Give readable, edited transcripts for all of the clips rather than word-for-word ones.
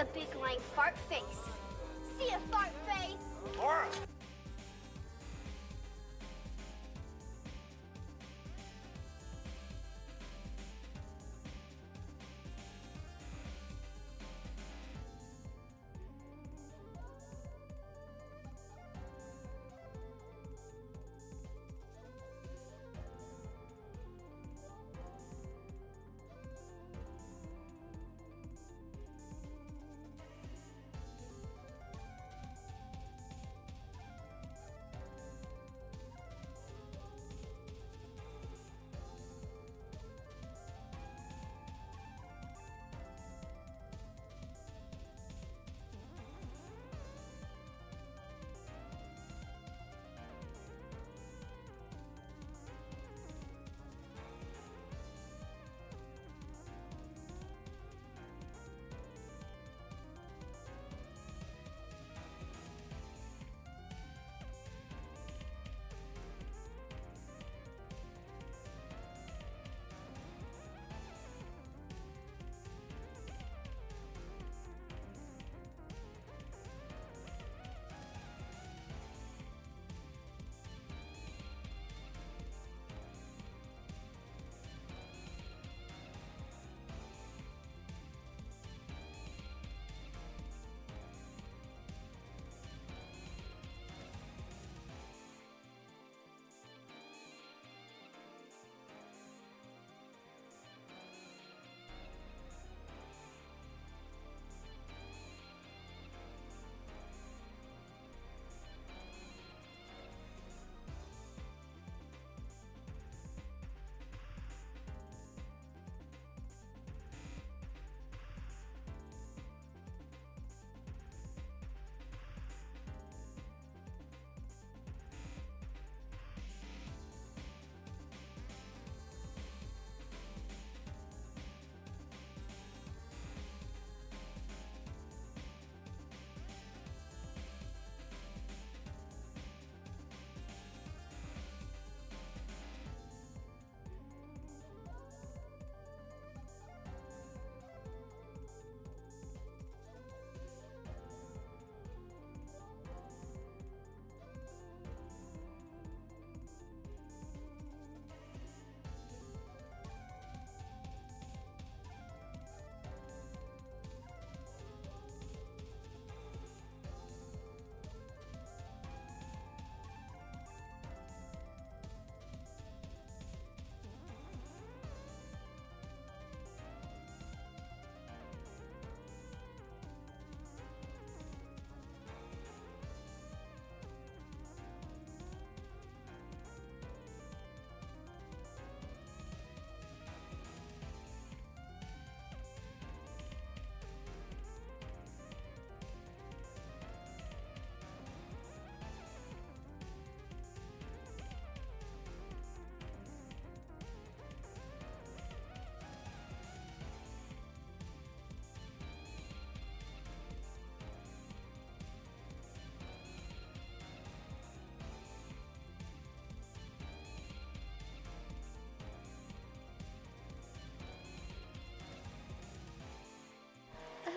A big lame fart face. See a fart face? Laura!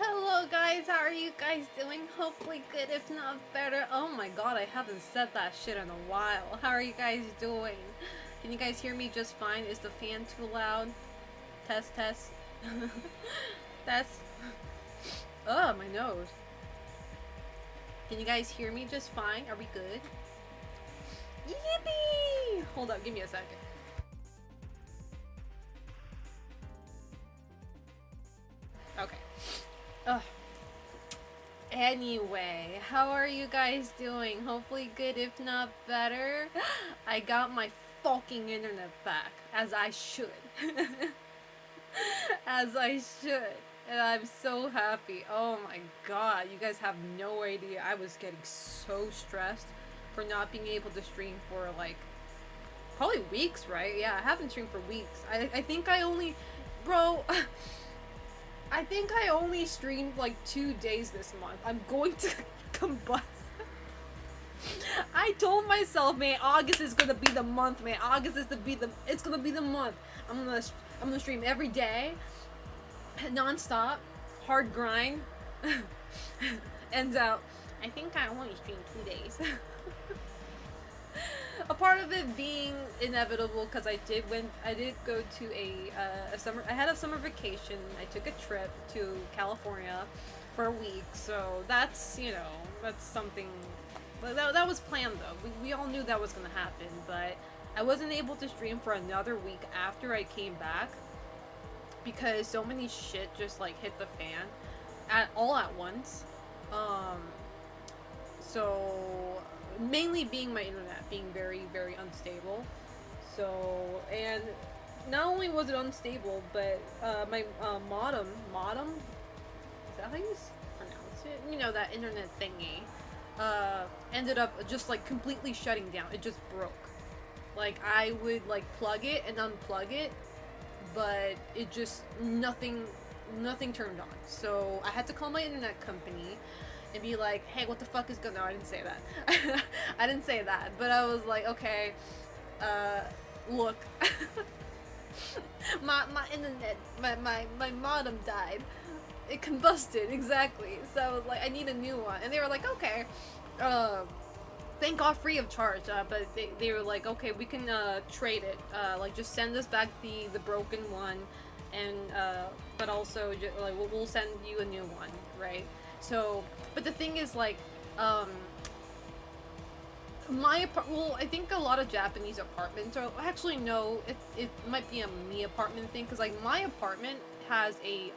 Hello guys, how are you guys doing? Hopefully good, if not better. Oh my god, I haven't said that shit in a while. How are you guys doing? Can you guys hear me just fine? Is the fan too loud? Test, test. That's... Oh, my nose. Can you guys hear me just fine? Are we good? Yippee! Hold up, give me a second. Okay. Ugh. Anyway, how are you guys doing? Hopefully good, if not better. I got my fucking internet back, as I should. As I should. And I'm so happy. Oh my god, you guys have no idea. I was getting so stressed for not being able to stream for like probably weeks, right? Yeah, I haven't streamed for weeks. I think I only... Bro... I think I only streamed like 2 days this month. I'm going to combust. I told myself, man, August is gonna be the month, man. August is it's gonna be the month. I'm gonna stream every day, non-stop, hard grind, Ends out, I think I only streamed 2 days. A part of it being inevitable because I did go to a summer. I had a summer vacation. I took a trip to California for a week, so that's that's something. That was planned though. We all knew that was gonna happen, but I wasn't able to stream for another week after I came back because so many shit just like hit the fan all at once. So mainly being my internet being very, very unstable. So, and not only was it unstable, but my modem, is that how you pronounce it? You know, that internet thingy, ended up just like completely shutting down. It just broke. Like I would like plug it and unplug it, but it just nothing turned on. So I had to call my internet company and be like, hey, what the fuck is going on? No, I didn't say that. I didn't say that, but I was like, okay, look, my internet, my modem died. It combusted, exactly. So I was like, I need a new one. And they were like, okay, thank God free of charge, but they were like, okay, we can, trade it, like, just send us back the broken one, and, but also, like, we'll send you a new one, right? So, but the thing is, like, well, I think a lot of Japanese apartments are, actually, no, it might be a me apartment thing, because, like, my apartment has a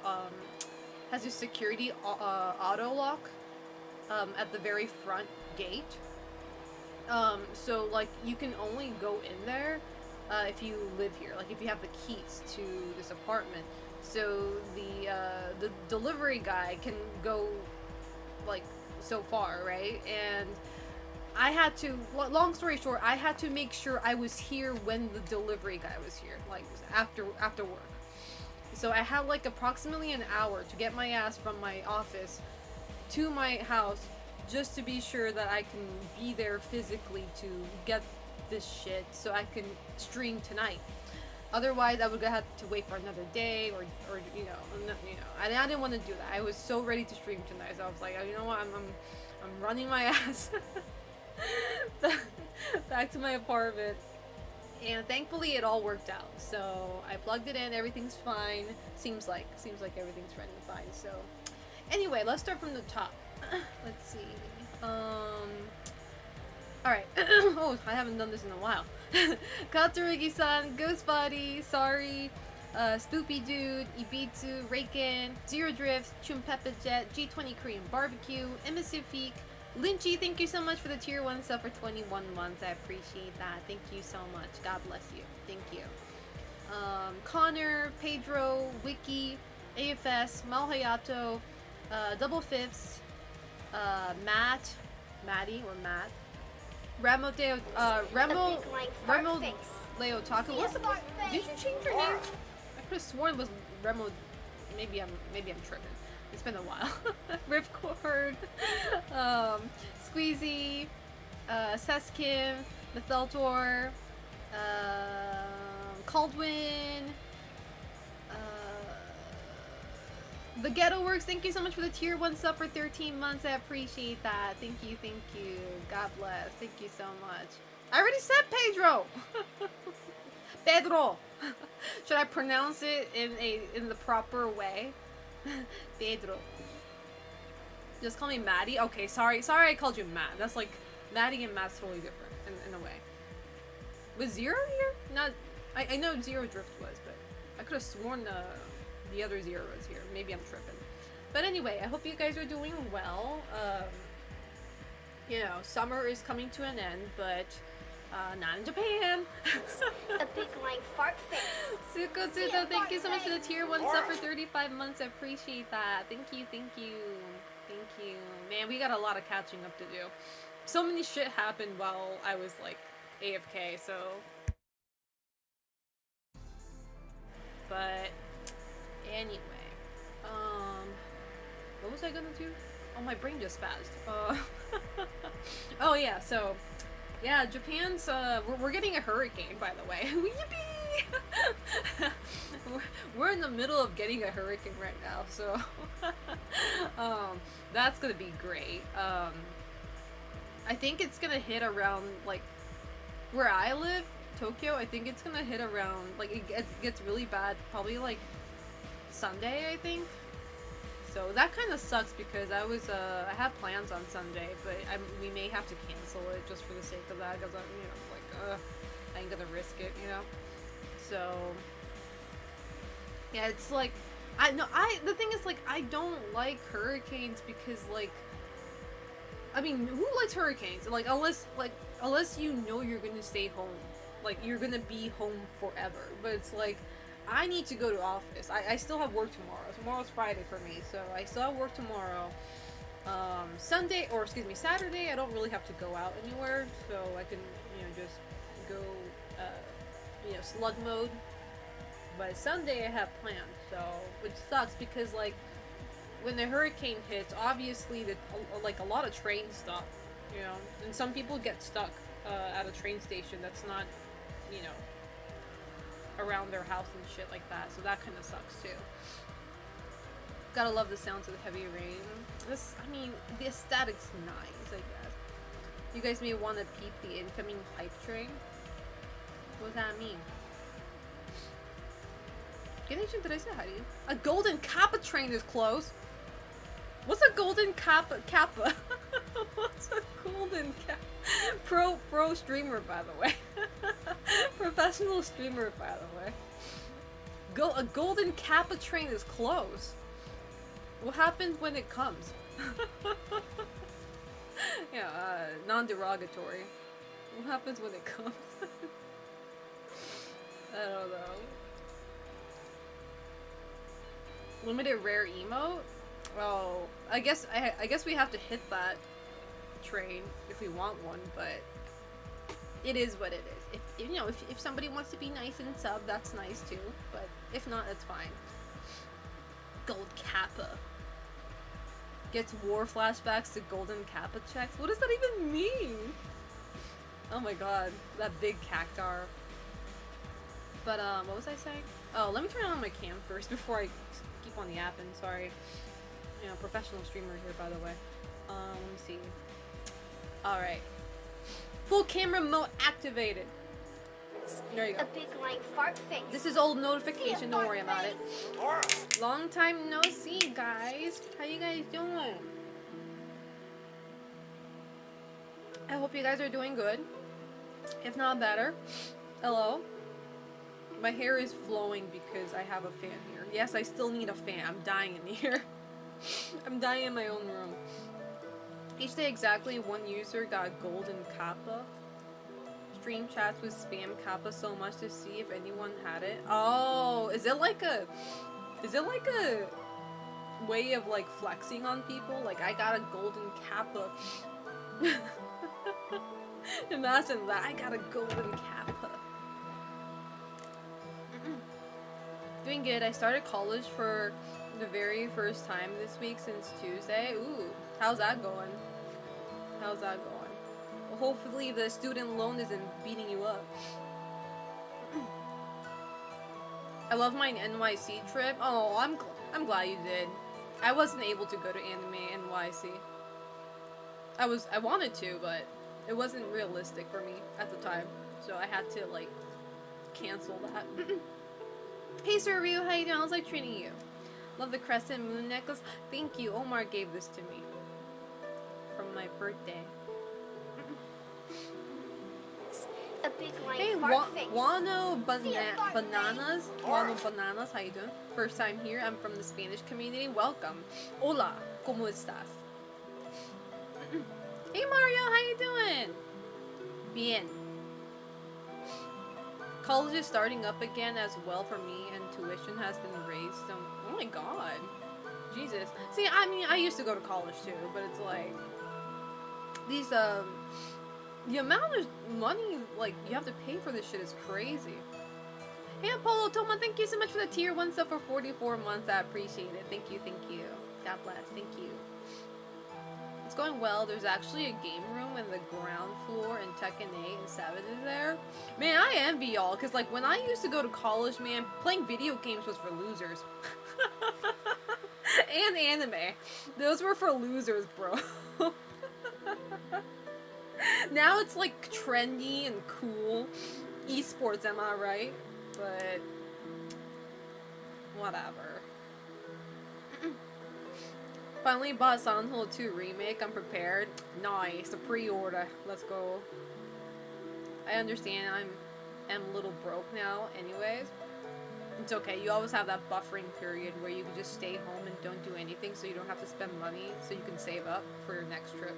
security, auto lock, at the very front gate. So, like, you can only go in there, if you live here, like, if you have the keys to this apartment. So, the delivery guy can go, like, so far, right? And I had to, long story short, I had to make sure I was here when the delivery guy was here, like, after work. So I had, like, approximately an hour to get my ass from my office to my house, just to be sure that I can be there physically to get this shit so I can stream tonight. Otherwise, I would have to wait for another day, or I didn't want to do that. I was so ready to stream tonight, so I was like, you know what, I'm running my ass back to my apartment, and thankfully it all worked out. So I plugged it in, everything's fine. Seems like everything's running fine. So anyway, let's start from the top. Let's see. Alright. Oh, I haven't done this in a while. Katsurugi-san, Ghost Body, Sorry, Spoopy Dude, Ibitsu, Reiken, Zero Drift, Chumpeppa Jet, G20 Korean Barbecue, Emisifique, Lynchy, thank you so much for the tier 1 sub for 21 months. I appreciate that. Thank you so much. God bless you. Thank you. Connor, Pedro, Wiki, AFS, Malhayato, Double Fifths, Maddie, Remo Leotaku. Did you change your name? I could have sworn it was Remo. Maybe I'm tripping. It's been a while. Ripcord, Squeezy, Seskim, Metheltor, Caldwin, The Ghetto Works, thank you so much for the tier 1 sub for 13 months. I appreciate that. Thank you. God bless. Thank you so much. I already said Pedro. Pedro. Should I pronounce it in the proper way? Pedro. Just call me Maddie. Okay, sorry I called you Matt. That's like, Maddie and Matt's totally different in a way. Was Zero here? Not, I know Zero Drift was, but I could have sworn the other Zero was here. Maybe I'm tripping. But anyway, I hope you guys are doing well. You know, summer is coming to an end, but not in Japan. A big like fart face. Suko, thank you so much for the tier 1 sub for 35 months. I appreciate that. Thank you. Man, we got a lot of catching up to do. So many shit happened while I was like AFK, so. But anyway, what was I gonna do? Oh, my brain just spazzed. Oh yeah, so Yeah, Japan's, we're getting a hurricane, by the way. Yippee! we're in the middle of getting a hurricane right now, so that's gonna be great. I think it's gonna hit around, like, where I live, Tokyo. I think it's gonna hit around, like, it gets really bad, probably, like, Sunday, I think. So that kind of sucks because I had plans on Sunday, but we may have to cancel it just for the sake of that, because I ain't gonna risk it, you know? So, yeah, it's like, the thing is, like, I don't like hurricanes because, like, I mean, who likes hurricanes? Like, unless you know you're gonna stay home. Like, you're gonna be home forever. But it's like, I need to go to office. I still have work tomorrow. Tomorrow's Friday for me, so I still have work tomorrow. Saturday, I don't really have to go out anywhere, so I can, just go, slug mode. But Sunday I have plans, so, which sucks because, like, when the hurricane hits, obviously, a lot of trains stop, and some people get stuck at a train station that's not, around their house and shit like that, so that kind of sucks too. Gotta love the sounds of the heavy rain. The aesthetic's nice, I guess. You guys may want to peep the incoming hype train. What does that mean? Genation, did I say hi to you? A golden kappa train is close. What's a golden kappa? What's a golden kappa? Pro streamer, by the way. Professional streamer, by the way. A golden kappa train is close. What happens when it comes? Yeah, non-derogatory. What happens when it comes? I don't know. Limited rare emote? Oh, I guess we have to hit that train if we want one, but it is what it is. If somebody wants to be nice and sub, that's nice too, but if not, that's fine. Gold Kappa. Gets war flashbacks to Golden Kappa checks? What does that even mean? Oh my god, that big cactar. But, what was I saying? Oh, let me turn on my cam first before I keep on the app, and sorry. Professional streamer here, by the way. Let me see. Alright. Full camera mode activated. There you go. A big like fart face. This is old notification, don't worry about it. Long time no see, guys. How you guys doing? I hope you guys are doing good. If not better. Hello. My hair is flowing because I have a fan here. Yes, I still need a fan. I'm dying in here. I'm dying in my own room. Each day exactly one user got golden kappa. Stream chats with spam kappa so much to see if anyone had it. Oh, is it like a way of like flexing on people? Like, I got a golden kappa. Imagine that. I got a golden kappa. Doing good. I started college for the very first time this week since Tuesday. Ooh, how's that going? How's that going? Well, hopefully the student loan isn't beating you up. I love my NYC trip. Oh, I'm glad you did. I wasn't able to go to Anime NYC. I wanted to, but it wasn't realistic for me at the time, so I had to like cancel that. Hey Sir Ryu, how you doing? How's life treating you? Love the crescent moon necklace. Thank you. Omar gave this to me from my birthday. A big like Hey, fart face. Wano Bananas. Wano Bananas, how you doing? First time here. I'm from the Spanish community. Welcome. Hola, ¿cómo estás? Hey Mario, how you doing? Bien. College is starting up again as well for me, and tuition has been raised. Oh my god. Jesus. See, I mean, I used to go to college too, but it's like, these, the amount of money, like, you have to pay for this shit is crazy. Hey, Apollo Toma, thank you so much for the tier 1 sub for 44 months. I appreciate it. Thank you, thank you. God bless. Thank you. it's going well. There's actually a game room in the ground floor, and Tekken 8 and 7 is there. Man, I envy y'all, because, like, when I used to go to college, man, playing video games was for losers. And anime. Those were for losers, bro. Now it's, like, trendy and cool. Esports, am I right? But whatever. Finally bought Silent Hill 2 Remake. I'm prepared. Nice. A pre-order. Let's go. I understand I'm a little broke now anyways. It's okay. You always have that buffering period where you can just stay home and don't do anything so you don't have to spend money so you can save up for your next trip.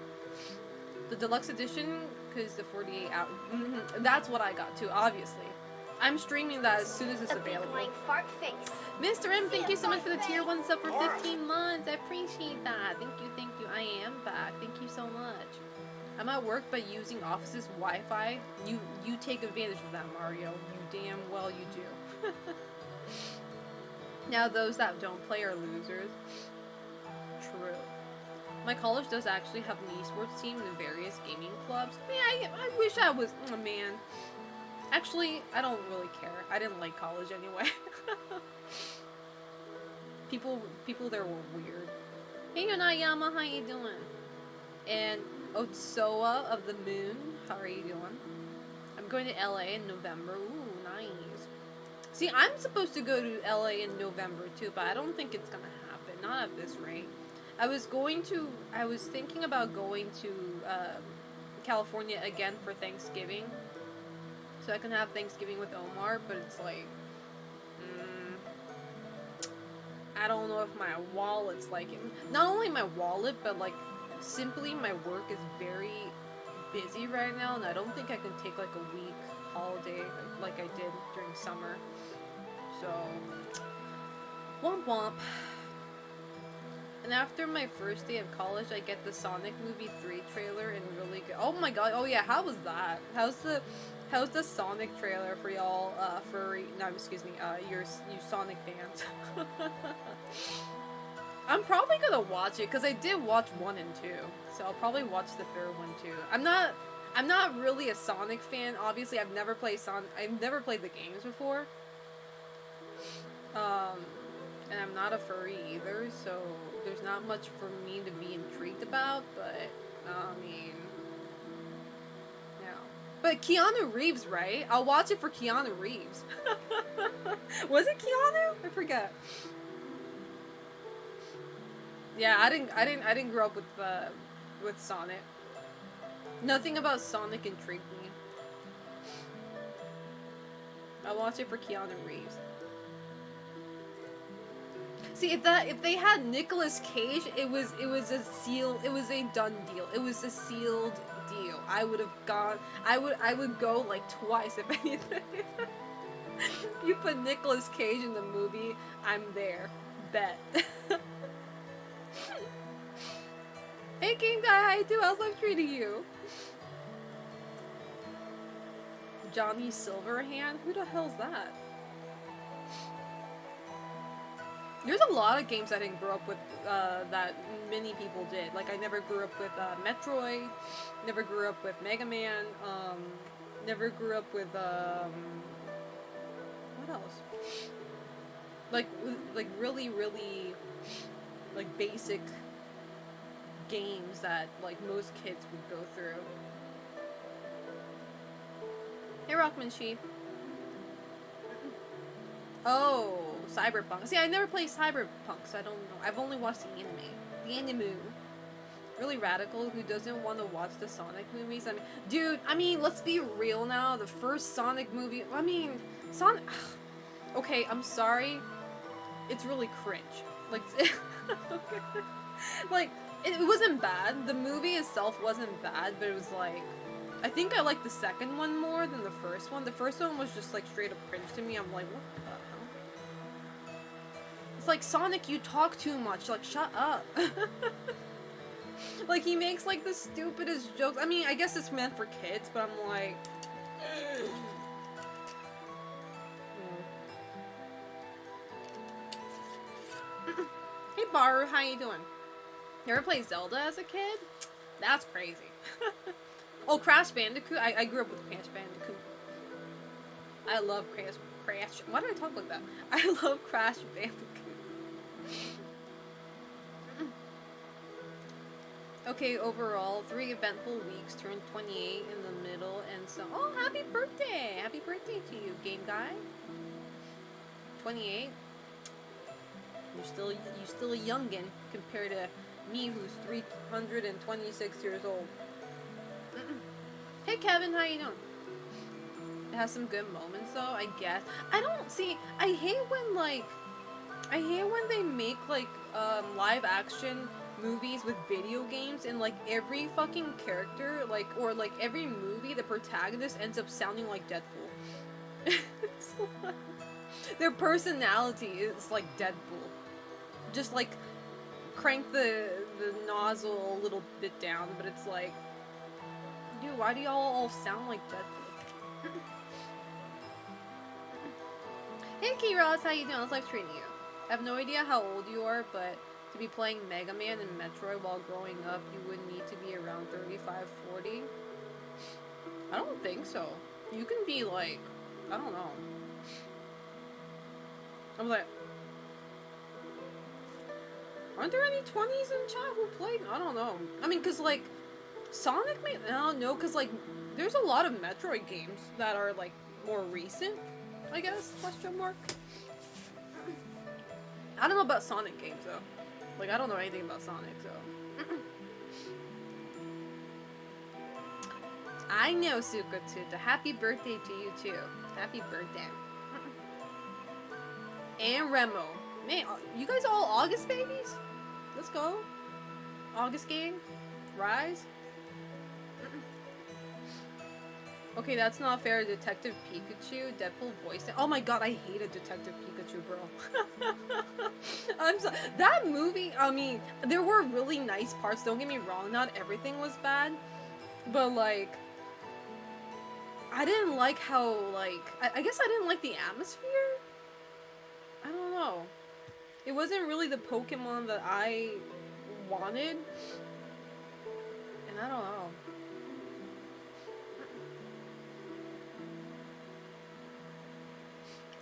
The deluxe edition, because the 48 hours. That's what I got too, obviously. I'm streaming that as soon as it's available. Fart face. Mr. M, thank you so much for the tier 1 sub for 15 months. I appreciate that. Thank you, thank you. I am back. Thank you so much. I'm at work by using Office's Wi-Fi. You take advantage of that, Mario. You damn well you do. Now those that don't play are losers. True. My college does actually have an esports team in various gaming clubs. Man, I wish I was... Oh, man. Actually, I don't really care. I didn't like college anyway. People there were weird. Hey, Yonayama, how you doing? And Otsoa of the Moon, how are you doing? I'm going to LA in November. Ooh, nice. See, I'm supposed to go to LA in November too, but I don't think it's gonna happen. Not at this rate. I was thinking about going to California again for Thanksgiving. So I can have Thanksgiving with Omar, but it's like, I don't know if my wallet's like it. Not only my wallet, but like, simply my work is very busy right now, and I don't think I can take like a week holiday like I did during summer. So, womp womp. And after my first day of college, I get the Sonic Movie 3 trailer and really good. Oh my god! Oh yeah, how was that? How's the Sonic trailer for y'all? You Sonic fans. I'm probably gonna watch it because I did watch 1 and 2, so I'll probably watch the third one too. I'm not really a Sonic fan. Obviously, I've never played the games before. And I'm not a furry either, so there's not much for me to be intrigued about, but, I mean, yeah. But Keanu Reeves, right? I'll watch it for Keanu Reeves. Was it Keanu? I forget. Yeah, I didn't grow up with Sonic. Nothing about Sonic intrigued me. I'll watch it for Keanu Reeves. See, if they had Nicolas Cage, it was a done deal. It was a sealed deal. I would go like twice if anything. You put Nicolas Cage in the movie, I'm there. Bet. Hey King Guy, how you doing? How's life treating you? Johnny Silverhand? Who the hell's that? There's a lot of games I didn't grow up with that many people did. Like, I never grew up with Metroid, never grew up with Mega Man, never grew up with, what else? Like really, really, like, basic games that, like, most kids would go through. Hey, Rockman Sheep. Oh, Cyberpunk. See, I never played Cyberpunk, so I don't know. I've only watched the anime. The anime. Really radical who doesn't want to watch the Sonic movies. I mean, dude, let's be real now. The first Sonic movie, Sonic... Okay, I'm sorry. It's really cringe. Like, like, it wasn't bad. The movie itself wasn't bad, but it was like... I think I liked the second one more than the first one. The first one was just, like, straight up cringe to me. I'm like, what the hell? It's like, Sonic, you talk too much. Like, shut up. Like, he makes, like, the stupidest jokes. I mean, I guess it's meant for kids, but I'm like... Hey, Baru, how you doing? You ever play Zelda as a kid? That's crazy. Oh, Crash Bandicoot. I grew up with Crash Bandicoot. I love Crash. Why did I talk like that? I love Crash Bandicoot. Okay, overall, 3 eventful weeks, turned 28 in the middle, and so... Oh, happy birthday! Happy birthday to you, game guy. 28. You're still a youngin' compared to me, who's 326 years old. Hey, Kevin, how you doing? It has some good moments, though, I guess. I hate when they make, like, live action movies with video games, and like every fucking character, like, or like every movie, the protagonist ends up sounding like Deadpool. Their personality is like Deadpool. Just like crank the nozzle a little bit down, but it's like, dude, why do y'all all sound like Deadpool? Hey K-Ross, how you doing? How's life treating you? I have no idea how old you are, but to be playing Mega Man and Metroid while growing up, you would need to be around 35, 40. I don't think so. You can be like, I don't know. I'm like, aren't there any 20s in chat who played? I don't know. I mean, cause like, Sonic may, I don't know, cause like, there's a lot of Metroid games that are like more recent, I guess, question mark. I don't know about Sonic games though. Like, I don't know anything about Sonic, so. I know, Sukatsuta. Happy birthday to you, too. Happy birthday. And Remo. Man, you guys all August babies? Let's go. August gang. Rise. Okay, that's not fair. Detective Pikachu, Deadpool voice. Oh my god, I hated Detective Pikachu, bro. I'm so that movie. I mean, there were really nice parts. Don't get me wrong. Not everything was bad, but like, I didn't like how I guess I didn't like the atmosphere. I don't know. It wasn't really the Pokemon that I wanted, and I don't know.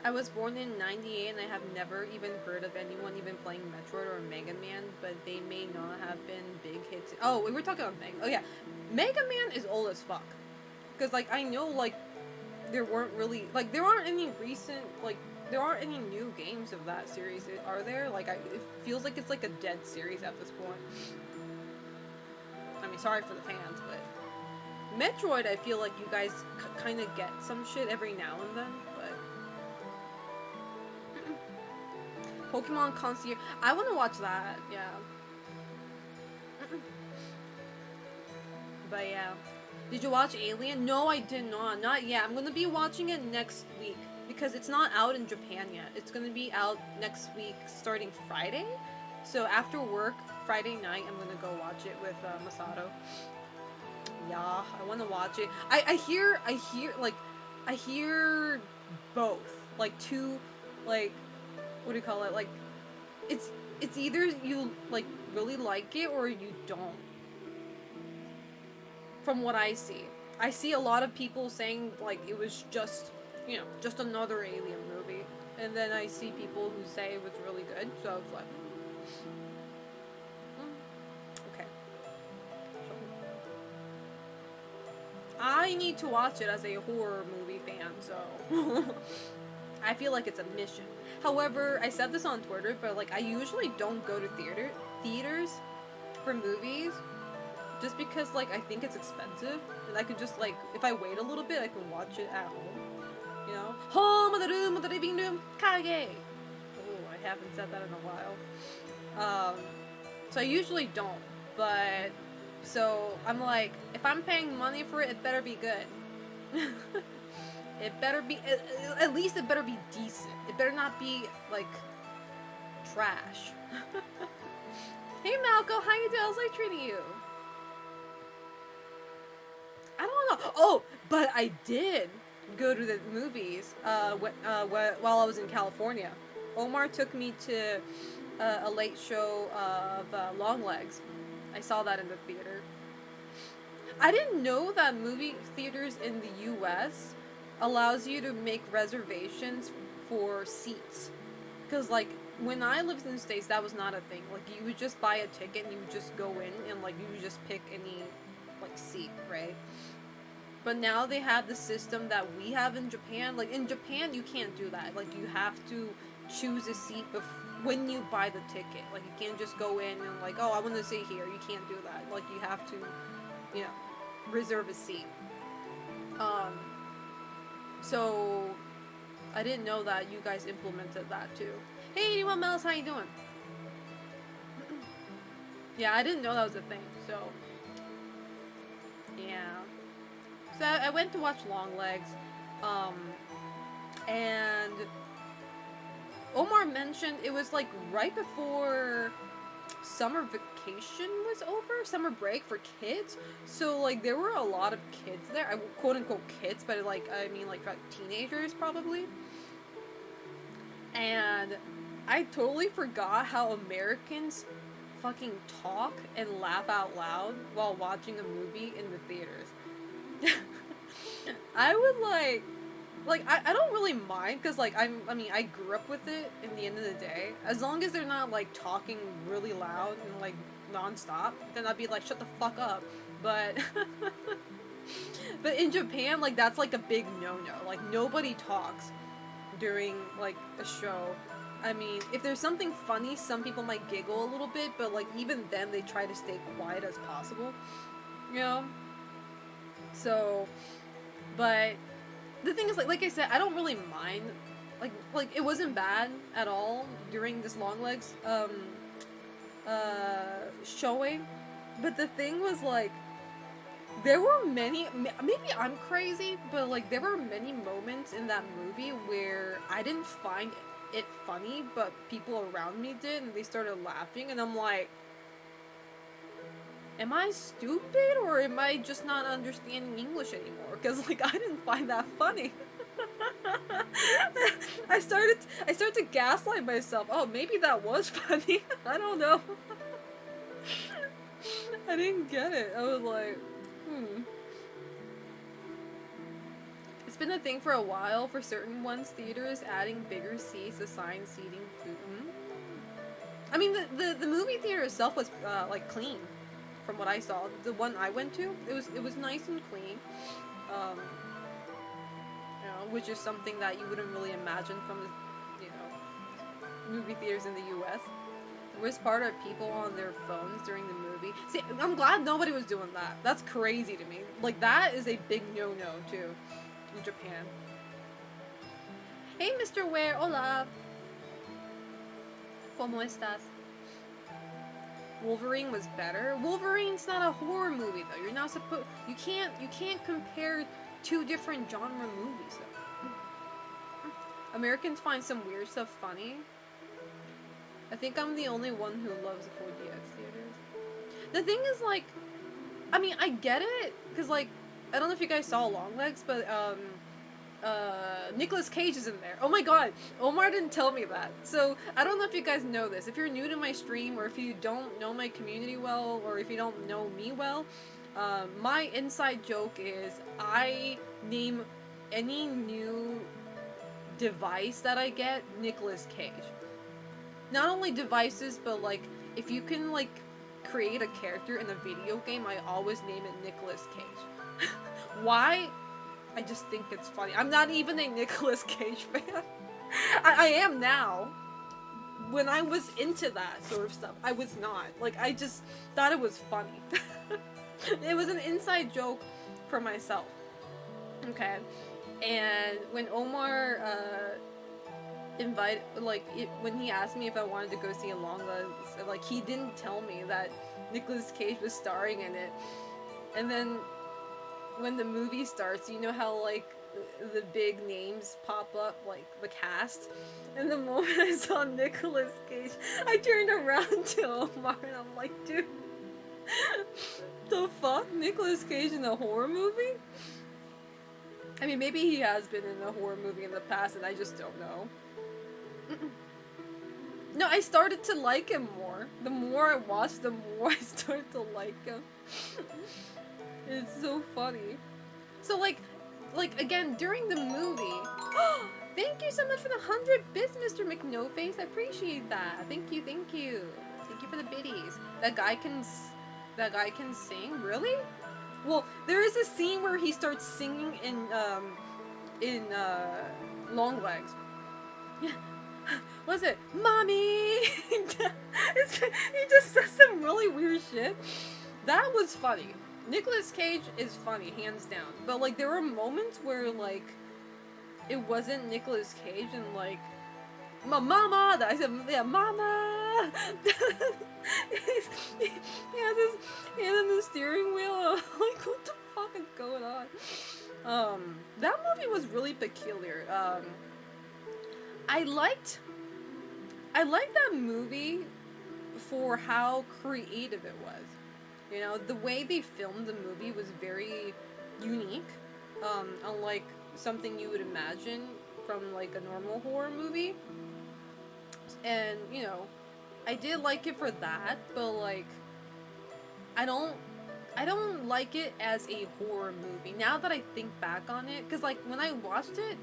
I was born in 98 and I have never even heard of anyone even playing Metroid or Mega Man, but they may not have been big hits. Oh, we were talking about Mega. Oh yeah, Mega Man is old as fuck. Because like, I know like, there weren't really, like, there aren't any recent, like, there aren't any new games of that series, are there? Like, it feels like it's like a dead series at this point. I mean, sorry for the fans, but Metroid, I feel like you guys kind of get some shit every now and then, but Pokemon Concierge. I want to watch that, yeah. But yeah. Did you watch Alien? No, I did not. Not yet. I'm going to be watching it next week because it's not out in Japan yet. It's going to be out next week starting Friday. So after work, Friday night, I'm going to go watch it with Masato. Yeah, I want to watch it. I hear both. Like two, like, what do you call it? Like, it's either you like really like it or you don't. From what I see a lot of people saying like it was just, you know, just another Alien movie, and then I see people who say it was really good. So it's like, okay. I need to watch it as a horror movie fan, so I feel like it's a mission. However, I said this on Twitter, but like I usually don't go to theaters for movies just because like I think it's expensive, and I could just like, if I wait a little bit, I can watch it at home. You know? Home of the room of the living room, Kage! Oh, I haven't said that in a while. So I usually don't, but so I'm like, if I'm paying money for it, it better be good. It better be, at least it better be decent. It better not be, like, trash. Hey Malco, how you doing? How's life treating you? I don't know. Oh, but I did go to the movies while I was in California. Omar took me to a late show of Longlegs. I saw that in the theater. I didn't know that movie theaters in the U.S. allows you to make reservations for seats. Because, like, when I lived in the States, that was not a thing. Like, you would just buy a ticket and you would just go in and, like, you would just pick any, like, seat, right? But now they have the system that we have in Japan. Like, in Japan, you can't do that. Like, you have to choose a seat when you buy the ticket. Like, you can't just go in and, like, oh, I want to sit here. You can't do that. Like, you have to, you know, reserve a seat. So I didn't know that you guys implemented that too. Hey, anyone else? How you doing? Yeah, I didn't know that was a thing. So yeah. So I went to watch Longlegs, and Omar mentioned it was like right before summer vacation was over, summer break for kids. So like there were a lot of kids there. I quote unquote kids, but like I mean like teenagers probably. And I totally forgot how Americans fucking talk and laugh out loud while watching a movie in the theaters. I would I don't really mind because like I mean I grew up with it in the end of the day. As long as they're not like talking really loud and like nonstop, then I'd be like shut the fuck up. But but in Japan like that's like a big no-no. Like nobody talks during like a show. I mean, if there's something funny, some people might giggle a little bit, but like even then they try to stay quiet as possible. You know? So, but the thing is, like I said, I don't really mind. Like it wasn't bad at all during this Longlegs showing. But the thing was, like, there were many. Maybe I'm crazy, but like there were many moments in that movie where I didn't find it funny, but people around me did, and they started laughing, and I'm like, am I stupid or am I just not understanding English anymore? Because like I didn't find that funny. I started to gaslight myself. Oh, maybe that was funny. I don't know. I didn't get it. I was like, It's been a thing for a while for certain ones theaters adding bigger seats, assigned seating. I mean, the movie theater itself was like clean. From what I saw, the one I went to, it was nice and clean, you know, which is something that you wouldn't really imagine from the, you know, movie theaters in the U.S. The worst part are people on their phones during the movie. See, I'm glad nobody was doing that. That's crazy to me. Like that is a big no-no too, in Japan. Hey, Mr. Ware, hola. ¿Cómo estás? Wolverine was better. Wolverine's not a horror movie though. You're not supposed. You can't compare two different genre movies though. Americans find some weird stuff funny. I think I'm the only one who loves 4DX theaters. The thing is like, I mean I get it because like I don't know if you guys saw Longlegs, but Nicolas Cage is in there. Oh my god, Omar didn't tell me that. So, I don't know if you guys know this. If you're new to my stream, or if you don't know my community well, or if you don't know me well, my inside joke is I name any new device that I get Nicolas Cage. Not only devices, but like, if you can like create a character in a video game, I always name it Nicolas Cage. Why? I just think it's funny. I'm not even a Nicolas Cage fan. I am now. When I was into that sort of stuff, I was not. Like, I just thought it was funny. It was an inside joke for myself. Okay? And when Omar, when he asked me if I wanted to go see a Longlegs, like, he didn't tell me that Nicolas Cage was starring in it. And then when the movie starts, you know how like the big names pop up, like the cast, and the moment I saw Nicolas Cage, I turned around to Omar and I'm like, dude, the fuck? Nicolas Cage in a horror movie? I mean, maybe he has been in a horror movie in the past and I just don't know. No, I started to like him more. The more I watched, the more I started to like him. It's so funny. So like again during the movie. Thank you so much for the 100 bits, Mr. McNoface. I appreciate that. Thank you, thank you. Thank you for the biddies. That guy can sing? Really? Well, there is a scene where he starts singing in Longlegs. What's it? Mommy! He just says some really weird shit. That was funny. Nicolas Cage is funny, hands down. But like there were moments where like it wasn't Nicolas Cage and like mama that I said yeah mama he had the steering wheel and I'm like what the fuck is going on. That movie was really peculiar. I liked that movie for how creative it was. You know, the way they filmed the movie was very unique, unlike something you would imagine from like a normal horror movie. And, you know, I did like it for that, but like I don't like it as a horror movie. Now that I think back on it, cuz like when I watched it,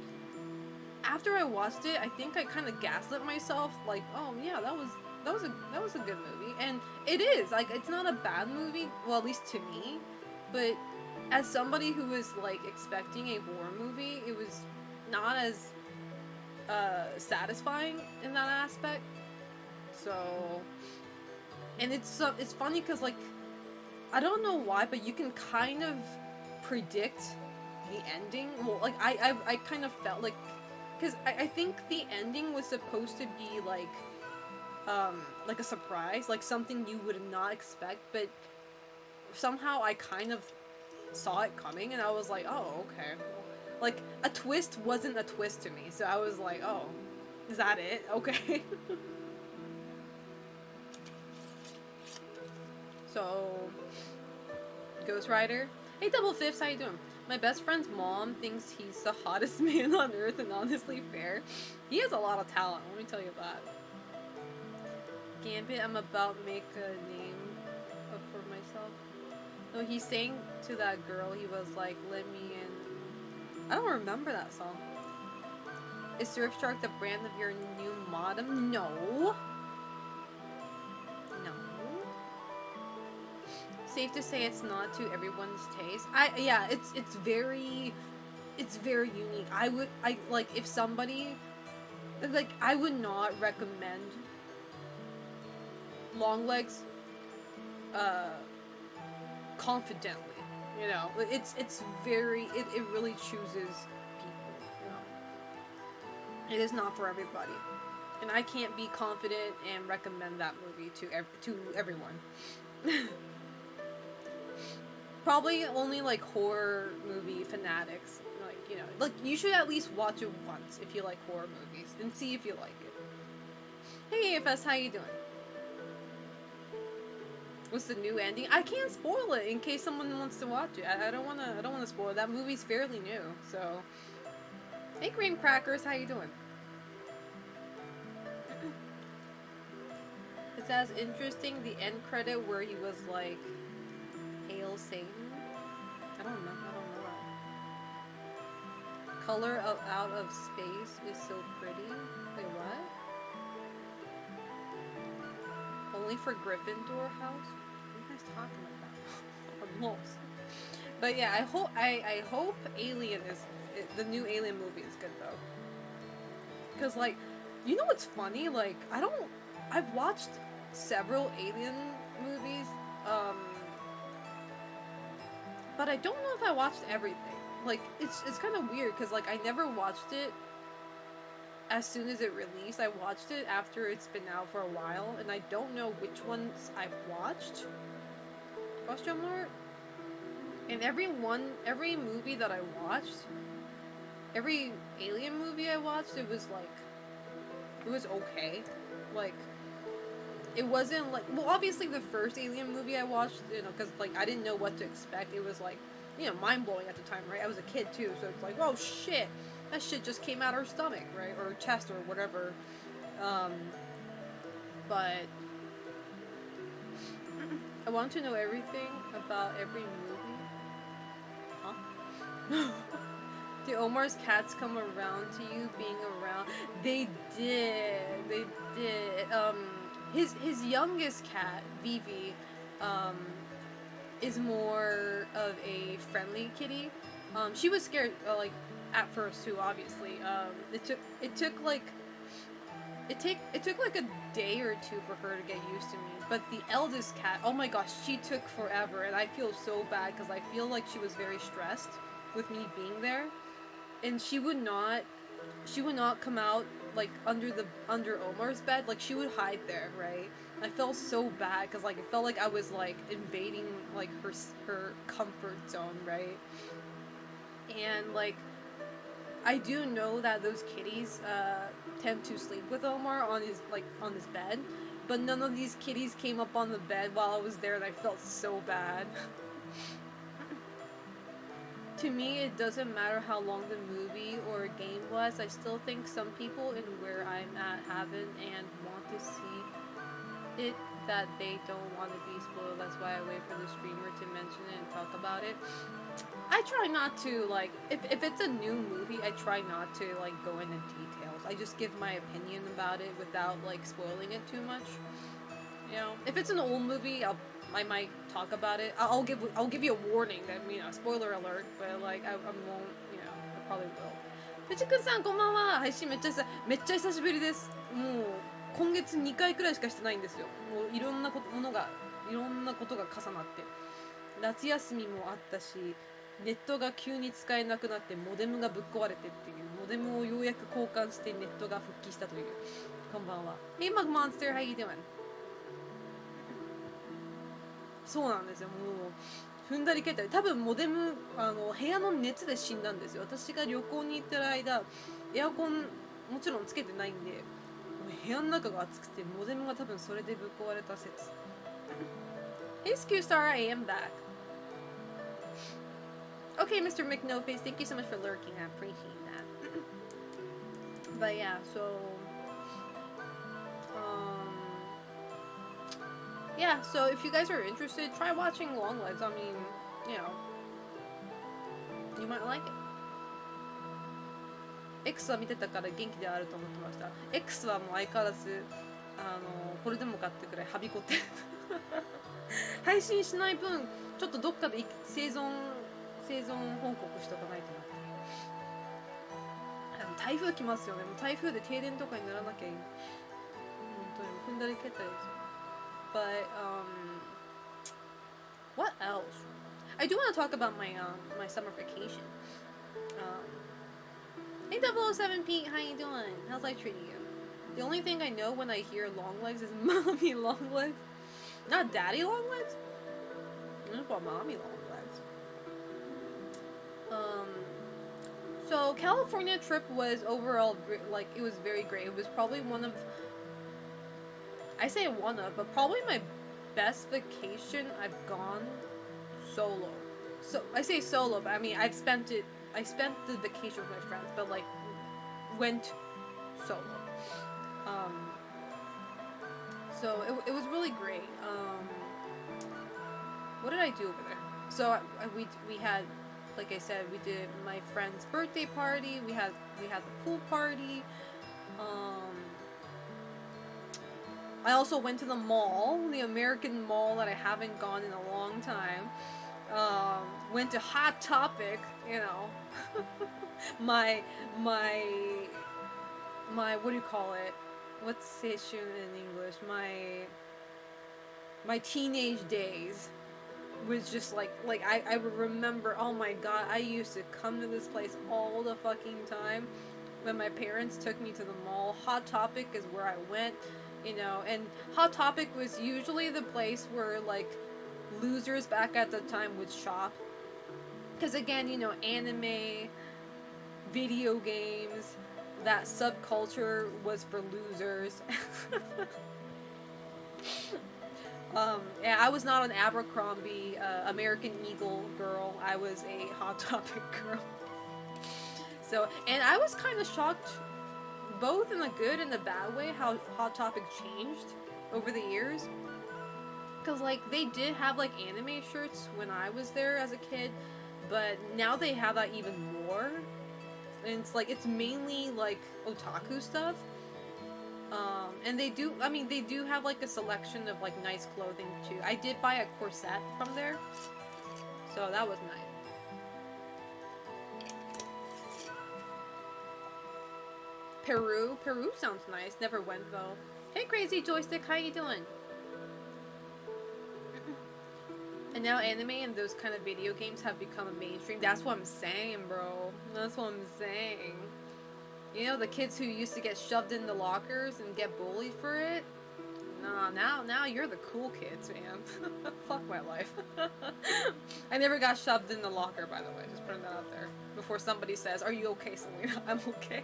after I watched it, I think I kind of gaslit myself like, "Oh, yeah, that was a good movie." And it is. Like it's not a bad movie, well at least to me, but as somebody who was like expecting a horror movie, it was not as satisfying in that aspect. So, and it's funny because like I don't know why, but you can kind of predict the ending. Well, like I kind of felt like because I think the ending was supposed to be like a surprise, like something you would not expect, but somehow I kind of saw it coming and I was like, oh, okay. Like, a twist wasn't a twist to me, so I was like, oh, is that it? Okay. So, Ghost Rider. Hey, Double Fifths, how you doing? My best friend's mom thinks he's the hottest man on earth and honestly fair. He has a lot of talent, let me tell you that. Gambit, I'm about to make a name for myself. No, he sang to that girl, he was like, let me in. I don't remember that song. Is Surfshark the brand of your new modem? No. No. Safe to say it's not to everyone's taste. Yeah, it's very unique. I like if somebody like I would not recommend Longlegs confidently. You know, it's very it really chooses people, you know. It is not for everybody. And I can't be confident and recommend that movie to everyone. Probably only like horror movie fanatics, like, you know, like you should at least watch it once if you like horror movies and see if you like it. Hey AFS, how you doing? What's the new ending? I can't spoil it in case someone wants to watch it. I don't wanna spoil it. That movie's fairly new, so. Hey Green Crackers, how you doing? It's as interesting the end credit where he was like, Hail Satan? I don't know that. Color of Out of Space is so pretty. Wait, what? Only for Gryffindor House? What are you guys talking about? I'm lost. But yeah, I hope Alien the new Alien movie is good though. Cause like, you know what's funny? Like, I've watched several Alien movies, but I don't know if I watched everything. Like, it's kind of weird because like I never watched it as soon as it released. I watched it after it's been out for a while, and I don't know which ones I've watched. Question mark? And every movie that I watched, every Alien movie I watched, it was okay. Like, it wasn't like, well, obviously the first Alien movie I watched, you know, because like I didn't know what to expect. It was like, you know, mind blowing at the time, right? I was a kid too, so it's like, oh shit, that shit just came out her stomach, right, or chest or whatever. But I want to know everything about every movie. Do Omar's cats come around to you being around? They did. They did. His youngest cat, Vivi, um, is more of a friendly kitty. She was scared, like at first too. Obviously, it took like it took like a day or two for her to get used to me. But the eldest cat, oh my gosh, she took forever, and I feel so bad because I feel like she was very stressed with me being there, and she would not come out like under Omar's bed. Like she would hide there, right? I felt so bad because like it felt like I was like invading like her comfort zone, right? And like I do know that those kitties tend to sleep with Omar on his bed, but none of these kitties came up on the bed while I was there, and I felt so bad. To me, it doesn't matter how long the movie or game was. I still think some people in where I'm at haven't and want to see it, that they don't want to be spoiled. That's why I wait for the streamer to mention it and talk about it. I try not to, like, if it's a new movie, I try not to, like, go into details. I just give my opinion about it without, like, spoiling it too much. You know, if it's an old movie, I might talk about it. I'll give you a warning that, you know, spoiler alert, but, like, I won't, you know, I probably will. ふちくんさんこんばんは。配信めっちゃ久しぶりです。もう今月2回くらいしかしてないんですよ。もういろんなことが重なって、夏休みもあったし、ネットが急に使えなくなってモデムがぶっ壊れてっていう、モデムをようやく交換してネットが復帰したという。こんばんは。Hey Mug Monster, how you doing? そうなんですよ。もう踏んだり蹴ったり、多分モデム部屋の熱で死んだんですよ。私が旅行に行ってる間、エアコンもちろんつけてないんで、部屋の中が暑くてモデムが多分それでぶっ壊れた説。Hey Scoostar, I am back. Okay, Mr. McNoface, thank you so much for lurking. I appreciate that. But yeah, so yeah, so if you guys are interested, try watching Longlegs. I mean, you know, you might like it. X は見てたから元気であると思ってました。X はもう相変わらずこれでもかってくらいはびこって配信しない分ちょっとどっかで生存報告しとかないとなって。台風来ますよね。もう台風で停電とかにならなきゃいい。本当に踏んだり蹴ったりですよ。But what else? I do want to talk about my my summer vacation. Hey 007 Pete, how you doing? How's life treating you? The only thing I know when I hear Longlegs is Mommy Longlegs. Not Daddy Longlegs? What about Mommy Longlegs? So California trip was overall, like, it was very great. It was probably one of, I say one of, but probably my best vacation I've gone solo. So I say solo, but I mean I spent the vacation with my friends, but like went solo. So it was really great. What did I do over there? So we had, like I said, we did my friend's birthday party. We had the pool party. I also went to the mall, the American Mall that I haven't gone in a long time. Went to Hot Topic, you know. my what do you call it? What's station in English? My teenage days was just like I remember, oh my god, I used to come to this place all the fucking time when my parents took me to the mall. Hot Topic is where I went, you know, and Hot Topic was usually the place where like losers back at the time would shop, because again, you know, anime, video games, that subculture was for losers. Yeah, I was not an Abercrombie, American Eagle girl. I was a Hot Topic girl. So, and I was kind of shocked, both in the good and the bad way, how Hot Topic changed over the years. Because, like, they did have, like, anime shirts when I was there as a kid. but now they have that even more. And it's like, it's mainly like otaku stuff. And they do, I mean, they do have like a selection of like nice clothing too. I did buy a corset from there, so that was nice. Peru sounds nice. Never went though. Hey, Crazy Joystick, how you doing? And now anime and those kind of video games have become a mainstream. That's what I'm saying, bro. That's what I'm saying. You know, the kids who used to get shoved in the lockers and get bullied for it? Nah, now you're the cool kids, man. Fuck my life. I never got shoved in the locker, by the way. Just putting that out there. Before somebody says, are you okay, Selena? I'm okay.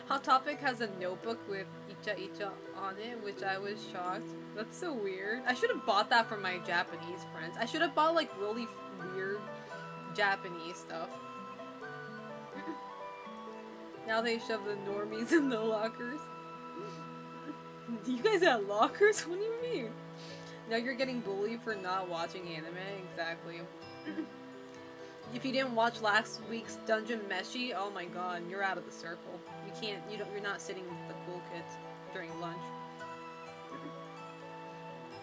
Hot Topic has a notebook with Icha Icha on it, which I was shocked. That's so weird. I should have bought that for my Japanese friends. I should have bought like really weird Japanese stuff. Now they shove the normies in the lockers. You guys have lockers? What do you mean? Now you're getting bullied for not watching anime? Exactly. If you didn't watch last week's Dungeon Meshi, oh my god, you're out of the circle. You're not sitting with the cool kids during lunch.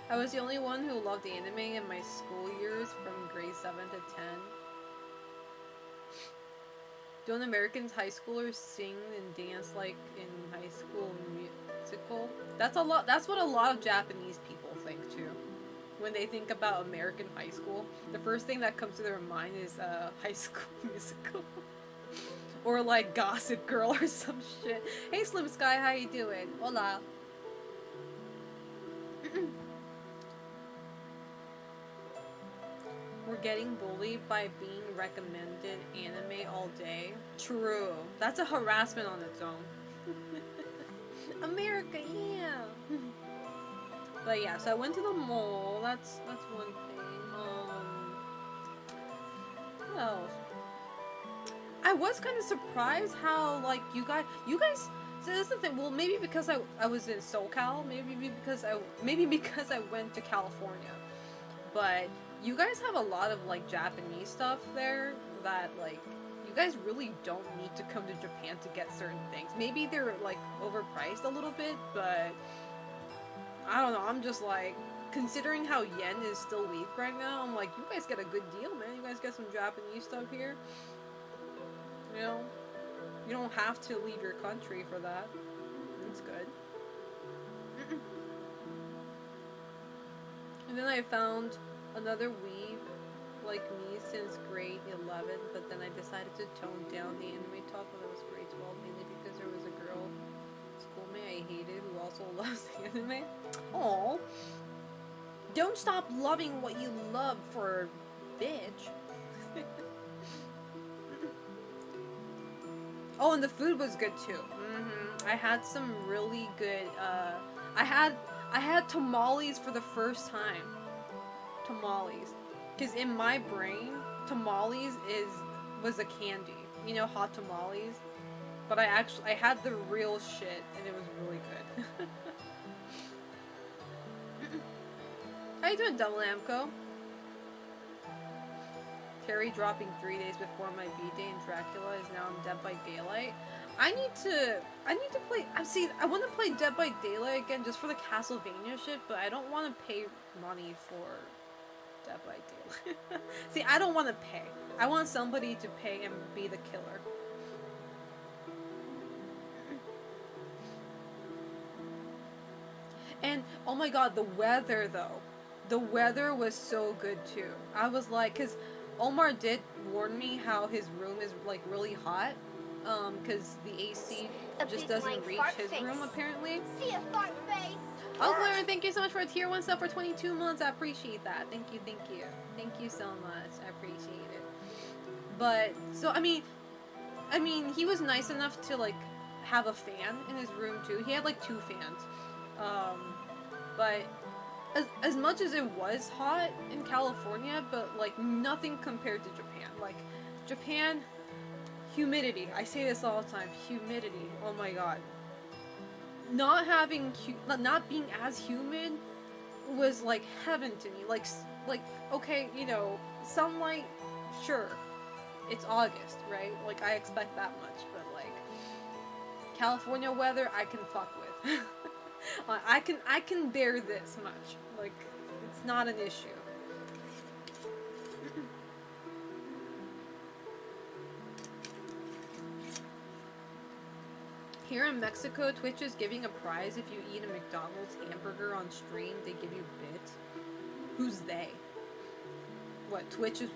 I was the only one who loved anime in my school years from grade 7 to 10. Don't Americans high schoolers sing and dance like in high school musical? That's what a lot of Japanese people think too. When they think about American high school, the first thing that comes to their mind is High School Musical. Or like Gossip Girl or some shit. Hey Slim Sky, how you doing? Hola. We're getting bullied by being recommended anime all day. True. That's a harassment on its own. America, yeah. But yeah, so I went to the mall. That's one thing. What else? I was kind of surprised how like you guys. So that's the thing. Well, maybe because I was in SoCal. Maybe because I went to California. But you guys have a lot of like Japanese stuff there that like you guys really don't need to come to Japan to get certain things. Maybe they're like overpriced a little bit, but I don't know. I'm just like, considering how yen is still weak right now, I'm like, you guys get a good deal, man. You guys get some Japanese stuff here. You know, you don't have to leave your country for that. It's good. And then I found another weeb like me since grade 11, but then I decided to tone down the anime talk when I was grade 12, mainly because there was a girl schoolmate I hated who also loves anime. Aww. Don't stop loving what you love for bitch. Oh, and the food was good too. I had some really good, I had tamales for the first time. Tamales. Because in my brain, tamales was a candy. You know, hot tamales? But I had the real shit, and it was really good. How you doing, Double Amco? Terry dropping 3 days before my B-Day and Dracula is now in Dead by Daylight. I need to play, I want to play Dead by Daylight again just for the Castlevania shit, but I don't want to pay money for Dead by Daylight. See, I don't want to pay. I want somebody to pay and be the killer. And, oh my god, the weather, though. The weather was so good, too. I was like, because Omar did warn me how his room is, like, really hot. Because the AC just doesn't reach his room, apparently. See a fart face. Oh, Claire, thank you so much for a tier 1 sub for 22 months. I appreciate that. Thank you, thank you. Thank you so much. I appreciate it. But, so, I mean, he was nice enough to, like, have a fan in his room, too. He had, like, 2 fans. But as much as it was hot in California, but, like, nothing compared to Japan. Like, Japan, humidity. I say this all the time. Humidity. Oh my god. Not being as humid was like heaven to me. Like, okay, you know, sunlight sure, it's August, right? Like, I expect that much, but like, California weather, I can fuck with. I can bear this much. Like, it's not an issue. Here in Mexico, Twitch is giving a prize if you eat a McDonald's hamburger on stream. They give you bits. Who's they? What, Twitch is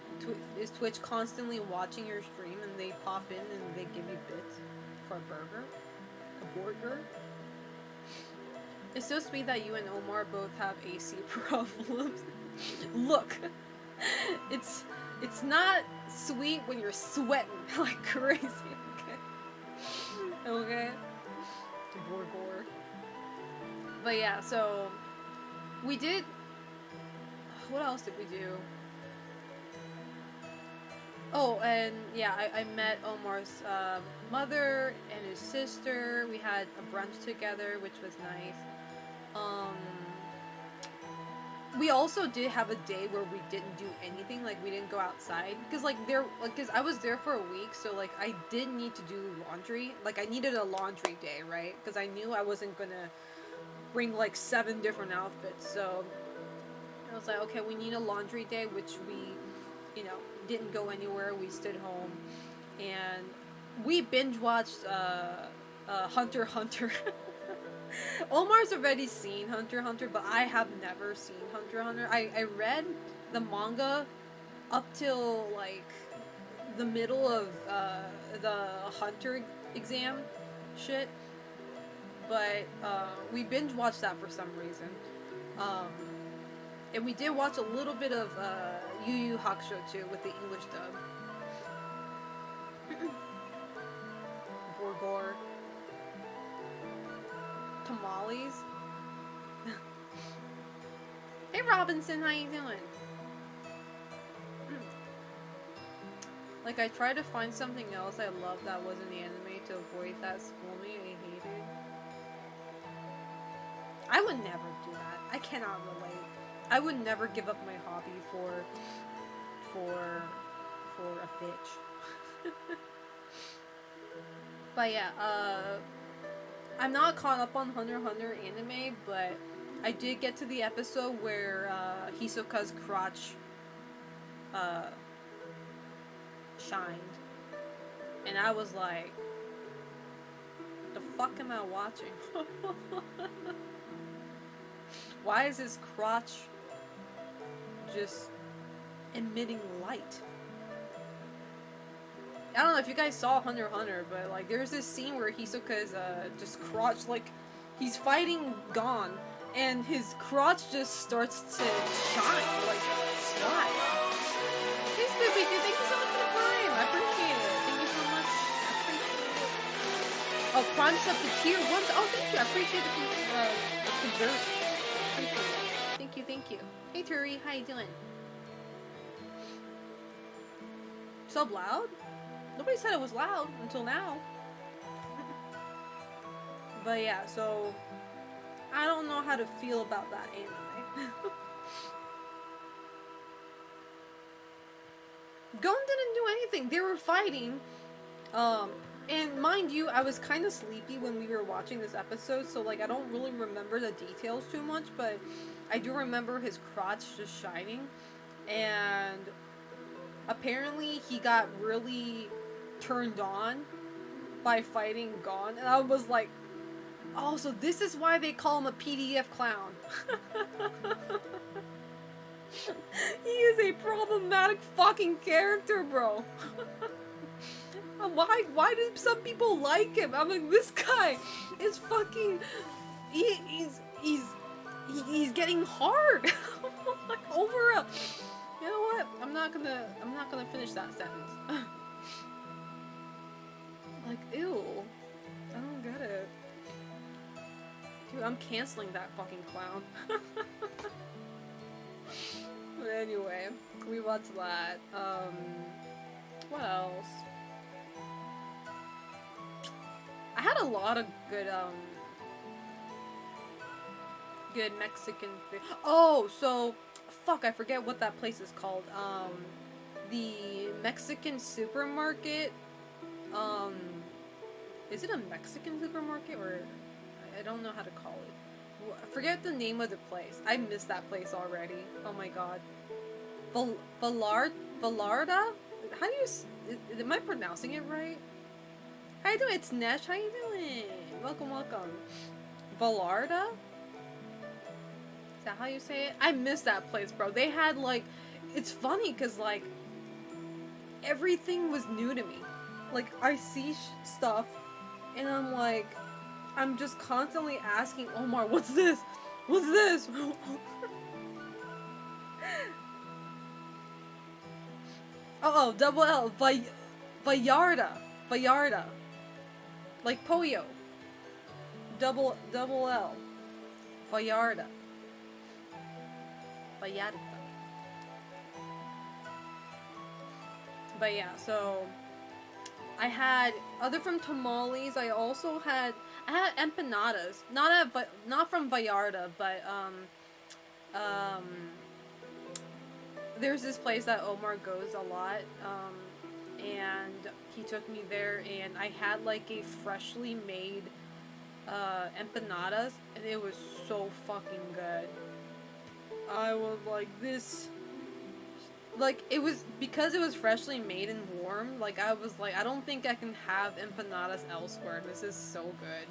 Twitch constantly watching your stream and they pop in and they give you bits for a burger? A burger? It's so sweet that you and Omar both have AC problems. Look, it's not sweet when you're sweating like crazy. Okay. Borgor. But yeah, so we did. What else did we do? Oh, and yeah, I met Omar's mother and his sister. We had a brunch together, which was nice. We also did have a day where we didn't do anything, like we didn't go outside, because because I was there for a week, so like I did need to do laundry, like I needed a laundry day, right? Because I knew I wasn't gonna bring like 7 different outfits, so I was like, okay, we need a laundry day, which we, didn't go anywhere. We stood home, and we binge watched Hunter x Hunter. Omar's already seen Hunter x Hunter, but I have never seen Hunter x Hunter. I read the manga up till, like, the middle of the Hunter exam shit, but we binge watched that for some reason. And we did watch a little bit of Yu Yu Hakusho too, with the English dub. Borgor. Tamales. Hey Robinson, how you doing? Like, I tried to find something else I loved that wasn't anime to avoid that school me. I hate it. I would never do that. I cannot relate. I would never give up my hobby for a bitch. But yeah, I'm not caught up on Hunter x Hunter anime, but I did get to the episode where Hisoka's crotch shined. And I was like, the fuck am I watching? Why is his crotch just emitting light? I don't know if you guys saw Hunter x Hunter, but like there's this scene where Hisoka's just crotch, like he's fighting Gon, and his crotch just starts to shine. Like, why? Hey Spoopy, dude, thank you so much for the Prime. I appreciate it. Thank you so much. I appreciate it. Oh, Prime's up to tier 1. Oh, thank you. I appreciate the convert. Appreciate it. Thank you. Hey Turi, how you doing? So loud? Nobody said it was loud until now. But yeah, so I don't know how to feel about that anime. Gon didn't do anything. They were fighting. And mind you, I was kind of sleepy when we were watching this episode, so like I don't really remember the details too much, but I do remember his crotch just shining, and apparently he got really turned on by fighting Gon, and I was like, oh, so this is why they call him a PDF clown. He is a problematic fucking character, bro. Why do some people like him? I'm like, this guy is fucking, he's getting hard. Like, over a, you know what? I'm not gonna finish that sentence. Like, ew. I don't get it. Dude, I'm canceling that fucking clown. But anyway, we watched that. What else? I had a lot of good Mexican food. Oh, so fuck, I forget what that place is called. the Mexican supermarket. Is it a Mexican supermarket or I don't know how to call it. I forget the name of the place. I missed that place already. Oh my god. Vallarta? How do you... Am I pronouncing it right? How you doing? It's Nesh. How you doing? Welcome, welcome. Vallarta? Is that how you say it? I missed that place, bro. They had, like... It's funny, because, like... Everything was new to me. Like, I see stuff, and I'm like... I'm just constantly asking Omar, what's this? What's this? Oh, double L. Vallarta. Vallarta. Like Pollo. Double L. Vallarta. Vallarta. But yeah, so I had other from tamales. I had empanadas. Not from Vallarta, but there's this place that Omar goes a lot, and he took me there, and I had like a freshly made empanadas, and it was so fucking good. I was like, this, like, it was, because it was freshly made and warm, like, I was like, I don't think I can have empanadas elsewhere. This is so good.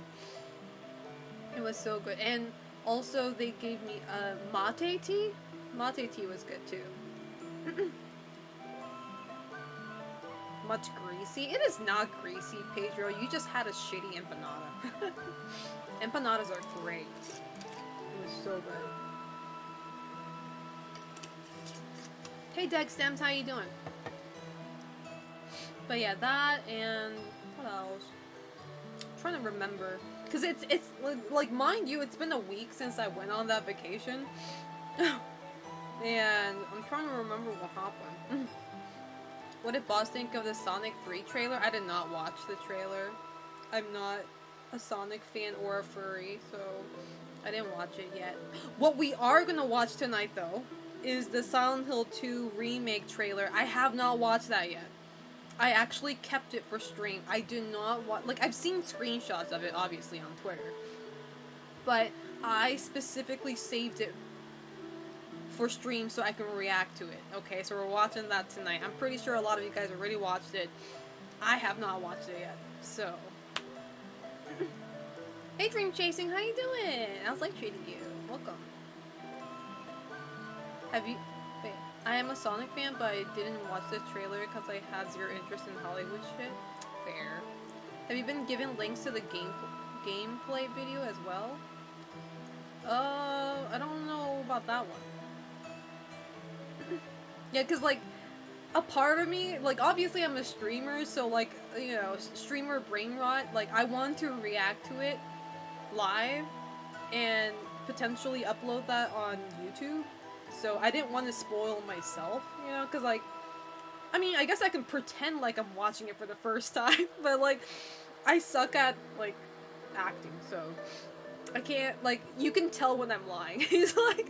It was so good. And also they gave me mate tea. Mate tea was good too. Much greasy? It is not greasy, Pedro. You just had a shitty empanada. Empanadas are great. It was so good. Hey Dextems, how you doing? But yeah, that and what else? I'm trying to remember, cause it's like, mind you, it's been a week since I went on that vacation, and I'm trying to remember what happened. What did Boss think of the Sonic 3 trailer? I did not watch the trailer. I'm not a Sonic fan or a furry, so I didn't watch it yet. What we are gonna watch tonight, though, is the Silent Hill 2 remake trailer. I have not watched that yet. I actually kept it for stream. I do not want, like, I've seen screenshots of it, obviously, on Twitter. But I specifically saved it for stream so I can react to it. Okay, so we're watching that tonight. I'm pretty sure a lot of you guys already watched it. I have not watched it yet, so. Hey Dream Chasing, how you doing? How's life treating you? Welcome. Have you... Wait, I am a Sonic fan, but I didn't watch the trailer because I had zero interest in Hollywood shit. Fair. Have you been given links to the gameplay video as well? I don't know about that one. Yeah, because, like, a part of me, like, obviously I'm a streamer, so, like, you know, streamer brain rot, like, I want to react to it live and potentially upload that on YouTube. So I didn't want to spoil myself, you know, because, like, I mean, I guess I can pretend like I'm watching it for the first time, but, like, I suck at, like, acting, so I can't, like, you can tell when I'm lying. He's like,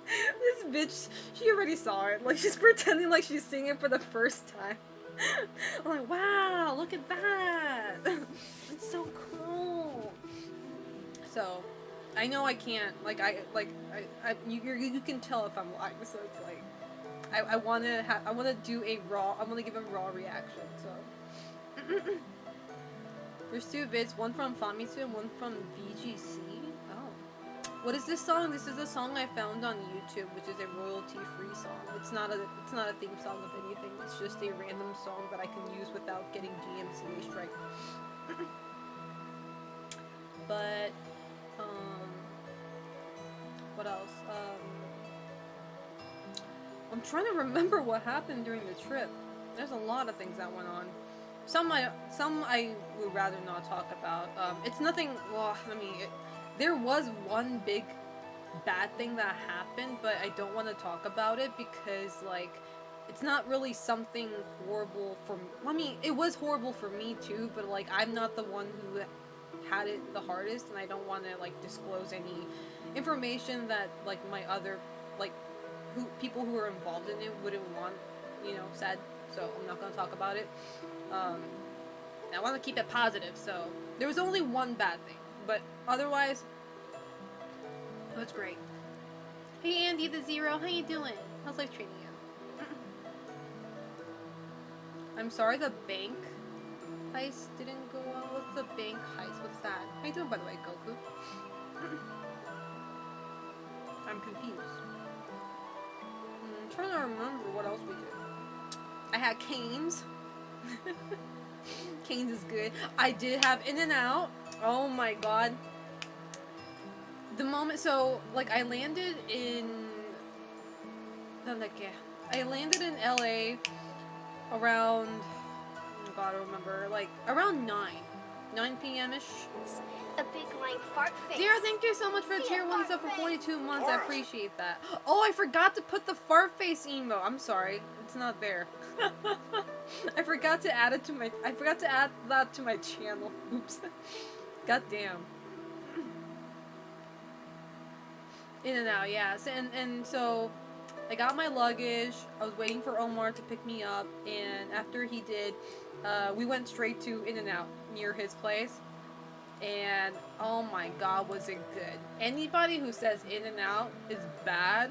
this bitch, she already saw it, like, she's pretending like she's seeing it for the first time. I'm like, wow, look at that! It's so cool! So, I know I can't, like, you can tell if I'm lying, so it's like, I want to do a raw, I want to give a raw reaction, so. There's two vids, one from Famitsu and one from VGC. Oh. What is this song? This is a song I found on YouTube, which is a royalty-free song. It's not a theme song of anything, it's just a random song that I can use without getting DMCA strike. But, what else? I'm trying to remember what happened during the trip. There's a lot of things that went on. Some I would rather not talk about. It's nothing, well, I mean, there was one big bad thing that happened, but I don't want to talk about it because, like, it's not really something horrible for me. I mean, it was horrible for me too, but, like, I'm not the one who had it the hardest, and I don't want to, like, disclose any information that, like, my other, like, people who are involved in it wouldn't want you know, sad. So I'm not gonna talk about it. I want to keep it positive. So there was only one bad thing, but otherwise, it was great. Hey Andy the Zero, how you doing? How's life treating you? I'm sorry the bank heist didn't go well. What's the bank heist? What's that? How you doing, by the way, Goku? I'm confused. I'm trying to remember what else we did. I had Cane's. Cane's is good. I did have In-N-Out. Oh my god. The moment, so, like, I landed in... I landed in LA around... Oh god, I remember. Like, around 9 p.m.-ish. A big lying fart face. Zero, thank you so much for the tier 1 sub for 42 months. I appreciate that. Oh, I forgot to put the fart face emo. I'm sorry. It's not there. I forgot to add it to my... I forgot to add that to my channel. Oops. God damn. In-N-Out, yeah. So, and so I got my luggage. I was waiting for Omar to pick me up, and after he did, we went straight to In-N-Out near his place. And oh my god, was it good. Anybody who says In-N-Out is bad,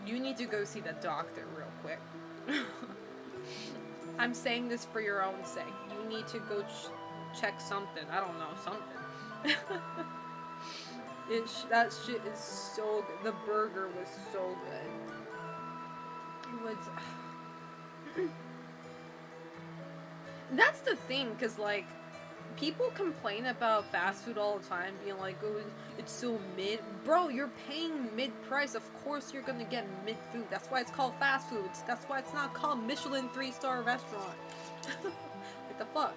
you need to go see the doctor real quick. I'm saying this for your own sake. You need to go check something. I don't know, something. That shit is so good. The burger was so good. It was... That's the thing, because, like, people complain about fast food all the time, being like, oh, it's so mid. Bro, you're paying mid-price. Of course you're gonna get mid-food. That's why it's called fast food. That's why it's not called Michelin 3-star restaurant. What the fuck?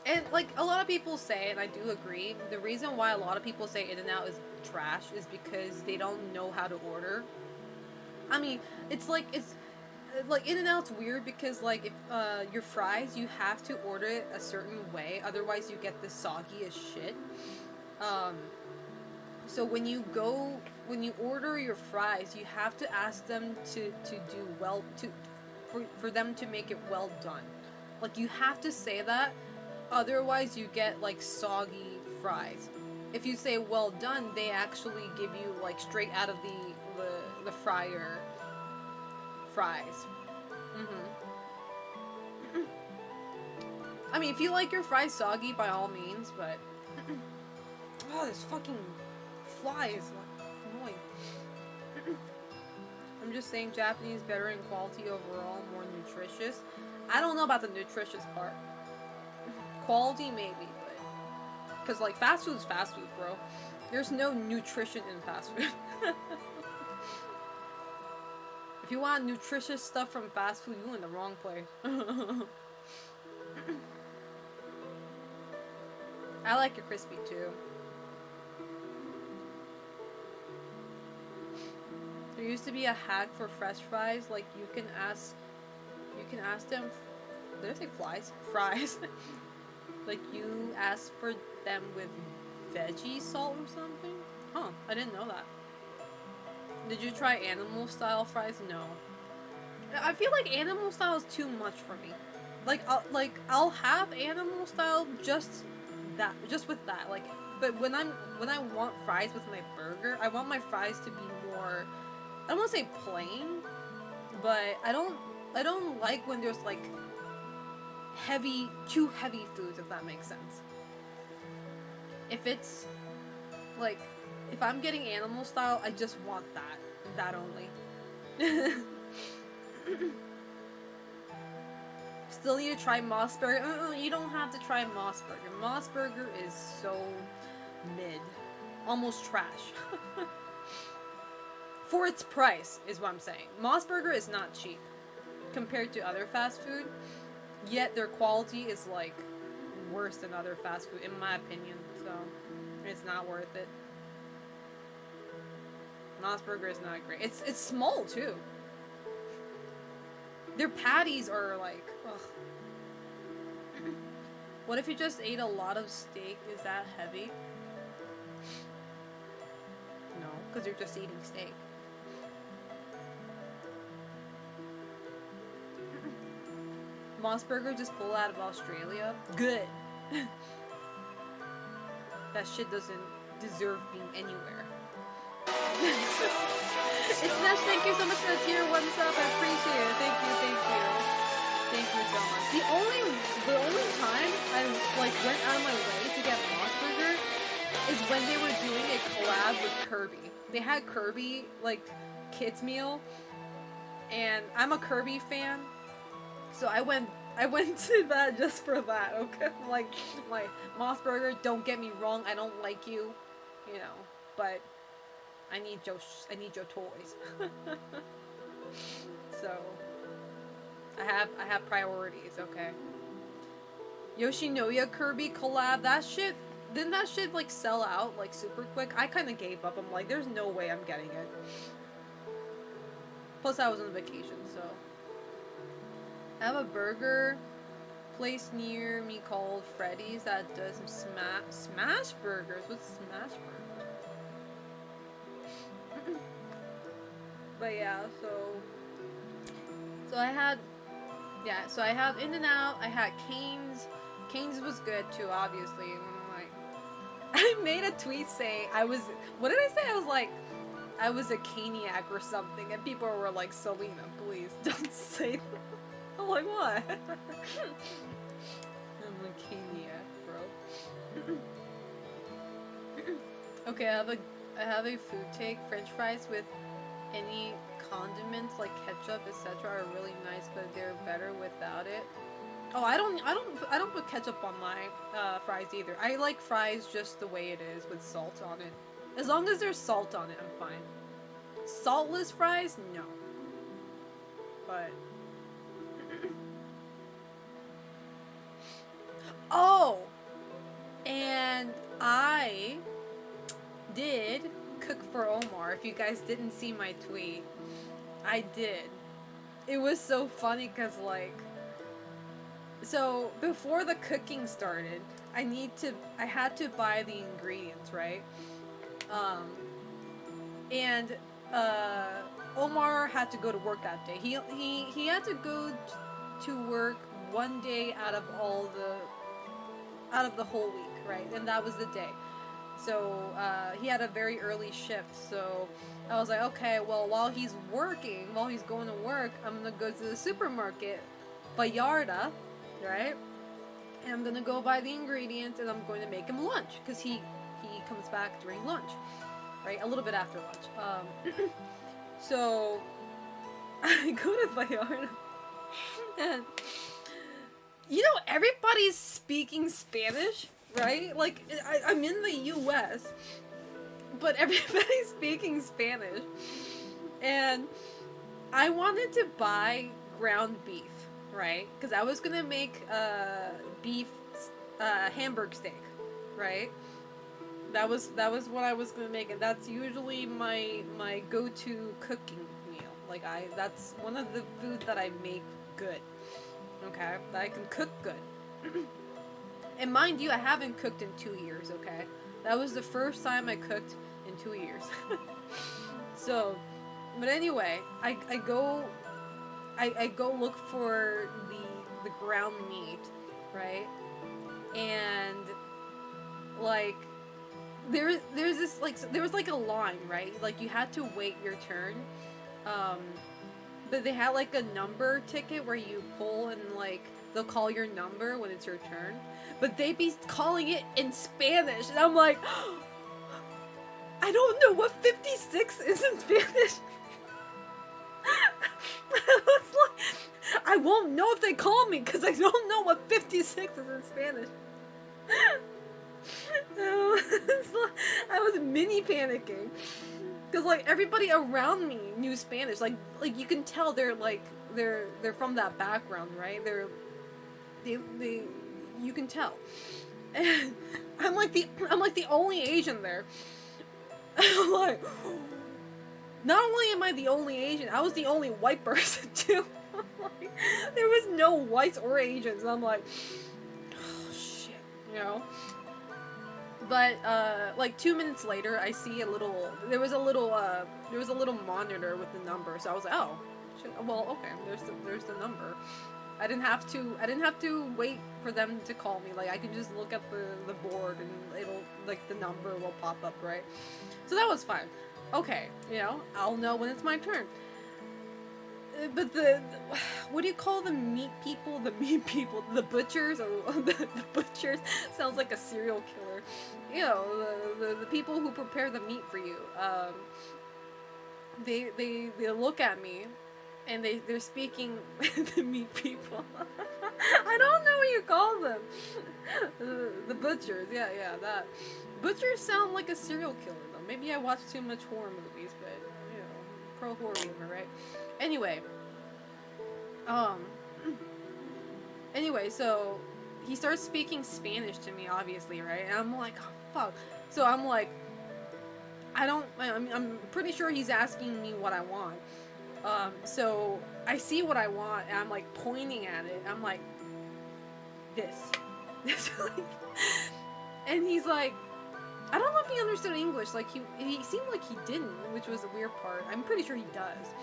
And, like, a lot of people say, and I do agree, the reason why a lot of people say In-N-Out is trash is because they don't know how to order. I mean, it's like In-N-Out's weird because, like, if your fries, you have to order it a certain way, otherwise you get this soggy as shit. So when you order your fries, you have to ask them to do well, for them to make it well done. Like, you have to say that, otherwise you get, like, soggy fries. If you say well done, they actually give you, like, straight out of the fryer fries. I mean, if you like your fries soggy, by all means, but... Oh, this fucking fly is annoying. I'm just saying Japanese better in quality overall, more nutritious. I don't know about the nutritious part. Quality, maybe, but... Because, like, fast food's fast food, bro. There's no nutrition in fast food. If you want nutritious stuff from fast food, you're in the wrong place. I like your crispy too. There used to be a hack for fresh fries, like you can ask them, did I say flies? Fries. Like you ask for them with veggie salt or something? Huh, I didn't know that. Did you try animal style fries? No. I feel like animal style is too much for me. I'll have animal style just with that. Like, but when I want fries with my burger, I want my fries to be more, I don't want to say plain, but I don't like when there's like too heavy foods, if that makes sense. If it's like, if I'm getting animal style, I just want that only. Still need to try Moss Burger. You don't have to try Moss Burger. Moss Burger is so mid. Almost trash. For its price, is what I'm saying. Moss Burger is not cheap compared to other fast food, yet their quality is like worse than other fast food, in my opinion, so it's not worth it. Moss Burger is not great. It's small too. Their patties are like, ugh. What if you just ate a lot of steak? Is that heavy? No. because you're just eating steak. Moss Burger just pulled out of Australia. Good. That shit doesn't deserve being anywhere. It's Nash, thank you so much for the tier 1 sub. I appreciate it. Thank you, thank you. Thank you so much. The only time I like went out of my way to get Moss Burger is when they were doing a collab with Kirby. They had Kirby like kids meal, and I'm a Kirby fan, so I went to that just for that. Okay, like Moss Burger. Don't get me wrong, I don't like you, you know, but I need your toys. So I have priorities, okay? Yoshinoya Kirby collab, that shit, didn't that shit like sell out like super quick? I kind of gave up. I'm like, there's no way I'm getting it. Plus I was on vacation, so. I have a burger place near me called Freddy's that does smash burgers. What's smash burger? But yeah, so I had, yeah, so I have In-N-Out, I had Cane's. Cane's was good too, obviously. And I'm like, I made a tweet saying what did I say? I was like, I was a Caniac or something, and people were like, Selena, please don't say that. I'm like, what? I'm a Caniac, bro. Okay, I have a food take. French fries with any condiments like ketchup, etc. are really nice, but they're better without it. Oh, I don't put ketchup on my fries either. I like fries just the way it is with salt on it. As long as there's salt on it, I'm fine. Saltless fries, no. But oh, and I did cook for Omar. If you guys didn't see my tweet, I did. It was so funny because like, so before the cooking started, I had to buy the ingredients, right? And Omar had to go to work that day. He had to go to work one day out of the whole week, right? And that was the day. So he had a very early shift. So I was like, okay, well, while he's going to work, I'm gonna go to the supermarket, Vallarta, right? And I'm gonna go buy the ingredients, and I'm going to make him lunch because he comes back during lunch, right? A little bit after lunch. So I go to Vallarta, and you know, everybody's speaking Spanish, right? Like, I'm in the US, but everybody's speaking Spanish. And I wanted to buy ground beef, right? Because I was gonna make beef hamburg steak, right? That was what I was gonna make, and that's usually my go-to cooking meal. Like, that's one of the foods that I make good. Okay, that I can cook good. And mind you, I haven't cooked in 2 years, okay? That was the first time I cooked in 2 years. So, but anyway, I go look for the ground meat, right? And like there's this like there was like a line, right? Like you had to wait your turn. But they had like a number ticket where you pull and like they'll call your number when it's your turn. But they be calling it in Spanish, and I'm like, I don't know what 56 is in Spanish. I was like, I won't know if they call me because I don't know what 56 is in Spanish. I was mini panicking. Because like everybody around me knew Spanish, like you can tell they're from that background, right? You can tell. And I'm like the only Asian there. I'm like, not only am I the only Asian, I was the only white person too. I'm like, there was no whites or Asians. And I'm like, oh shit, you know. But like 2 minutes later, I see a little. There was a little monitor with the number. So I was like, oh, well, okay. There's the number. I didn't have to wait for them to call me. Like I could just look at the board and it'll like the number will pop up, right? So that was fine. Okay, I'll know when it's my turn. But what do you call the meat people? The meat people, the butchers, or the butchers sounds like a serial killer. The people who prepare the meat for you. They look at me, and they're speaking the meat people. I don't know what you call them. The butchers, yeah, that. Butchers sound like a serial killer though. Maybe I watch too much horror movies, but pro horror gamer, right? Anyway, so he starts speaking Spanish to me, obviously, right? And I'm like, oh, fuck. So I'm like, I'm pretty sure he's asking me what I want. So I see what I want, and I'm like pointing at it. I'm like, this. And he's like, I don't know if he understood English. Like he seemed like he didn't, which was the weird part. I'm pretty sure he does,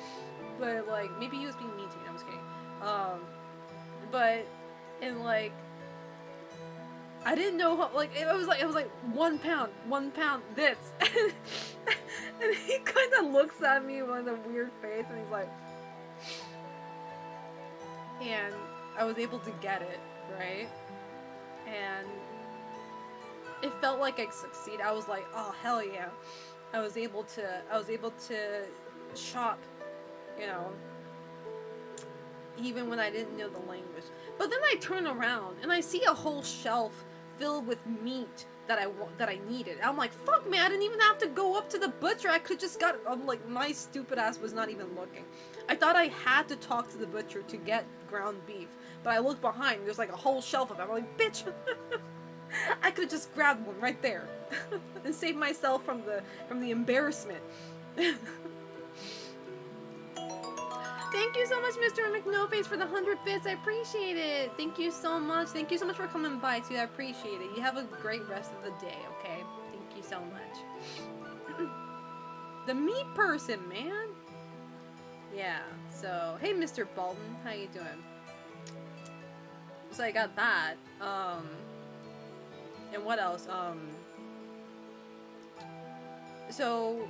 but like maybe he was being mean to me. I'm just kidding. And like I didn't know how. Like it was like 1 pound this, and he kind of looks at me with a weird face, and he's like, and I was able to get it right, and it felt like I succeeded. I was like, oh hell yeah. I was able to shop, even when I didn't know the language. But then I turn around and I see a whole shelf filled with meat that I needed. I'm like, fuck man, I didn't even have to go up to the butcher. I could just got. I'm like, my stupid ass was not even looking. I thought I had to talk to the butcher to get ground beef, but I looked behind. There's like a whole shelf of them. I'm like, bitch. I could have just grabbed one right there and saved myself from the embarrassment. Thank you so much, Mr. McNoface, for the 100 bits. I appreciate it. Thank you so much. Thank you so much for coming by, too. I appreciate it. You have a great rest of the day, okay? Thank you so much. The meat person, man. Yeah, so, hey, Mr. Bolton. How you doing? So I got that. And what else? So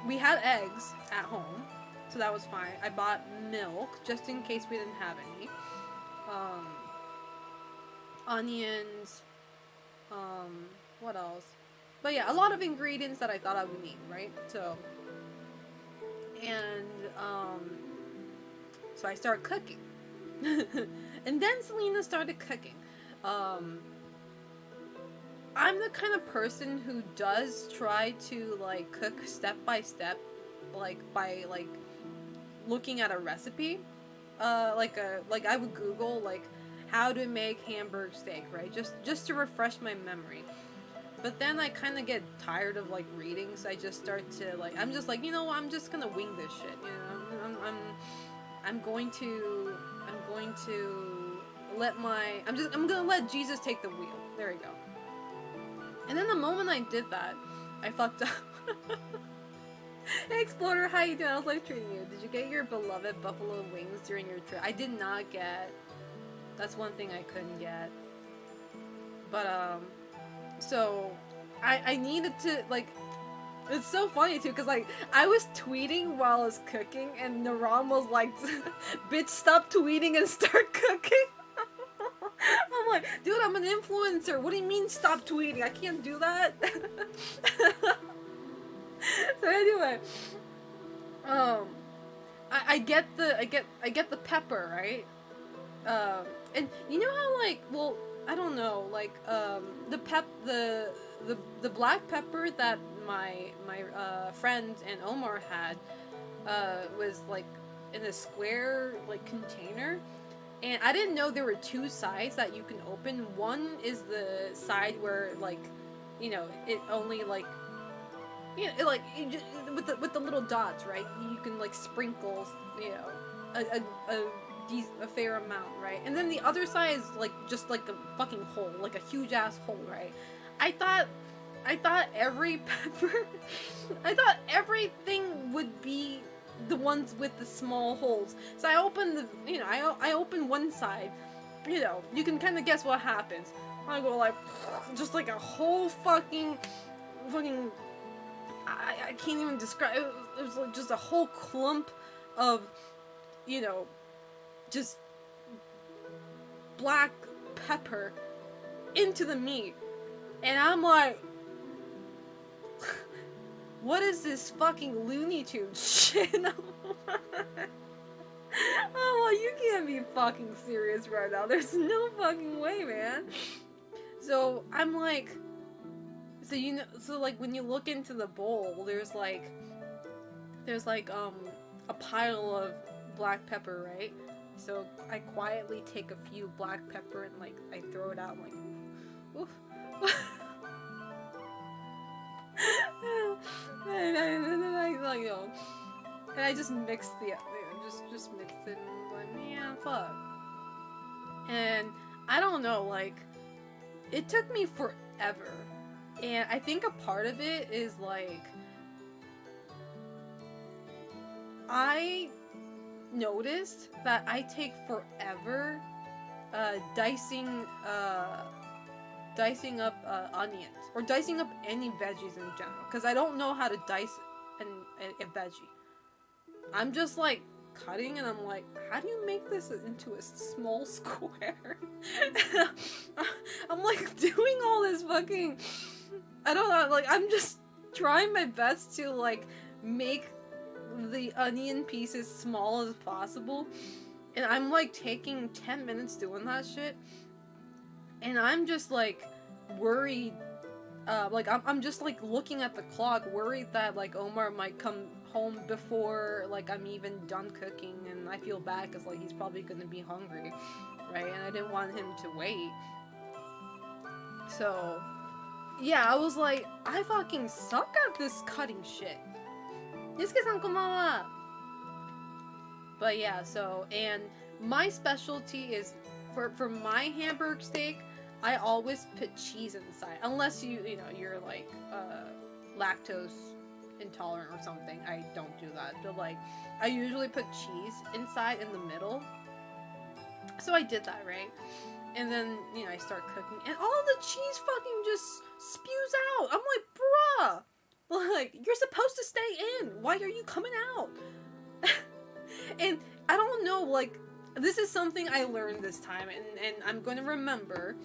we had eggs at home, so that was fine. I bought milk just in case we didn't have any. Onions. What else? But yeah, a lot of ingredients that I thought I would need, right? So, and so I started cooking, and then Selena started cooking. I'm the kind of person who does try to like cook step by step, like by like looking at a recipe. Like I would Google like how to make hamburg steak, right? Just to refresh my memory. But then I kind of get tired of like reading, so I just start to like I'm just like, I'm just gonna wing this shit. I'm going to I'm gonna let Jesus take the wheel. There we go. And then the moment I did that, I fucked up. Hey Explorer, how you doing? How's life treating you? Did you get your beloved buffalo wings during your trip? I did not get. That's one thing I couldn't get. But so I needed to like. It's so funny too, cause like I was tweeting while I was cooking, and Naram was like, "Bitch, stop tweeting and start cooking." I'm like, dude, I'm an influencer. What do you mean stop tweeting? I can't do that. So anyway, I get the pepper, right? And you know how like, well, I don't know, like the black pepper that my friend and Omar had was like in a square like container. And I didn't know there were two sides that you can open. One is the side where, like, it only, like, with the little dots, right? You can, like, sprinkle, a fair amount, right? And then the other side is, like, just, like, a fucking hole, like a huge-ass hole, right? I thought every pepper, I thought everything would be the ones with the small holes. So I opened the, you know, I opened one side, you know, you can kind of guess what happens. I go like, just like a whole fucking, I can't even describe, it was like just a whole clump of, you know, just black pepper into the meat. And I'm like, what is this fucking Looney Tunes shit? Oh, well, you can't be fucking serious right now. There's no fucking way, man. So I'm like, so you know, so like when you look into the bowl, there's like a pile of black pepper, right? So I quietly take a few black pepper and like I throw it out, like, oof. And I just mixed just mixed it, and I was like, man, fuck. And I don't know, like, it took me forever, and I think a part of it is like, I noticed that I take forever dicing up onions, or dicing up any veggies in general, because I don't know how to dice a veggie. I'm just like cutting, and I'm like, how do you make this into a small square? I'm like doing all this fucking, I don't know, like I'm just trying my best to like make the onion pieces small as possible, and I'm like taking 10 minutes doing that shit. And I'm just, like, worried, like, I'm just, like, looking at the clock, worried that, like, Omar might come home before, like, I'm even done cooking, and I feel bad, because, like, he's probably gonna be hungry, right? And I didn't want him to wait. So, yeah, I was like, I fucking suck at this cutting shit. Yusuke-san, konbanwa! But yeah, so, and my specialty is, for my hamburger steak, I always put cheese inside, unless you know, you're like lactose intolerant or something. I don't do that, but like I usually put cheese inside in the middle. So I did that, right? And then, you know, I start cooking, and all the cheese fucking just spews out. I'm like, bruh, like, you're supposed to stay in. Why are you coming out? And I don't know, like, this is something I learned this time, and I'm going to remember,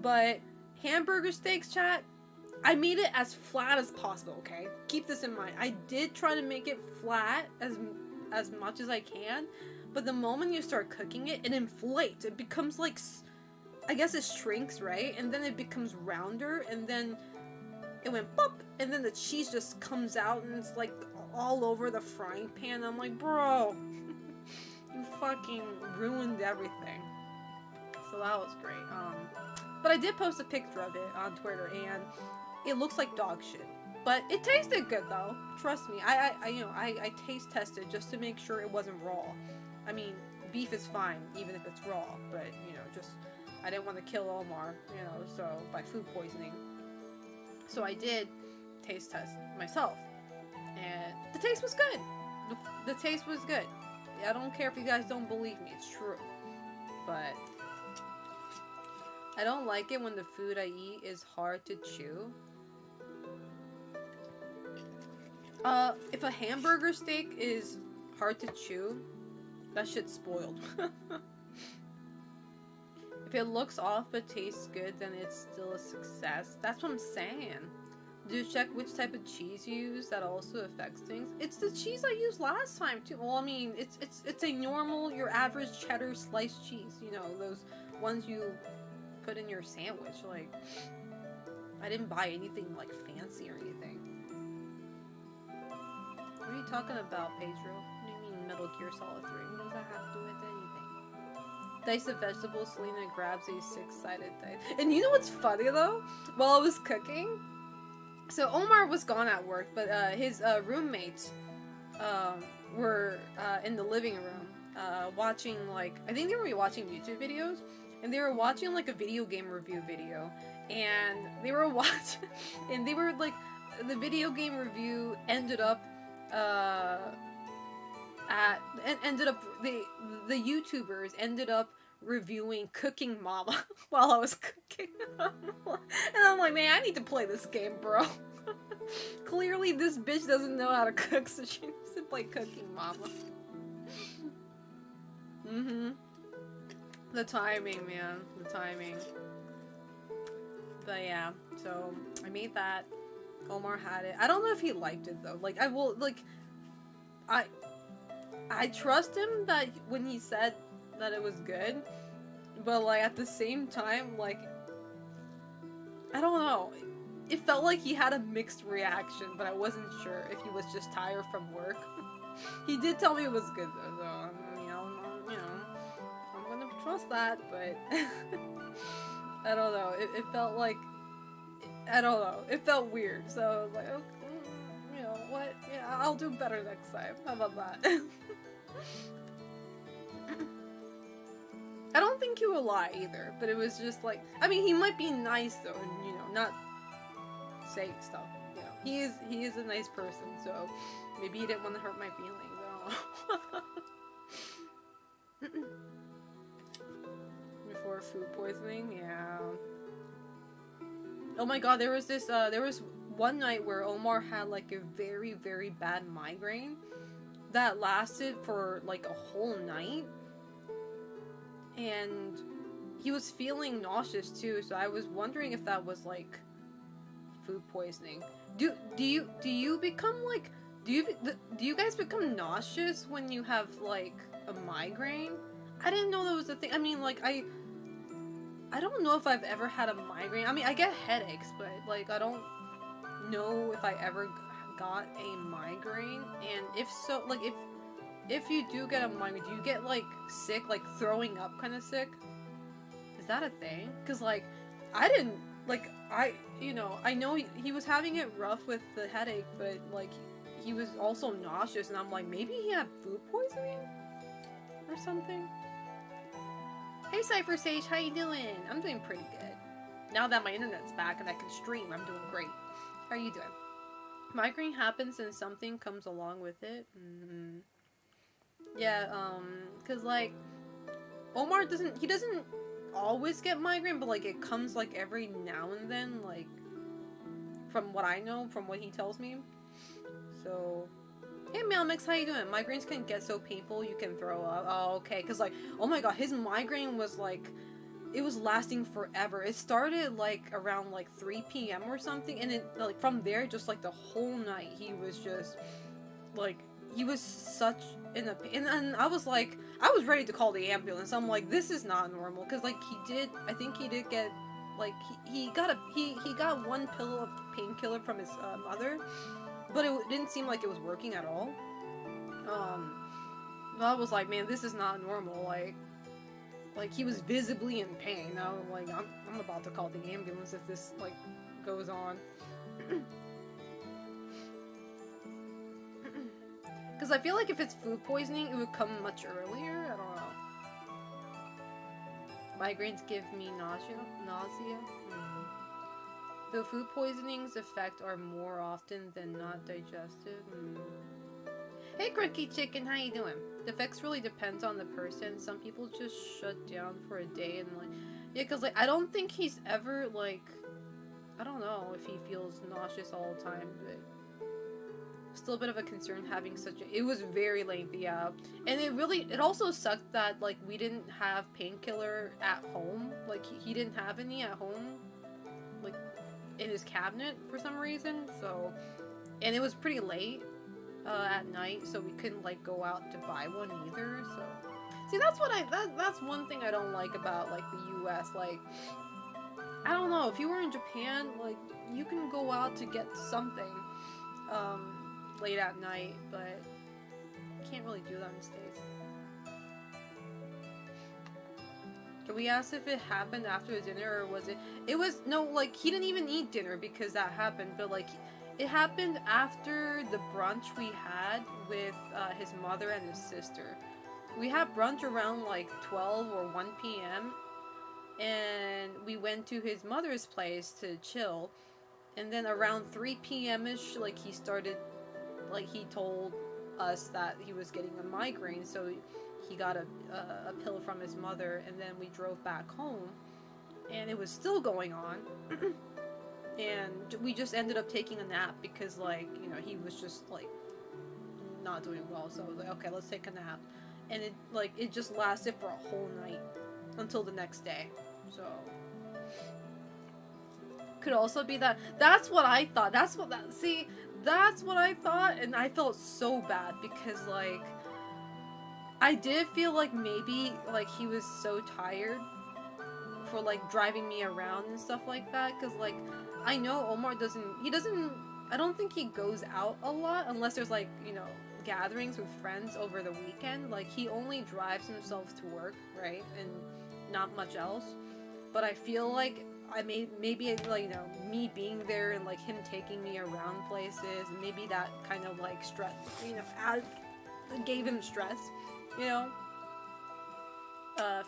but hamburger steaks, chat, I made it as flat as possible, okay? Keep this in mind. I did try to make it flat as much as I can, but the moment you start cooking it, it inflates. It becomes like, I guess it shrinks, right? And then it becomes rounder, and then it went pop, and then the cheese just comes out, and it's like all over the frying pan. I'm like, bro, you fucking ruined everything. So that was great. But I did post a picture of it on Twitter, and it looks like dog shit. But it tasted good though. Trust me. I taste tested just to make sure it wasn't raw. I mean, beef is fine even if it's raw, but you know, just I didn't want to kill Omar, you know, so by food poisoning. So I did taste test myself, and the taste was good. The taste was good. I don't care if you guys don't believe me, it's true. But I don't like it when the food I eat is hard to chew. If a hamburger steak is hard to chew, that shit's spoiled. If it looks off but tastes good, then it's still a success. That's what I'm saying. Do you check which type of cheese you use? That also affects things. It's the cheese I used last time too. Well, I mean, it's a normal, your average cheddar sliced cheese. You know, those ones you put in your sandwich. Like, I didn't buy anything like fancy or anything. What are you talking about, Pedro? What do you mean Metal Gear Solid 3? What does that have to do with anything? Dice of vegetables, Selena grabs a 6-sided dice. And you know what's funny though? While I was cooking, so Omar was gone at work, but his roommates were in the living room watching, like, I think they were watching YouTube videos, and they were watching like a video game review video, and they were watching, and they were like, the video game review ended up, the YouTubers ended up reviewing Cooking Mama while I was cooking. And I'm like, man, I need to play this game, bro. Clearly this bitch doesn't know how to cook, so she needs to play Cooking Mama. The timing, man. The timing. But yeah, so I made that. Omar had it. I don't know if he liked it though. Like, I trust him that when he said that it was good, but like at the same time, like, I don't know. It felt like he had a mixed reaction, but I wasn't sure if he was just tired from work. He did tell me it was good though, so I'm gonna trust that, but I don't know. It felt like, I don't know. It felt weird, so I was like, okay, you know what? Yeah, I'll do better next time. How about that? I don't think he will lie either, but it was just like, I mean, he might be nice though, and you know, not say stuff. You know, he is a nice person, so maybe he didn't want to hurt my feelings. I don't know. Before food poisoning, yeah. Oh my god, there was one night where Omar had like a very, very bad migraine that lasted for like a whole night. And he was feeling nauseous too, so I was wondering if that was like food poisoning. Do you become like, do you guys become nauseous when you have like a migraine? I didn't know that was a thing. I mean, like, I don't know if I've ever had a migraine. I mean, I get headaches, but like I don't know if I ever got a migraine. And if so, like, if you do get a migraine, do you get like sick, like throwing up kind of sick? Is that a thing? Because like, I didn't, like, I know he was having it rough with the headache, but like he was also nauseous, and I'm like, maybe he had food poisoning or something. Hey Cypher Sage, how you doing? I'm doing pretty good. Now that my internet's back and I can stream, I'm doing great. How are you doing? Migraine happens and something comes along with it. Yeah, cause like, Omar doesn't always get migraine, but like it comes like every now and then, like, from what I know, from what he tells me. So, hey Melmix, how you doing? Migraines can get so painful you can throw up. Oh, okay, cause like, oh my god, his migraine was like, it was lasting forever. It started like around like 3 p.m. or something, and it like from there, just like the whole night, he was just like, he was such in a pain. And I was like, I was ready to call the ambulance. I'm like, this is not normal, because like I think he did get like he got one pill of painkiller from his mother, but it didn't seem like it was working at all. I was like, man, this is not normal. Like he was visibly in pain. I was like, I'm about to call the ambulance if this like goes on. Because I feel like if it's food poisoning, it would come much earlier. I don't know. Migraines give me nausea. Though food poisoning's effect are more often than not digestive. Hey Crookie Chicken, how you doing? The effects really depends on the person. Some people just shut down for a day and like, yeah, because like I don't think he's ever like, I don't know if he feels nauseous all the time, but still a bit of a concern having such a, it was very lengthy, yeah. And it also sucked that like we didn't have painkiller at home. Like he didn't have any at home, like in his cabinet for some reason. So, and it was pretty late at night, so we couldn't like go out to buy one either. So, see, that's one thing I don't like about like the US. Like, I don't know, if you were in Japan, like you can go out to get something late at night, but you can't really do that in the States. Can we ask if it happened after dinner, or was it was, no, like he didn't even eat dinner because that happened, but like it happened after the brunch we had with his mother and his sister. We had brunch around like 12 or 1 p.m. and we went to his mother's place to chill. And then around 3 p.m. ish, like he started, like he told us that he was getting a migraine, so he got a pill from his mother, and then we drove back home, and it was still going on. And we just ended up taking a nap because, like, you know, he was just like not doing well. So I was like, okay, let's take a nap. And it just lasted for a whole night until the next day. So could also be that. That's what I thought. That's what I thought, and I felt so bad because, like, I did feel like maybe, like, he was so tired for, like, driving me around and stuff like that, because, like, I know Omar I don't think he goes out a lot unless there's, like, you know, gatherings with friends over the weekend. Like, he only drives himself to work, right, and not much else. But I feel like maybe like, you know, me being there and, like, him taking me around places, and maybe that kind of, like, stress, you know, gave him stress, you know,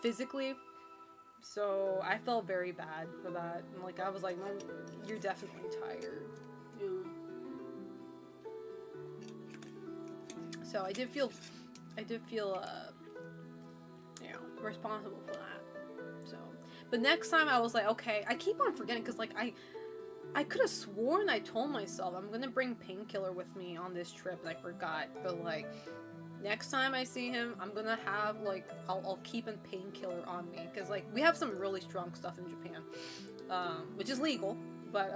physically. So I felt very bad for that. And, like, I was like, Mom, you're definitely tired. Yeah. So I did feel, you know, responsible for that. So, but next time I was like, okay, I keep on forgetting because, like, I could have sworn I told myself I'm gonna bring Painkiller with me on this trip, and I forgot. But, like, next time I see him, I'm gonna have, like, I'll keep a Painkiller on me, because, like, we have some really strong stuff in Japan, which is legal, but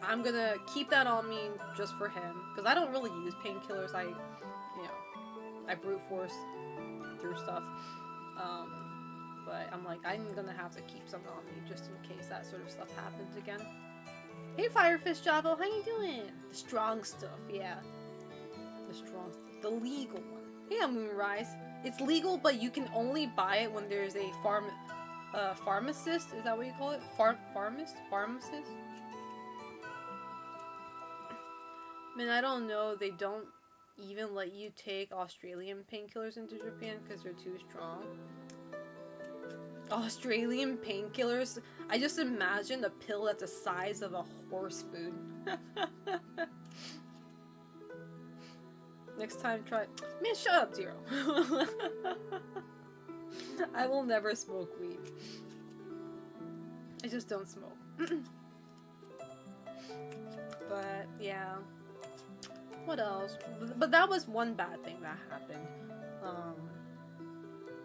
I'm gonna keep that on me just for him, because I don't really use painkillers. I brute force through stuff, but I'm like, I'm gonna have to keep some on me just in case that sort of stuff happens again. Hey, Firefish Javo, how you doing? The strong stuff, yeah. The strong stuff. The legal one. Yeah, Moonrise. It's legal, but you can only buy it when there's a pharmacist? Is that what you call it? Pharmacist? I mean, I don't know. They don't even let you take Australian painkillers into Japan because they're too strong. Australian painkillers? I just imagine a pill that's the size of a horse food. Next time, try. Man, shut up, Zero. I will never smoke weed. I just don't smoke. But yeah. What else? But that was one bad thing that happened.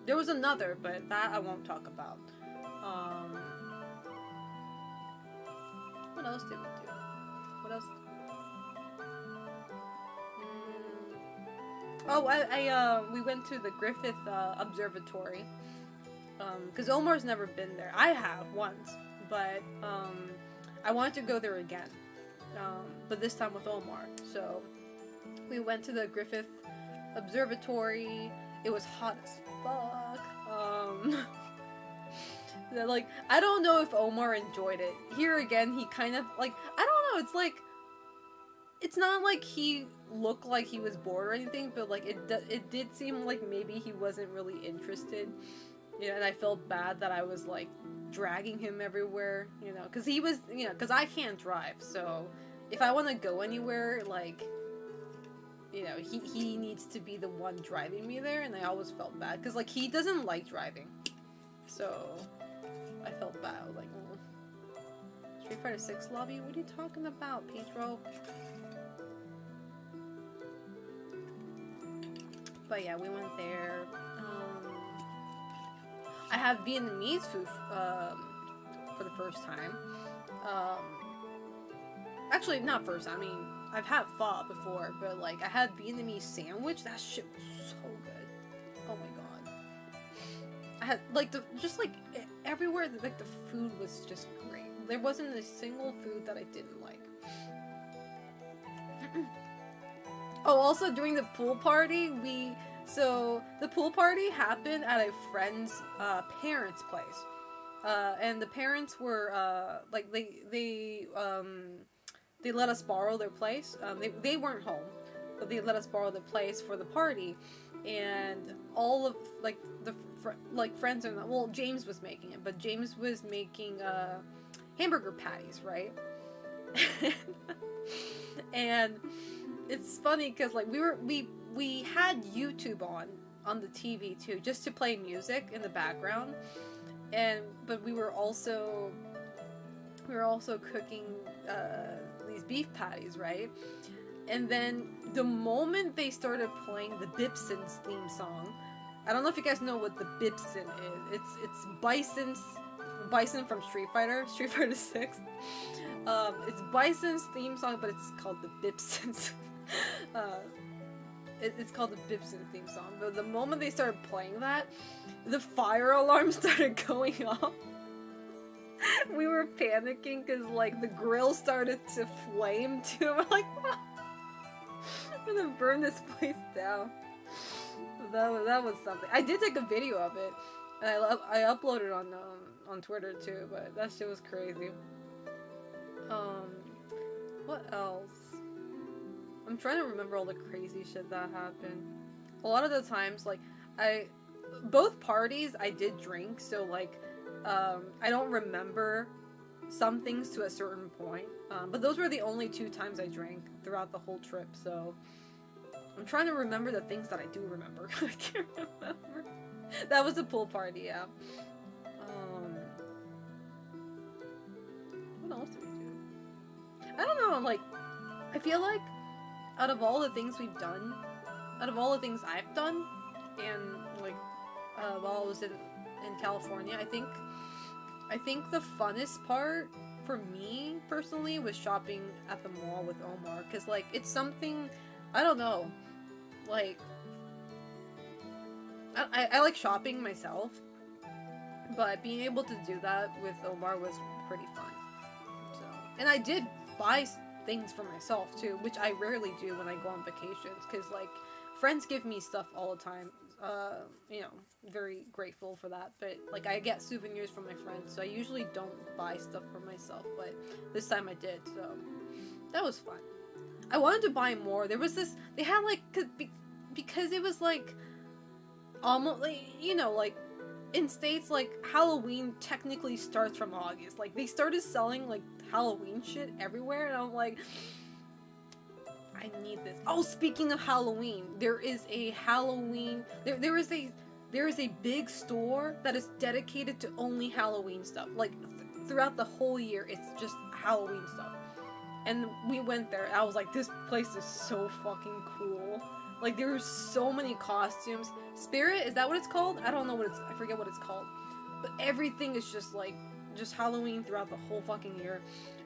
There was another, but that I won't talk about. What else did we do? What else? Oh, we went to the Griffith Observatory. Because Omar's never been there. I have once, but I wanted to go there again. But this time with Omar. So we went to the Griffith Observatory. It was hot as fuck. Like, I don't know if Omar enjoyed it. Here again, he kind of, like, I don't know, it's like, it's not like he looked like he was bored or anything, but, like, it did seem like maybe he wasn't really interested. You know, and I felt bad that I was, like, dragging him everywhere, you know, because he was, you know, because I can't drive, so if I want to go anywhere, like, you know, he needs to be the one driving me there, and I always felt bad, because, like, he doesn't like driving, so I felt bad. I was like, oh. Street Fighter 6 lobby? What are you talking about, Pedro? But yeah, we went there. I had Vietnamese food for the first time. Actually, not first time. I mean, I've had pho before, but, like, I had Vietnamese sandwich. That shit was so good. Oh my god. I had, like, everywhere, like, the food was just great. There wasn't a single food that I didn't like. Oh, also during the pool party, so the pool party happened at a friend's parents' place. And the parents were like, they let us borrow their place. They weren't home, but they let us borrow the place for the party. and all of like the like friends and well, James was making it, but James was making hamburger patties, right? And it's funny because like we had YouTube on the TV too, just to play music in the background, and but we were also cooking these beef patties, right? And then the moment they started playing the Bibson's theme song, I don't know if you guys know what the Bibson is. It's Bison from Street Fighter 6. It's Bison's theme song, but it's called the Bibsons. It's called the Bibson theme song. But the moment they started playing that, the fire alarm started going off. We were panicking because like the grill started to flame too. We're like, oh, I'm gonna burn this place down. That was something. I did take a video of it, and I uploaded on Twitter too. But that shit was crazy. What else? I'm trying to remember all the crazy shit that happened. A lot of the times, like, both parties I did drink, so, like, I don't remember some things to a certain point. But those were the only 2 times I drank throughout the whole trip, so I'm trying to remember the things that I do remember. I can't remember. That was a pool party, yeah. What else did we do? I don't know, like, I feel like out of all the things we've done, out of all the things I've done, and like while I was in California, I think the funnest part for me personally was shopping at the mall with Omar, because like it's something, I don't know, like I like shopping myself, but being able to do that with Omar was pretty fun. So, and I did buy things for myself too, which I rarely do when I go on vacations, because like friends give me stuff all the time. You know, very grateful for that, but like I get souvenirs from my friends, so I usually don't buy stuff for myself, but this time I did, so that was fun. I wanted to buy more. There was this, they had like, because it was like almost like, you know, like in States, like Halloween technically starts from August. Like they started selling like Halloween shit everywhere, and I'm like, I need this. Oh, speaking of Halloween, there is a Halloween, there is a big store that is dedicated to only Halloween stuff. Like throughout the whole year, it's just Halloween stuff. And we went there, and I was like, this place is so fucking cool. Like there were so many costumes. Spirit, is that what it's called? I don't know what it's, I forget what it's called. But everything is just like, just Halloween throughout the whole fucking year.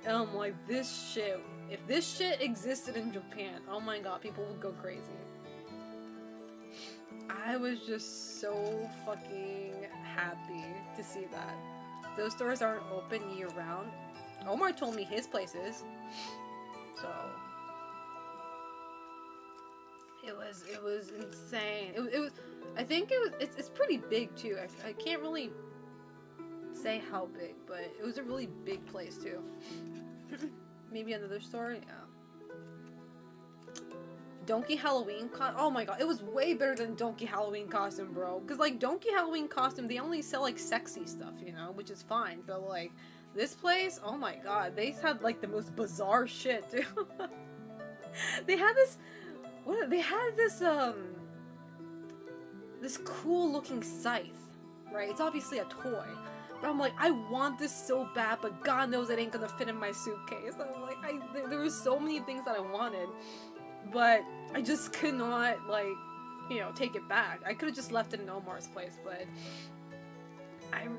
And I'm like, this shit, if this shit existed in Japan, oh my god, people would go crazy. I was just so fucking happy to see that. Those stores aren't open year round. Omar told me his place is. So it was insane. It was, I think it's pretty big too. I can't really say how big, but it was a really big place too. Maybe another store, yeah. Donkey Halloween oh my god, it was way better than Donkey Halloween costume, bro. Because like Donkey Halloween costume, they only sell like sexy stuff, you know, which is fine. But like this place, oh my god, they had like the most bizarre shit, dude. They had this, this cool looking scythe, right? It's obviously a toy. But I'm like, I want this so bad, but God knows it ain't gonna fit in my suitcase. I'm like, there were so many things that I wanted, but I just could not, like, you know, take it back. I could have just left it in Omar's place, but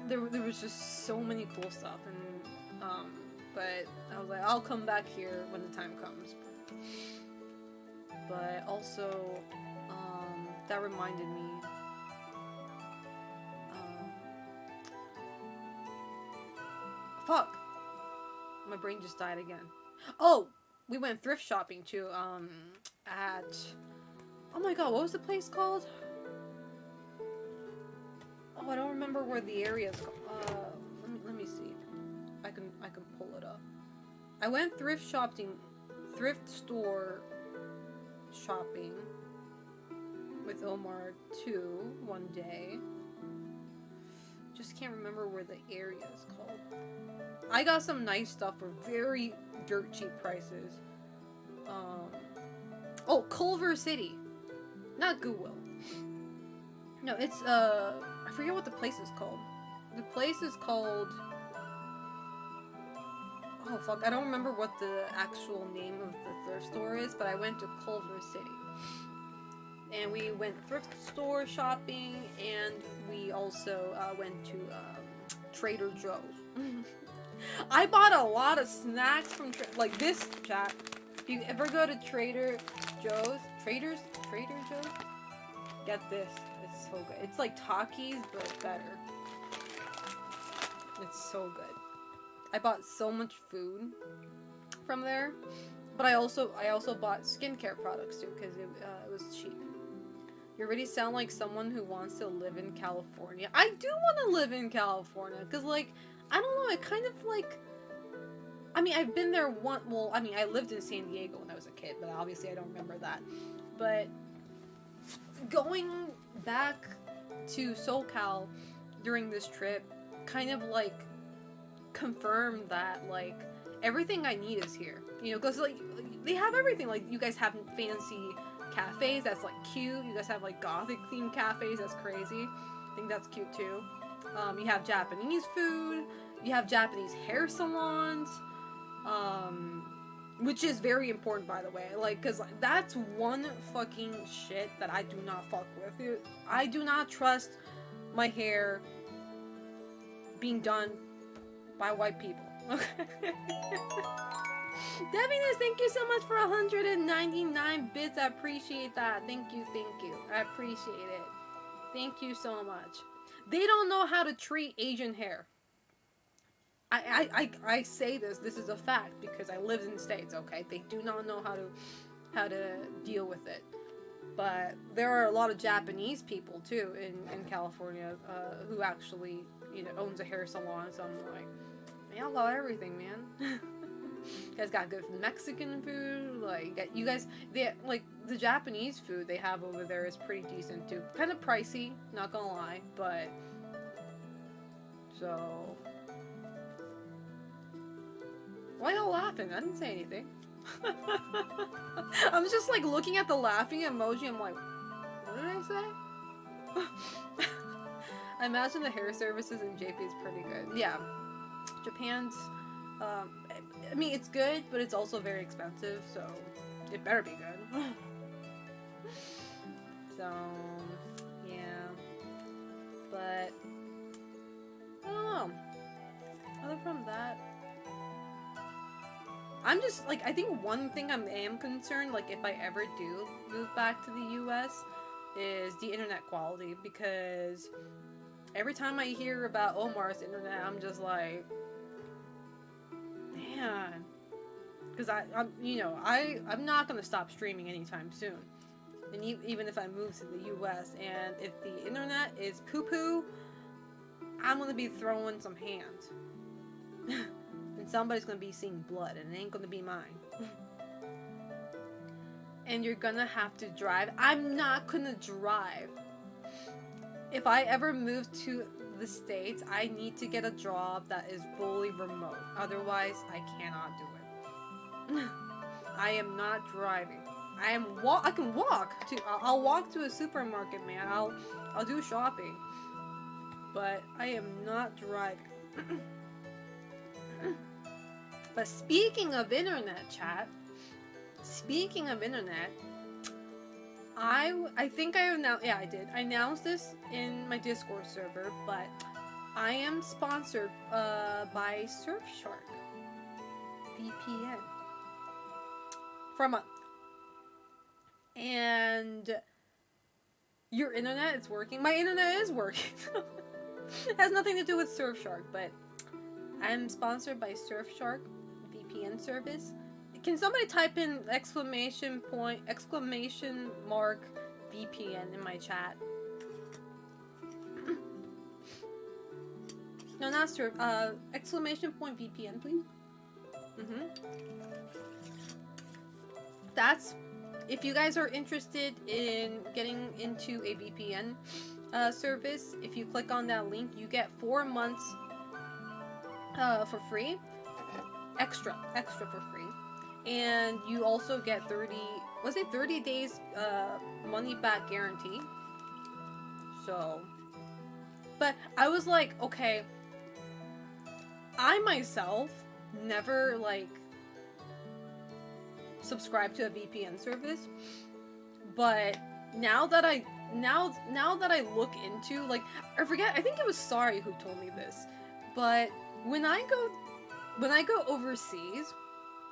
there was just so many cool stuff, and but I was like, I'll come back here when the time comes. But also, that reminded me. Fuck! My brain just died again. Oh! We went thrift shopping too, at... Oh my god, what was the place called? Oh, I don't remember where the area is called. Let me see. I can pull it up. I went thrift store shopping with Omar too one day. Just can't remember where the area is called. I got some nice stuff for very dirt cheap prices. Oh, Culver City. Not Goodwill. No, it's, I forget what the place is called. The place is called... Oh, fuck. I don't remember what the actual name of the thrift store is, but I went to Culver City. And we went thrift store shopping, and we also went to Trader Joe's. I bought a lot of snacks from, like this, chat. If you ever go to Trader Joe's, Trader Joe's? Get this. It's so good. It's like Takis, but better. It's so good. I bought so much food from there, but I also bought skincare products too because it was cheap. You already sound like someone who wants to live in California. I do want to live in California because, like, I don't know. I kind of like. I mean, I've been there once. Well, I mean, I lived in San Diego when I was a kid, but obviously I don't remember that. But going back to SoCal during this trip kind of like confirmed that like everything I need is here. You know, because like they have everything. Like you guys have fancy cafes that's like cute. You guys have like gothic themed cafes that's crazy. I think that's cute too. You have Japanese food. You have Japanese hair salons. Which is very important, by the way. Like, cause like, that's one fucking shit that I do not fuck with. I do not trust my hair being done by white people. Okay. Devinus, thank you so much for 199 bits. I appreciate that. Thank you. I appreciate it. Thank you so much. They don't know how to treat Asian hair. I say this is a fact because I lived in the States, okay? They do not know how to deal with it. But there are a lot of Japanese people too in California who actually, you know, owns a hair salon. So I'm like, man, I love everything, man. You guys got good Mexican food. Like you guys, they like the Japanese food they have over there is pretty decent too. Kind of pricey, not gonna lie, but so. Why y'all laughing? I didn't say anything. I'm just like looking at the laughing emoji. I'm like, what did I say? I imagine the hair services in JP is pretty good. Yeah, Japan's. I mean, it's good, but it's also very expensive, so it better be good. So, yeah. But I don't know. Other from that. I'm just, like, I think one thing I am concerned, like, if I ever do move back to the US, is the internet quality, because every time I hear about Omar's internet, I'm just like, man, because I'm not going to stop streaming anytime soon, and even if I move to the US, and if the internet is poo-poo, I'm going to be throwing some hands. And somebody's gonna be seeing blood, and it ain't gonna be mine. And you're gonna have to drive. I'm not gonna drive. If I ever move to the States, I need to get a job that is fully remote. Otherwise, I cannot do it. I am not driving. I can walk to. I'll walk to a supermarket, man. I'll do shopping. But I am not driving. But speaking of internet, chat. Speaking of internet, I think I announced. Yeah, I did. I announced this in my Discord server, but I am sponsored by Surfshark VPN for a month, and your internet is working. My internet is working. It has nothing to do with Surfshark, but I'm sponsored by Surfshark VPN service. Can somebody type in exclamation mark VPN in my chat? No, not Surf. Exclamation point VPN, please. if you guys are interested in getting into a VPN service, if you click on that link, you get 4 months for free, extra for free, and you also get 30 days money back guarantee. So, but I was like, okay, I myself never like subscribe to a VPN service, but now that I look into, like, I forget, I think it was Sari who told me this, but when I go overseas,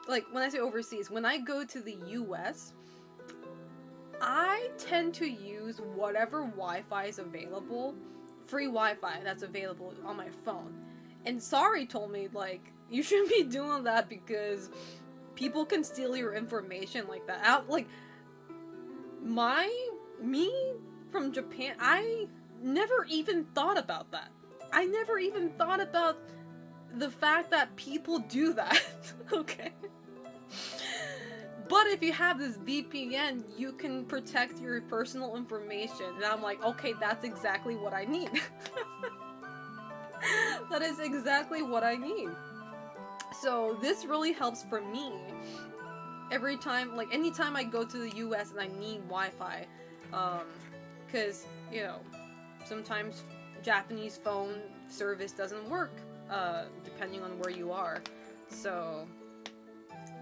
like, when I say overseas, when I go to the US, I tend to use whatever Wi-Fi is available, free Wi-Fi that's available on my phone. And Sari told me, like, you shouldn't be doing that because people can steal your information like that. Like, me from Japan, I never even thought about that. I never even thought about the fact that people do that. Okay? But if you have this VPN, you can protect your personal information. And I'm like, okay, that's exactly what I need. That is exactly what I need. So this really helps for me every time, like anytime I go to the US and I need Wi-Fi, because, you know, sometimes Japanese phone service doesn't work, depending on where you are. So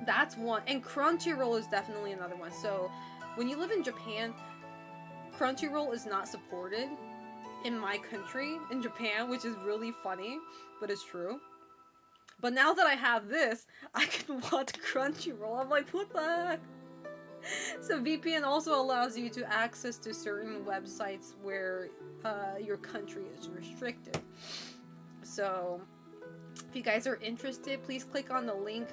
that's one. And Crunchyroll is definitely another one. So when you live in Japan, Crunchyroll is not supported in my country, in Japan, which is really funny, but it's true. But now that I have this, I can watch Crunchyroll. I'm like, what the heck? So VPN also allows you to access to certain websites where your country is restricted. So if you guys are interested, please click on the link,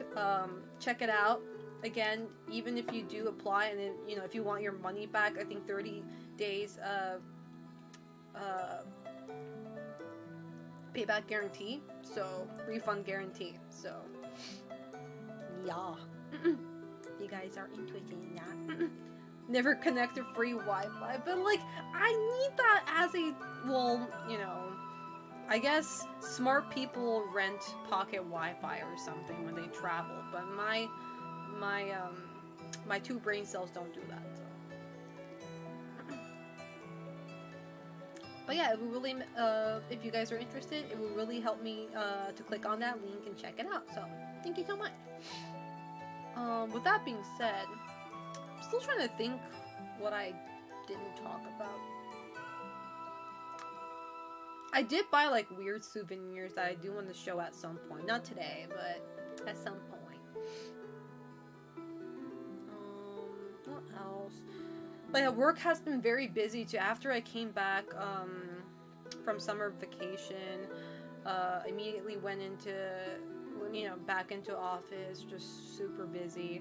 check it out. Again, even if you do apply, and then, you know, if you want your money back, I think 30 days payback guarantee, so refund guarantee. So yeah. You guys are interested in that. Never connect to free Wi-Fi, but like, I need that as a, well, you know, I guess smart people rent pocket Wi-Fi or something when they travel, but my two brain cells don't do that. So. But yeah, it will really, if you guys are interested, it will really help me to click on that link and check it out. So thank you so much. With that being said, I'm still trying to think what I didn't talk about. I did buy like weird souvenirs that I do want to show at some point. Not today, but at some point. What else? But yeah, work has been very busy too. After I came back from summer vacation, immediately went into, you know, back into office, just super busy.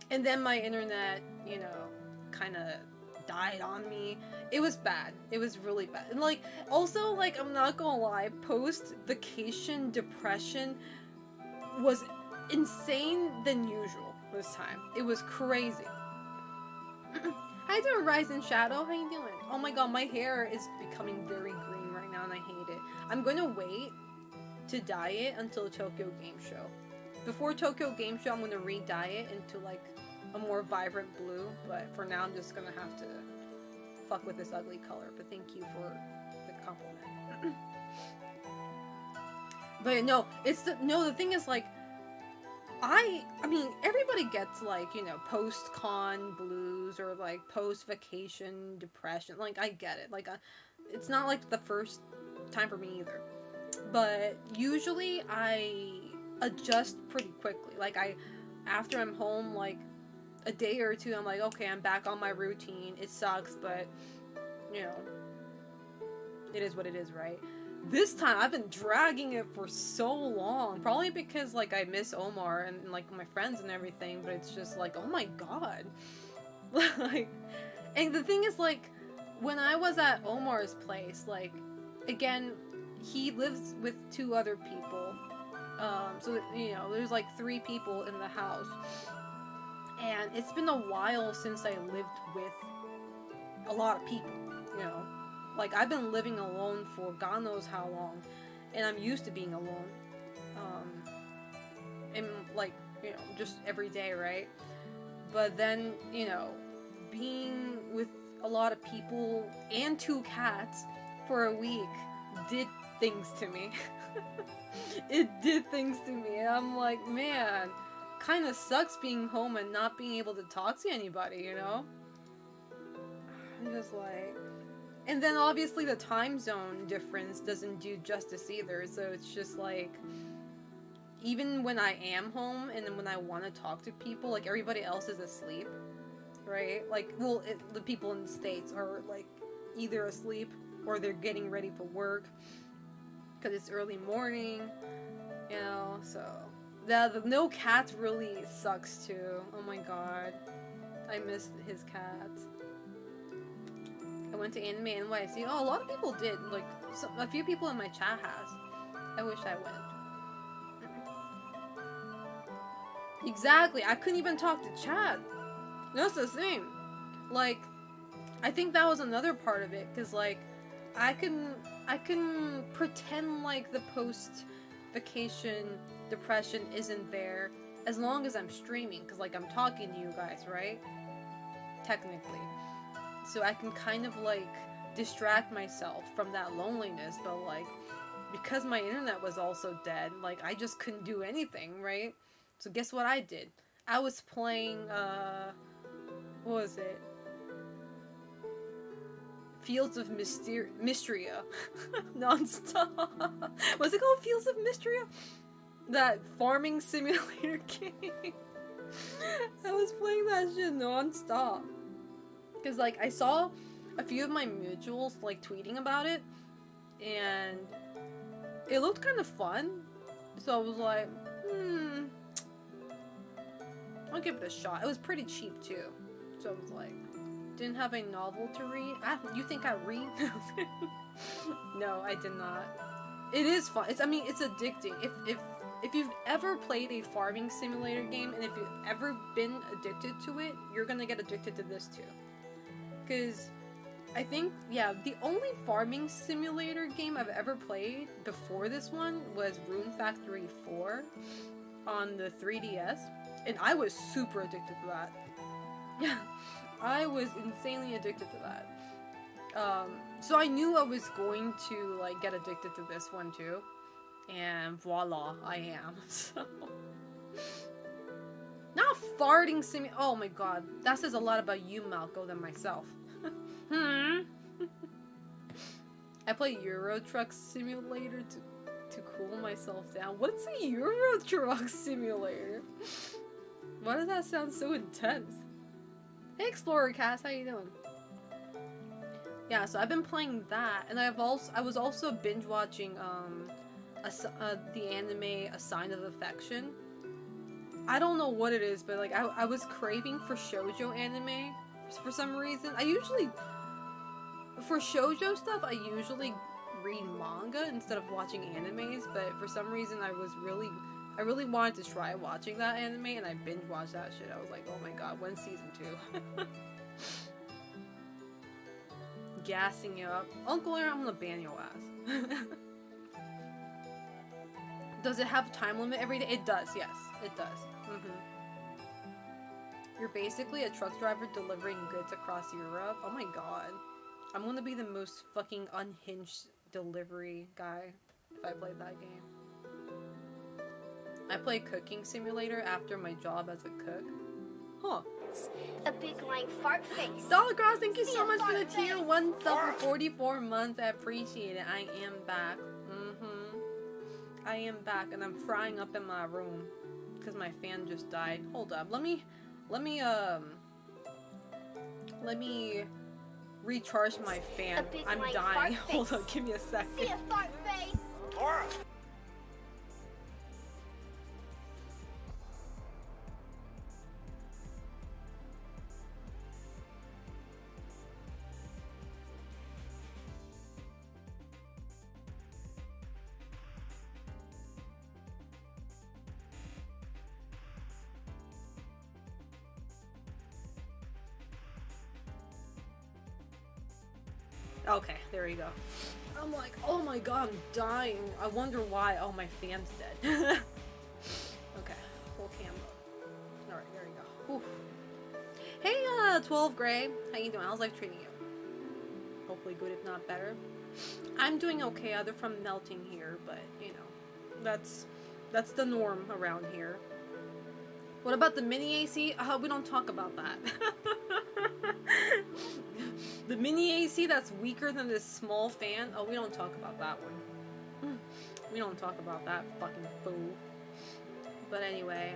And then my internet, you know, kind of died on me. It was bad. It was really bad. And like, also, like, I'm not gonna lie, post-vacation depression was insane than usual this time. It was crazy. How you doing, Rise and Shadow? How you doing? Oh my god, my hair is becoming very green right now and I hate it. I'm gonna wait to dye it until Tokyo Game Show. Before Tokyo Game Show, I'm gonna re-dye it into like a more vibrant blue, but for now I'm just gonna have to fuck with this ugly color. But thank you for the compliment. But no, the thing is, like, I mean, everybody gets, like, you know, post-con blues or like post-vacation depression. Like, I get it. Like, it's not like the first time for me either. But usually I adjust pretty quickly. Like, after I'm home, like, a day or two, I'm like, okay, I'm back on my routine. It sucks, but, you know, it is what it is, right? This time, I've been dragging it for so long. Probably because, like, I miss Omar and, like, my friends and everything, but it's just like, oh my god. Like, and the thing is, like, when I was at Omar's place, like, again, he lives with 2 other people. So, you know, there's, like, 3 people in the house. And it's been a while since I lived with a lot of people, you know. Like, I've been living alone for God knows how long, and I'm used to being alone. And, like, you know, just every day, right? But then, you know, being with a lot of people and 2 cats for a week did things to me. It did things to me, and I'm like, man, kind of sucks being home and not being able to talk to anybody, you know? I'm just like... And then obviously the time zone difference doesn't do justice either, so it's just like... Even when I am home and then when I want to talk to people, like, everybody else is asleep, right? Like, well, the people in the States are, like, either asleep or they're getting ready for work because it's early morning, you know, so... The no cats really sucks too. Oh my god. I missed his cats. I went to Anime NYC. Oh, a lot of people did. Like, a few people in my chat has. I wish I went. Exactly. I couldn't even talk to chat. That's the thing. Like, I think that was another part of it. Because, like, I can pretend like the post-vacation depression isn't there as long as I'm streaming, because, like, I'm talking to you guys, right? Technically. So I can kind of, like, distract myself from that loneliness, but, like, because my internet was also dead, like, I just couldn't do anything, right? So guess what I did? I was playing, what was it? Fields of Mystria. Non-stop. Was it called Fields of Mystria? That farming simulator game. I was playing that shit non-stop. Because, like, I saw a few of my mutuals, like, tweeting about it. And it looked kind of fun. So I was like, I'll give it a shot. It was pretty cheap, too. So I was like, didn't have a novel to read. You think I read? No, I did not. It is fun. It's addicting. If you've ever played a farming simulator game, and if you've ever been addicted to it, you're gonna get addicted to this too. Because I think, yeah, the only farming simulator game I've ever played before this one was Rune Factory 4 on the 3DS, and I was super addicted to that. Yeah, I was insanely addicted to that. So I knew I was going to, like, get addicted to this one too. And voila, I am. So. Not farting oh my god. That says a lot about you, Malco, than myself. I play Euro Truck Simulator to cool myself down. What's a Euro Truck Simulator? Why does that sound so intense? Hey Explorer Cass, how you doing? Yeah, so I've been playing that, and I was also binge watching the anime A Sign of Affection. I don't know what it is, but, like, I was craving for shoujo anime for some reason. For shoujo stuff, I usually read manga instead of watching animes, but for some reason I really wanted to try watching that anime, and I binge watched that shit. I was like, oh my god, when's season 2? Gassing you up. Uncle Aaron, I'm gonna ban your ass. Does it have a time limit every day? It does, yes. It does. You're basically a truck driver delivering goods across Europe. Oh my god. I'm gonna be the most fucking unhinged delivery guy if I played that game. I play Cooking Simulator after my job as a cook. Huh. A big lying fart face. Dollar Cross, thank you so much for the tier 1 sub for 44 months. I appreciate it. I am back. I am back, and I'm frying up in my room because my fan just died. Hold up. Let me recharge my fan. I'm dying. Hold on, give me a second. See a fart face. Laura! Okay, there we go. I'm like, oh my god, I'm dying. I wonder why. Oh, my fan's dead. Okay, full cam. Alright, there we go. Oof. Hey, 12 Gray. How you doing? How's life treating you? Hopefully good, if not better. I'm doing okay, other from melting here, but, you know, that's the norm around here. What about the mini AC? We don't talk about that. The mini AC that's weaker than this small fan? Oh, we don't talk about that one. We don't talk about that fucking fool. But anyway,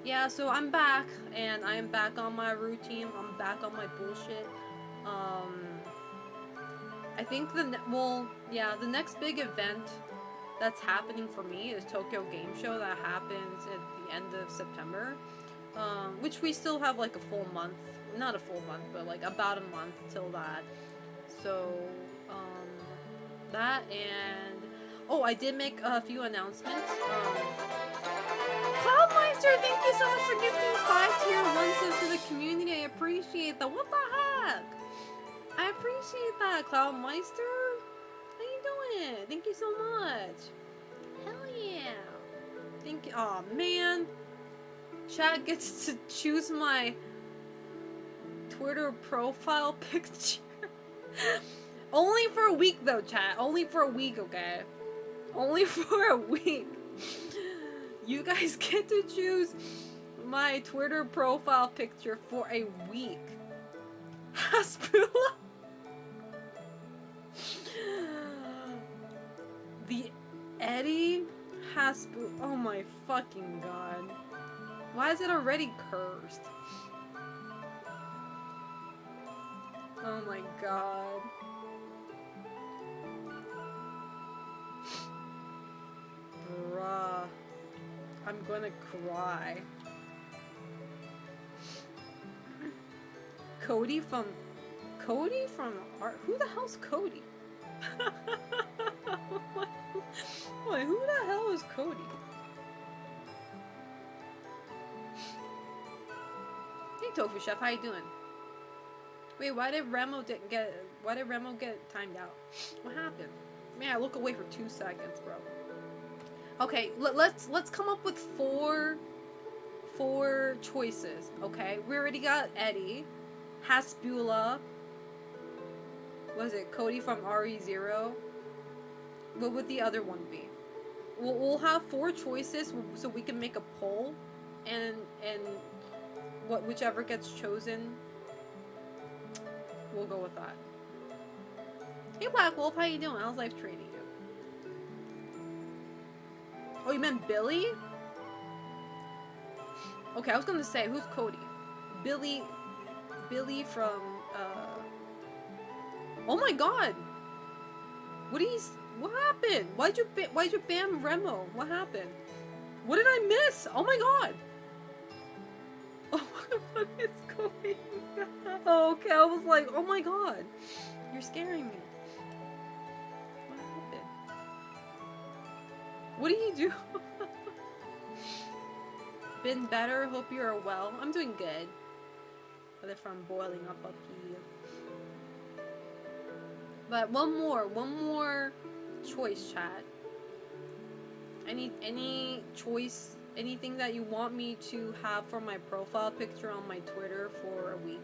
yeah, so I'm back, and I am back on my routine. I'm back on my bullshit. I think the next big event that's happening for me is Tokyo Game Show that happens at the end of September, which we still have like a full month, not a full month, but like about a month till that. So, that, and oh, I did make a few announcements. Cloudmeister, thank you so much for gifting 5 tier 1 subs to the community. I appreciate that. What the heck? I appreciate that, Cloudmeister. How you doing? Thank you so much. Hell yeah. Thank you. Aw, man. Chad gets to choose my Twitter profile picture. Only for a week, though, chat. Only for a week, okay? Only for a week. You guys get to choose my Twitter profile picture for a week. Haspula. The Eddie Haspu. Oh my fucking god. Why is it already cursed? Oh my god. Bruh. I'm gonna cry. Cody from Art. Who the hell's Cody? Wait, who the hell is Cody? Hey Tofu Chef, how you doing? Wait, why did Remo get timed out? What happened? Man, I look away for 2 seconds, bro. Okay, let's come up with four choices. Okay, we already got Eddie, Haspula. Was it Cody from RE0? What would the other one be? We'll have 4 choices so we can make a poll, and whichever gets chosen, we'll go with that. Hey Black Wolf, how you doing? How's life treating you? Oh, you meant Billy? Okay, I was gonna say, who's Cody? Billy from, oh my god! What happened? Why'd you ban Remo? What happened? What did I miss? Oh my god! Oh, what is going on? Oh, okay, I was like, oh my god. You're scaring me. What happened? What do you do? Been better? Hope you're well. I'm doing good. Other from boiling up here. But one more choice, chat. Any choice, anything that you want me to have for my profile picture on my Twitter for a week.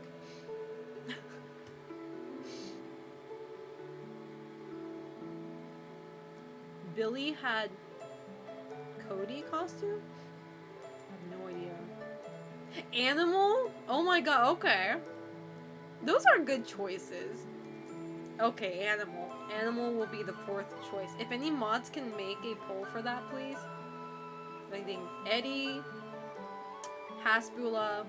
Billy had Cody costume? I have no idea. Animal? Oh my god, okay. Those are good choices. Okay, Animal. Animal will be the 4th choice. If any mods can make a poll for that, please. I think Eddie, Haspula,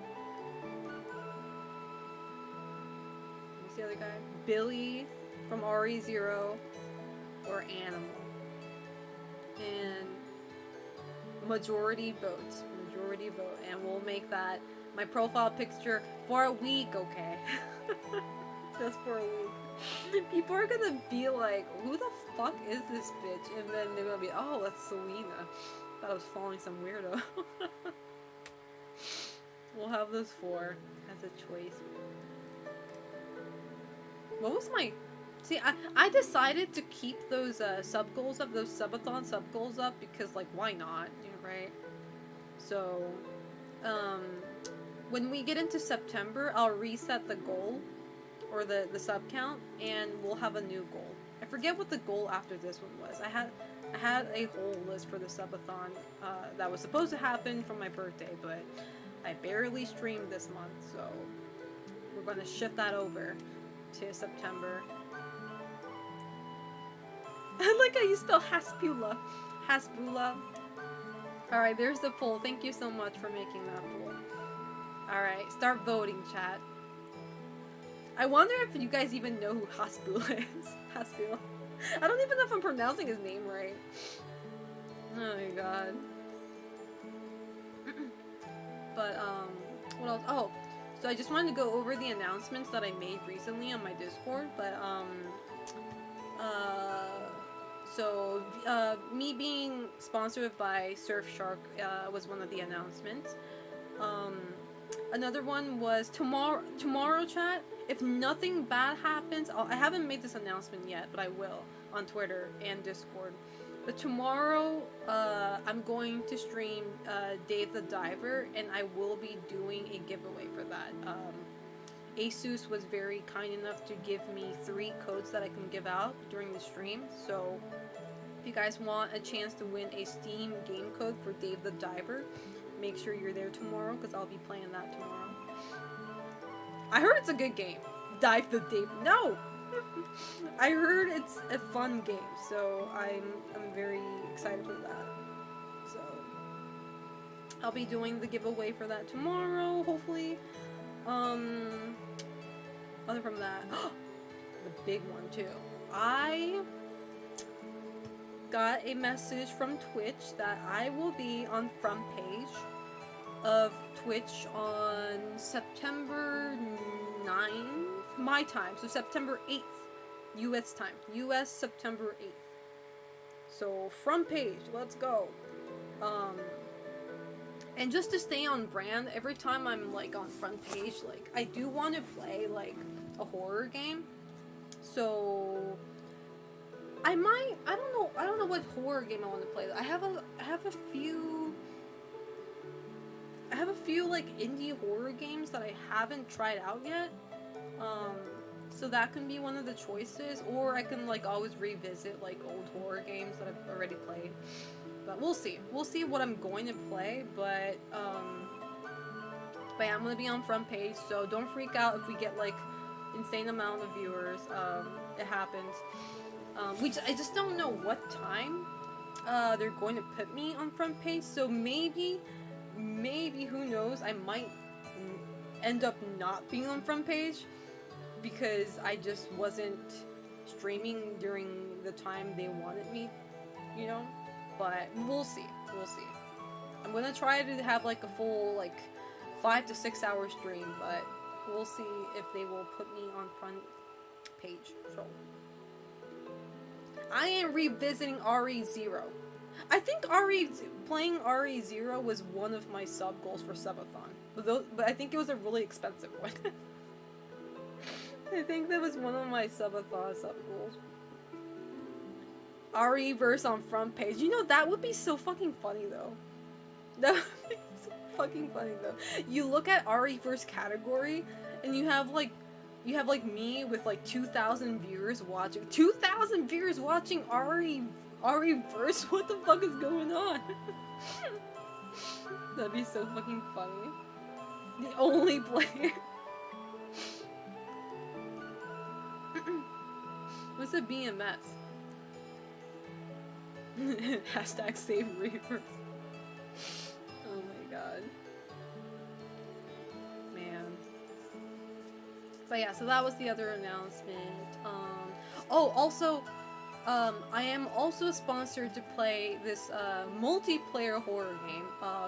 who's the other guy? Billy from RE0, or Animal. And majority votes. Majority vote. And we'll make that my profile picture for a week, okay? Just for a week. People are gonna be like, who the fuck is this bitch? And then they're gonna be, oh, that's Selena. Thought I was following some weirdo. We'll have those 4 as a choice. What was my... See, I decided to keep those sub goals up, those subathon sub goals up, because, like, why not, right? So, when we get into September, I'll reset the goal, or the sub count, and we'll have a new goal. I forget what the goal after this one was. I had a whole list for the subathon that was supposed to happen for my birthday, but I barely streamed this month, so we're going to shift that over to September. I like how you spell Haspula. Hasbula. Alright, there's the poll. Thank you so much for making that poll. Alright, start voting, chat. I wonder if you guys even know who Hasbula is. Hasbula. I don't even know if I'm pronouncing his name right. Oh my god. But, what else? Oh, so I just wanted to go over the announcements that I made recently on my Discord, but, me being sponsored by Surfshark, was one of the announcements. Another one was tomorrow, chat, if nothing bad happens, I haven't made this announcement yet, but I will, on Twitter and Discord. But tomorrow, I'm going to stream Dave the Diver, and I will be doing a giveaway for that. Asus was very kind enough to give me 3 codes that I can give out during the stream, so if you guys want a chance to win a Steam game code for Dave the Diver, make sure you're there tomorrow, because I'll be playing that tomorrow. I heard it's a good game. Dive the Diver. No! I heard it's a fun game, so I'm very excited for that. So I'll be doing the giveaway for that tomorrow, hopefully. Other from that, the big one too. I got a message from Twitch that I will be on front page of Twitch on September 9th, my time, so September 8th, US time, US September 8th. So front page, let's go. And just to stay on brand, every time I'm like on front page, like I do want to play like a horror game. So I don't know what horror game I want to play. I have a few like indie horror games that I haven't tried out yet. So that can be one of the choices, or I can like always revisit like old horror games that I've already played. But we'll see. We'll see what I'm going to play, but yeah, I'm gonna be on front page, so don't freak out if we get like insane amount of viewers. It happens. I just don't know what time they're going to put me on front page, so maybe who knows, I might end up not being on front page because I just wasn't streaming during the time they wanted me, you know? But we'll see. We'll see. I'm gonna try to have like a full like 5 to 6 hour stream, but we'll see if they will put me on front page. So I am revisiting RE0. I think playing RE0 was one of my sub goals for subathon, but I think it was a really expensive one. I think that was one of my subathon sub goals. RE-verse on front page. You know, that would be so fucking funny, though. That would be so fucking funny, though. You look at RE-verse category, and you have, like, me with, like, 2,000 viewers watching. 2,000 viewers watching RE-verse? What the fuck is going on? That'd be so fucking funny. The only player. What's a BMS? Hashtag save Reavers. Oh my god. Man. But yeah, so that was the other announcement. Also, I am also sponsored to play this multiplayer horror game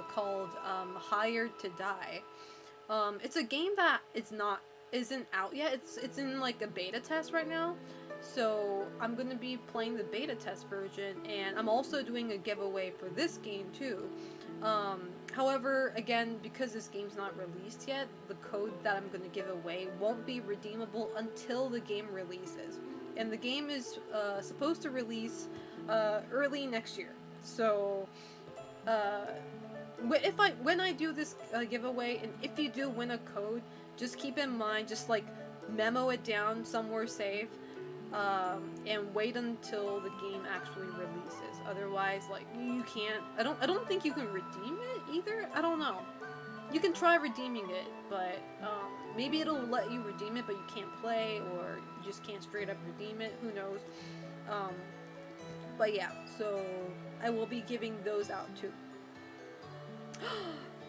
called Hired to Die. It's a game that isn't out yet. It's in like a beta test right now. So I'm gonna be playing the beta test version, and I'm also doing a giveaway for this game too. However, again, because this game's not released yet, the code that I'm going to give away won't be redeemable until the game releases. And the game is supposed to release early next year. So, when I do this giveaway, and if you do win a code, just keep in mind, just like memo it down somewhere safe, and wait until the game actually releases. Otherwise, like, you can't. I don't think you can redeem it either. I don't know. You can try redeeming it, but maybe it'll let you redeem it, but you can't play, or you just can't straight up redeem it. Who knows? But yeah, so I will be giving those out too.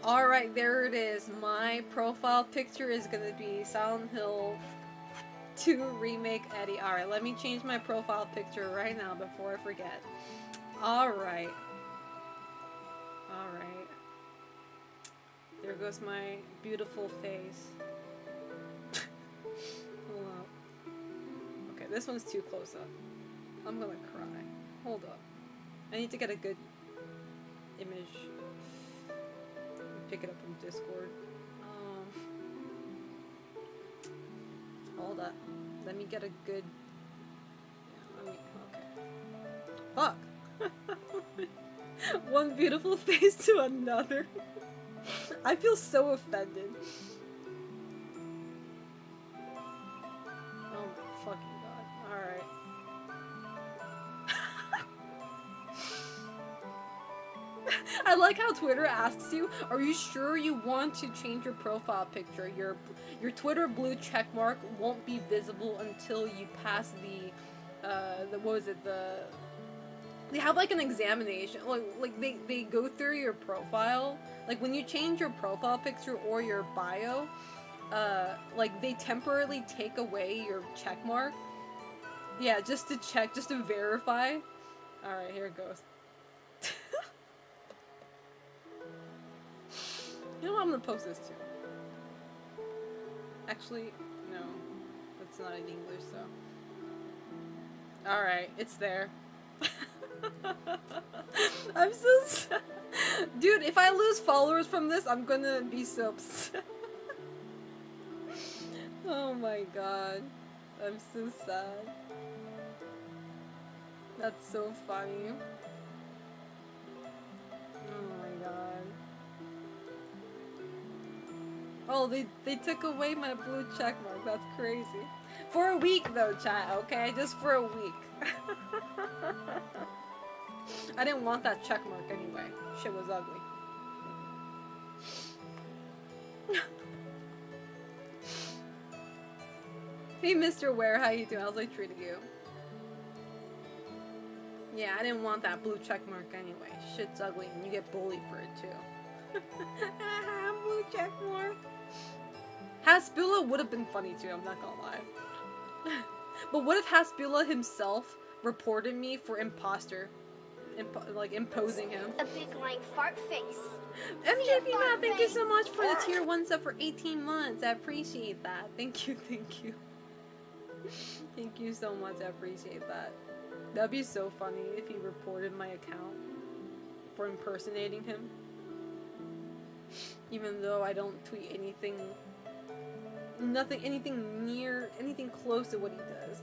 Alright, there it is. My profile picture is gonna be Silent Hill 2 Remake Eddie. Alright, let me change my profile picture right now before I forget. Alright. Alright. There goes my beautiful face. Hold up. Okay, this one's too close up. I'm gonna cry. Hold up. I need to get a good image. Pick it up from Discord. Hold up. Let me get a good... Yeah, let me... Okay. Fuck! One beautiful face to another. I feel so offended. Oh my fucking god. Alright. I like how Twitter asks you, are you sure you want to change your profile picture? Your Twitter blue checkmark won't be visible until you pass the what was it, they have like an examination, like they go through your profile, like when you change your profile picture or your bio, like they temporarily take away your checkmark. Yeah, just to check, just to verify. Alright, here it goes. You know what, I'm gonna post this too. Actually, no. That's not in English, so. Alright, it's there. I'm so sad. Dude, if I lose followers from this, I'm gonna be so upset. Oh my god. I'm so sad. That's so funny. Oh my god. Oh, they took away my blue checkmark. That's crazy. For a week though, chat, okay? Just for a week. I didn't want that checkmark anyway. Shit was ugly. Hey, Mr. Ware, how you doing? How's I treating you? Yeah, I didn't want that blue checkmark anyway. Shit's ugly, and you get bullied for it too. Blue checkmark. Hasbula would have been funny too, I'm not gonna lie. But what if Hasbula himself reported me for imposter? Like imposing him. A big lying fart face. MJP Matt, thank you so much for the tier 1 sub for 18 months. I appreciate that. Thank you, thank you. Thank you so much, I appreciate that. That'd be so funny if he reported my account for impersonating him. Even though I don't tweet anything, anything close to what he does.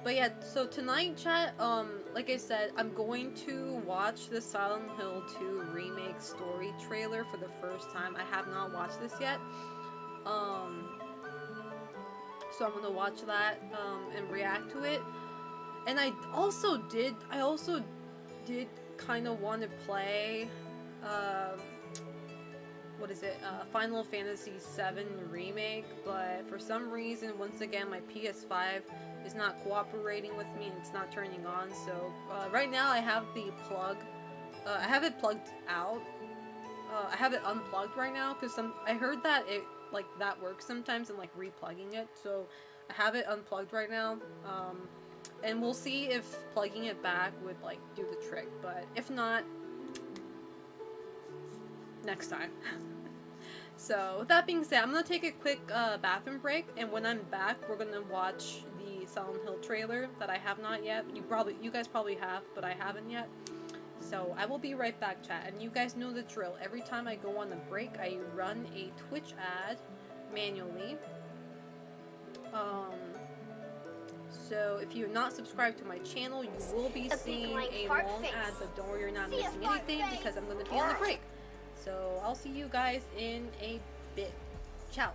But yeah, so tonight, chat, like I said, I'm going to watch the Silent Hill 2 remake story trailer for the first time. I have not watched this yet. So I'm gonna watch that, and react to it. And I also did kind of want to play, what is it, Final Fantasy VII Remake, but for some reason, once again, my PS5 is not cooperating with me and it's not turning on, so right now I have the plug, I have it plugged out, I have it unplugged right now, because I heard that it, like, that works sometimes and, like, replugging it, so I have it unplugged right now, and we'll see if plugging it back would, like, do the trick, but if not, next time. So, with that being said, I'm gonna take a quick bathroom break, and when I'm back, we're gonna watch the Silent Hill trailer that I have not yet. You guys probably have, but I haven't yet. So I will be right back, chat. And you guys know the drill. Every time I go on a break, I run a Twitch ad manually. So if you're not subscribed to my channel, you will be seeing a long ad, but don't worry, you're not missing anything because I'm going to be on the break. So I'll see you guys in a bit. Ciao.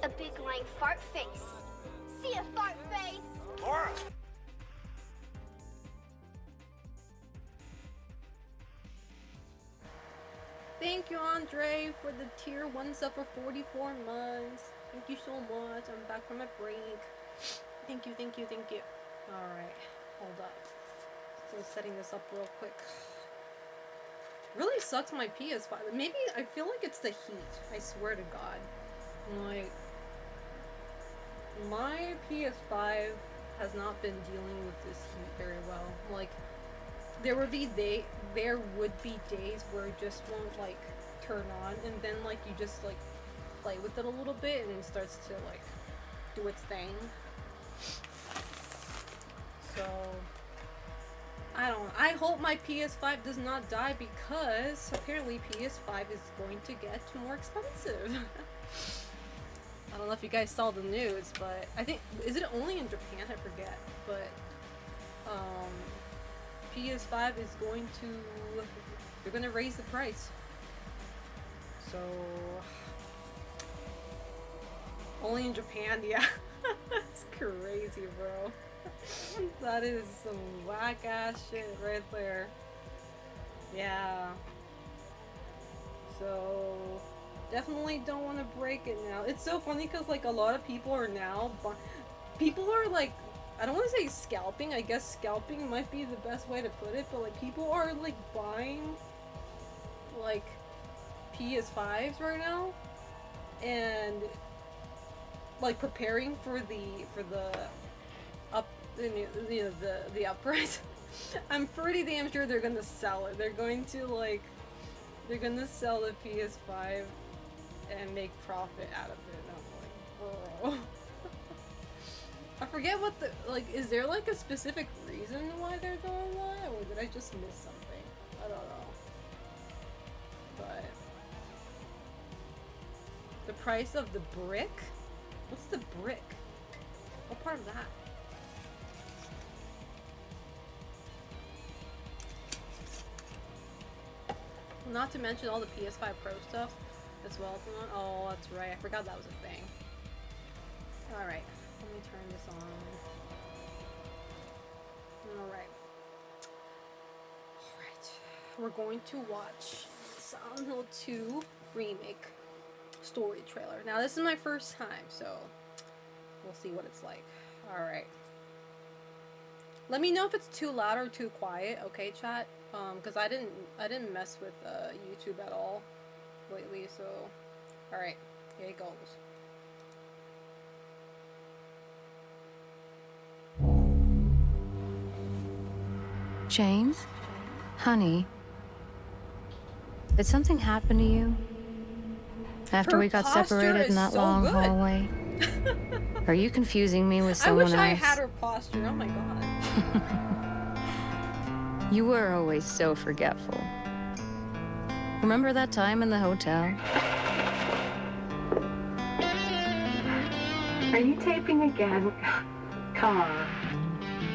A big lying fart face. See a fart face? Tora! Thank you, Andre, for the tier 1 sub for 44 months. Thank you so much. I'm back from a break. Thank you, thank you, thank you. Alright, hold up. Still setting this up real quick. Really sucks my PS5. Maybe I feel like it's the heat. I swear to God. Like, my PS5 has not been dealing with this heat very well. Like, there would be days where it just won't like turn on, and then like you just like play with it a little bit and it starts to like do its thing. So I hope my PS5 does not die, because apparently PS5 is going to get more expensive. I don't know if you guys saw the news, but I think, is it only in Japan? I forget. But PS5 is going to, they're going to raise the price. So only in Japan, yeah. That's crazy, bro. That is some whack ass shit right there. Yeah. So definitely don't want to break it now. It's so funny because like a lot of people are now, people are like, I don't want to say scalping. I guess scalping might be the best way to put it, but like people are like buying like PS5s right now and like preparing for the up, you know, the uprise. I'm pretty damn sure they're gonna sell it. They're going to sell the PS5 and make profit out of it. And I'm like, bro. I forget what the, like, is there like a specific reason why they're doing that, or did I just miss something? I don't know. But the price of the brick? What's the brick? What part of that? Not to mention all the PS5 Pro stuff as well. Oh, that's right. I forgot that was a thing. Alright. Let me turn this on. Alright. Alright. We're going to watch Silent Hill 2 Remake story trailer. Now, this is my first time, so we'll see what it's like. Alright. Let me know if it's too loud or too quiet, okay, chat? Because I didn't mess with YouTube at all lately, so alright, here it goes. James? Honey? Did something happen to you? After we got separated in that long hallway? Are you confusing me with someone else? I wish I had her posture, oh my god. You were always so forgetful. Remember that time in the hotel? Are you taping again? Come on.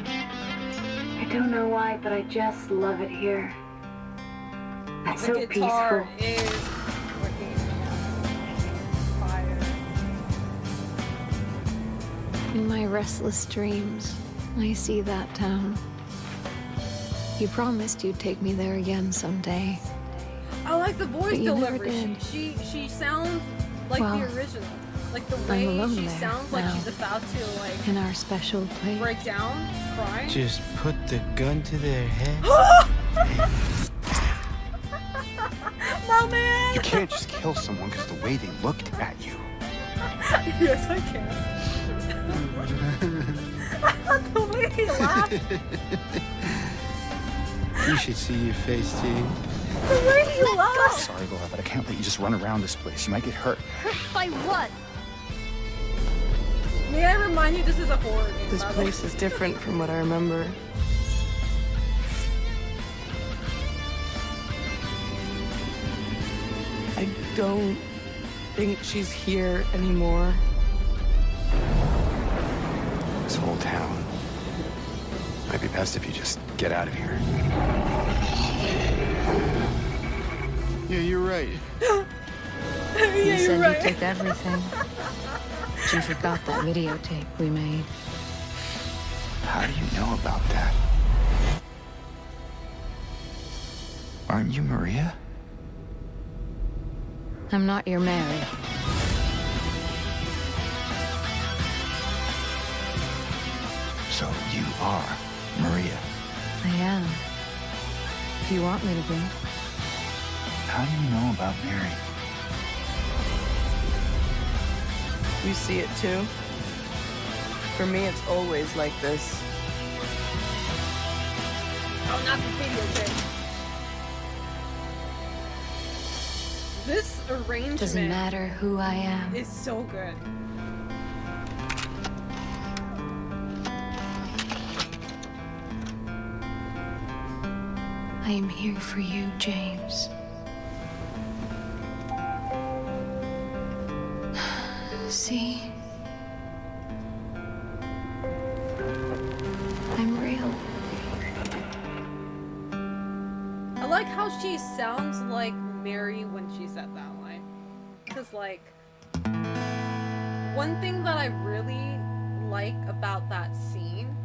I don't know why, but I just love it here. It's so peaceful. Is fire. In my restless dreams, I see that town. You promised you'd take me there again someday. I like the voice delivery. Did. She sounds like the original. Like the way she sounds like she's about to like in our special place. Break down, cry. Just put the gun to their head. My man! You can't just kill someone because the way they looked at you. Yes, I can. The way he laughed. You should see your face, T. The way he laughed. Sorry, Laura, but I can't let you just run around this place. You might get hurt. Hurt by what? May I remind you, this is a horror game. This place is different from what I remember. I don't think she's here anymore. This whole town. Might be best if you just get out of here. Yeah, you're right. You said you took everything. But you forgot that videotape we made. How do you know about that? Aren't you Maria? I'm not your Mary. So you are Maria. I am. If you want me to be. How do you know about Mary? You see it too? For me, it's always like this. Oh, not the videotape. This arrangement Doesn't matter who I am. is so good. I am here for you, James. See? I'm real. I like how she sounds like Mary when she said that line. Because, like, one thing that I really like about that scene,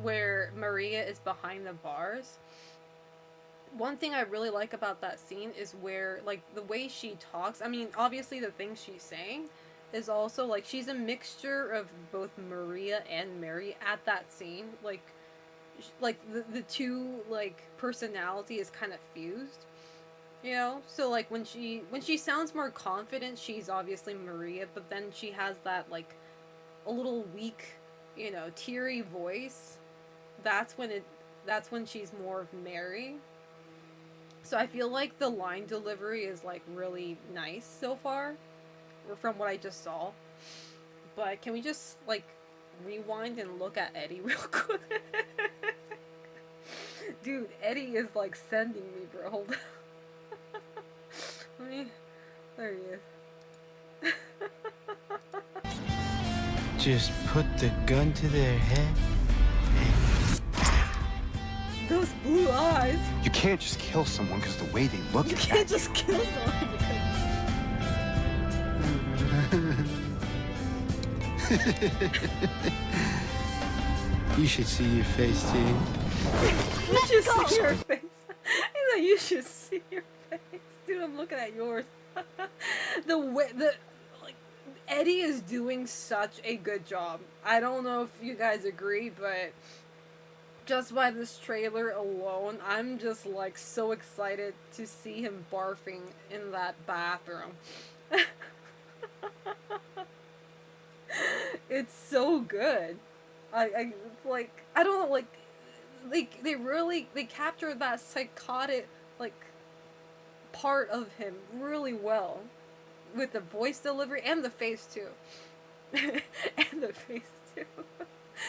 where Maria is behind the bars, one thing I really like about that scene is where, like, the way she talks, I mean, obviously the things she's saying is also, like, she's a mixture of both Maria and Mary at that scene. Like the two, like, personality is kind of fused, you know? So, like, when she sounds more confident, she's obviously Maria, but then she has that, like, a little weak, you know, teary voice. That's when she's more of Mary. So I feel like the line delivery is, like, really nice so far, or from what I just saw. But can we just, like, rewind and look at Eddie real quick? Dude, Eddie is, like, sending me, bro. Hold on. Let me... There he is. Just put the gun to their head. Those blue eyes. You can't just kill someone because the way they look You at can't you. just kill someone because... You should see your face, T. You should see your face. He's like, you should see your face. Dude, I'm looking at yours. Like, Eddie is doing such a good job. I don't know if you guys agree, but just by this trailer alone, I'm just, like, so excited to see him barfing in that bathroom. It's so good. I like, I don't know, like, they captured that psychotic, like, part of him really well, with the voice delivery and the face too. And the face too.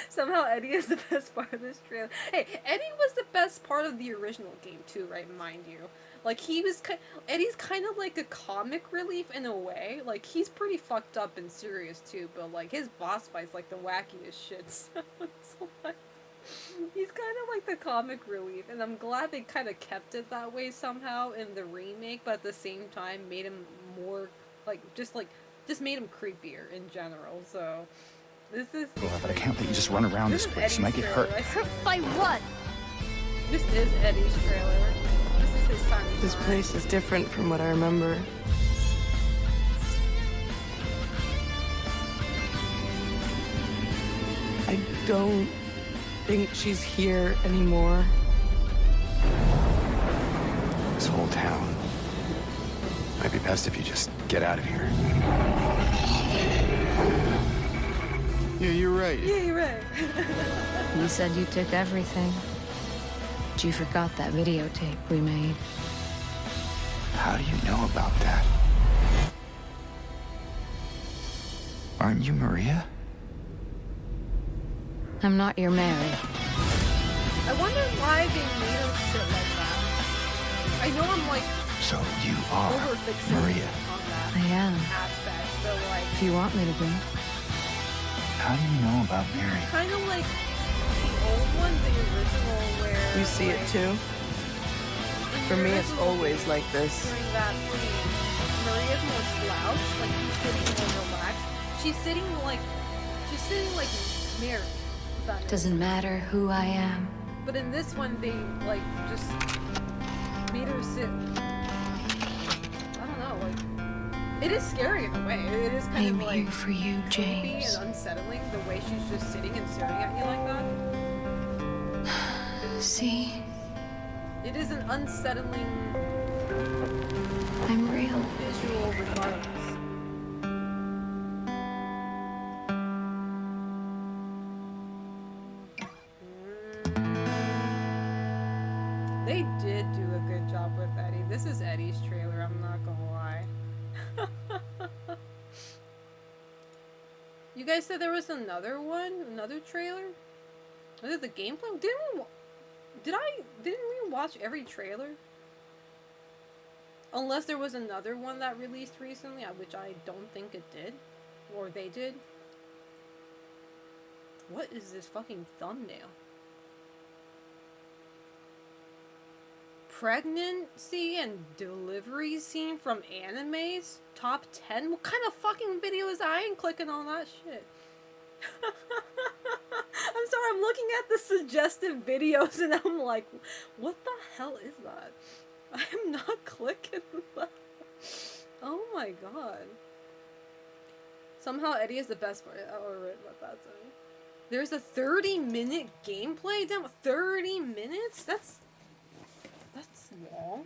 Somehow Eddie is the best part of this trailer. Hey, Eddie was the best part of the original game too, right? Mind you, like, Eddie's kind of like a comic relief in a way. Like, he's pretty fucked up and serious too, but, like, his boss fight's, like, the wackiest shit. So it's like, he's kind of like the comic relief, and I'm glad they kind of kept it that way somehow in the remake, but at the same time made him more, like, just made him creepier in general. So this is... Well, but I can't let you just run around this place. You might get hurt. Hurt by what? This is Eddie's trailer. This is his time to This shine. place is different from what I remember. I don't think she's here anymore. This whole town. Might be best if you just get out of here. Yeah, you're right. Yeah, you're right. You said you took everything. But you forgot that videotape we made. How do you know about that? Aren't you Maria? I'm not your Mary. I wonder why they made us sit like that. I know I'm, like, So you are over-fixated Maria. on that I am. aspect, but, like, If you want me to be. How do you know about Mary? kind of like the old one, the original, where... You see it like, too? in For the me, it's original always like this. During that scene, Maria's more slouched, like, she's sitting more relaxed. She's sitting like Mary. if that makes Doesn't sense. matter who I am. But in this one, they, like, just made her sit It is scary in a way. It is kind I'm of like here for you, creepy James. and unsettling the way she's just sitting and staring at you like that. See? It is an unsettling I'm real. visual regardless. They did do a good job with Eddie. This is Eddie's trailer, I'm not gonna lie. You guys said there was another one? Another trailer? Was it the gameplay? Didn't we watch every trailer? Unless there was another one that released recently, which I don't think it did. Or they did. What is this fucking thumbnail? Pregnancy and delivery scene from animes? Top 10? What kind of fucking video is that? I ain't clicking on that shit. I'm sorry, I'm looking at the suggested videos and I'm like, what the hell is that? I am not clicking that. Oh my god. Somehow Eddie is the best part. Oh, right about that. Sorry. There's a 30-minute gameplay demo. 30 minutes? That's long.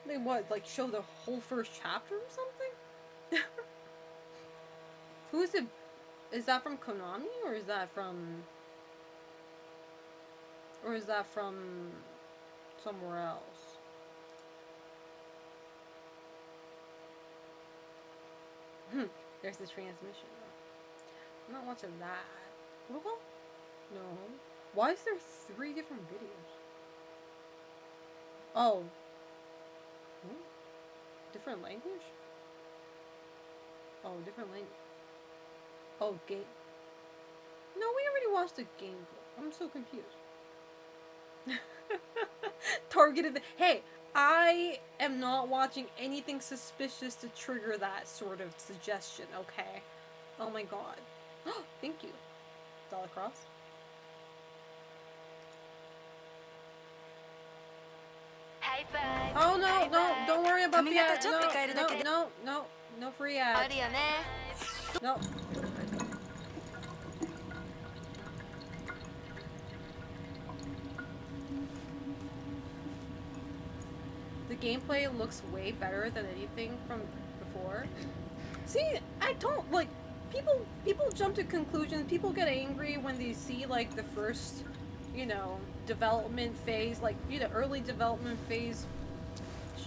They what, like show the whole first chapter or something? Who is it? Is that from Konami or is that from somewhere else? There's the transmission. I'm not watching that. What? No. Why is there 3 different videos? Oh. Hmm? Different language? Oh, different language. Oh, game. No, we already watched the gameplay. I'm so confused. Targeted. Hey, I am not watching anything suspicious to trigger that sort of suggestion, okay? Oh my god. Thank you. Dollar Cross. Oh no, no, don't worry about the ad. No free ads. No. The gameplay looks way better than anything from before. See, I don't like people jump to conclusions. People get angry when they see like the first, you know, development phase, like, you know, early development phase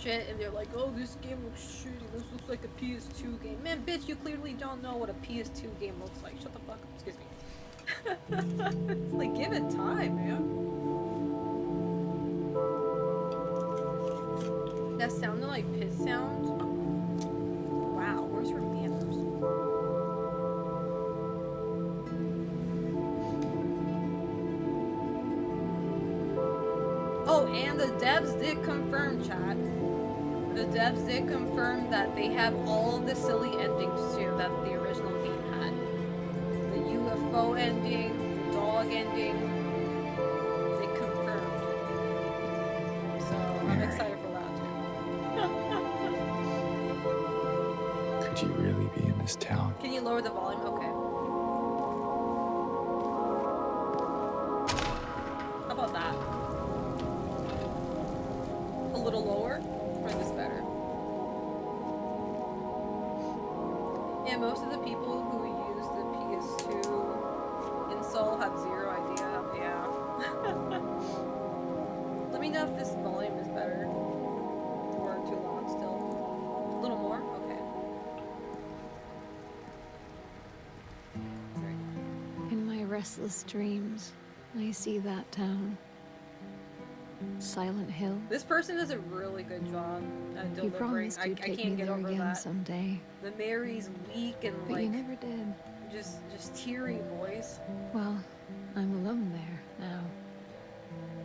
shit, and they're like, oh, this game looks shitty, this looks like a PS2 game. Man, bitch, you clearly don't know what a PS2 game looks like. Shut the fuck up. Excuse me. It's like, give it time, man. That sounded like piss sound. Wow, where's her manners? Oh, and the devs did confirm, chat. The devs did confirm that they have all of the silly endings too that the original game had. The UFO ending, the dog ending. They confirmed. So I'm excited for that too. Could you really be in this town? Can you lower the volume? Okay. How about that? A little lower? Or is this better? Yeah, most of the people who use the PS2 install have zero idea. Yeah. Let me know if this volume is better. Or too loud still. A little more? Okay. Great. In my restless dreams, I see that town. Silent Hill. This person does a really good job at You delivering. promised I you'd take me can't get there over again that. someday, The Mary's weak and but you like never did. just teary voice. Well, I'm alone there now,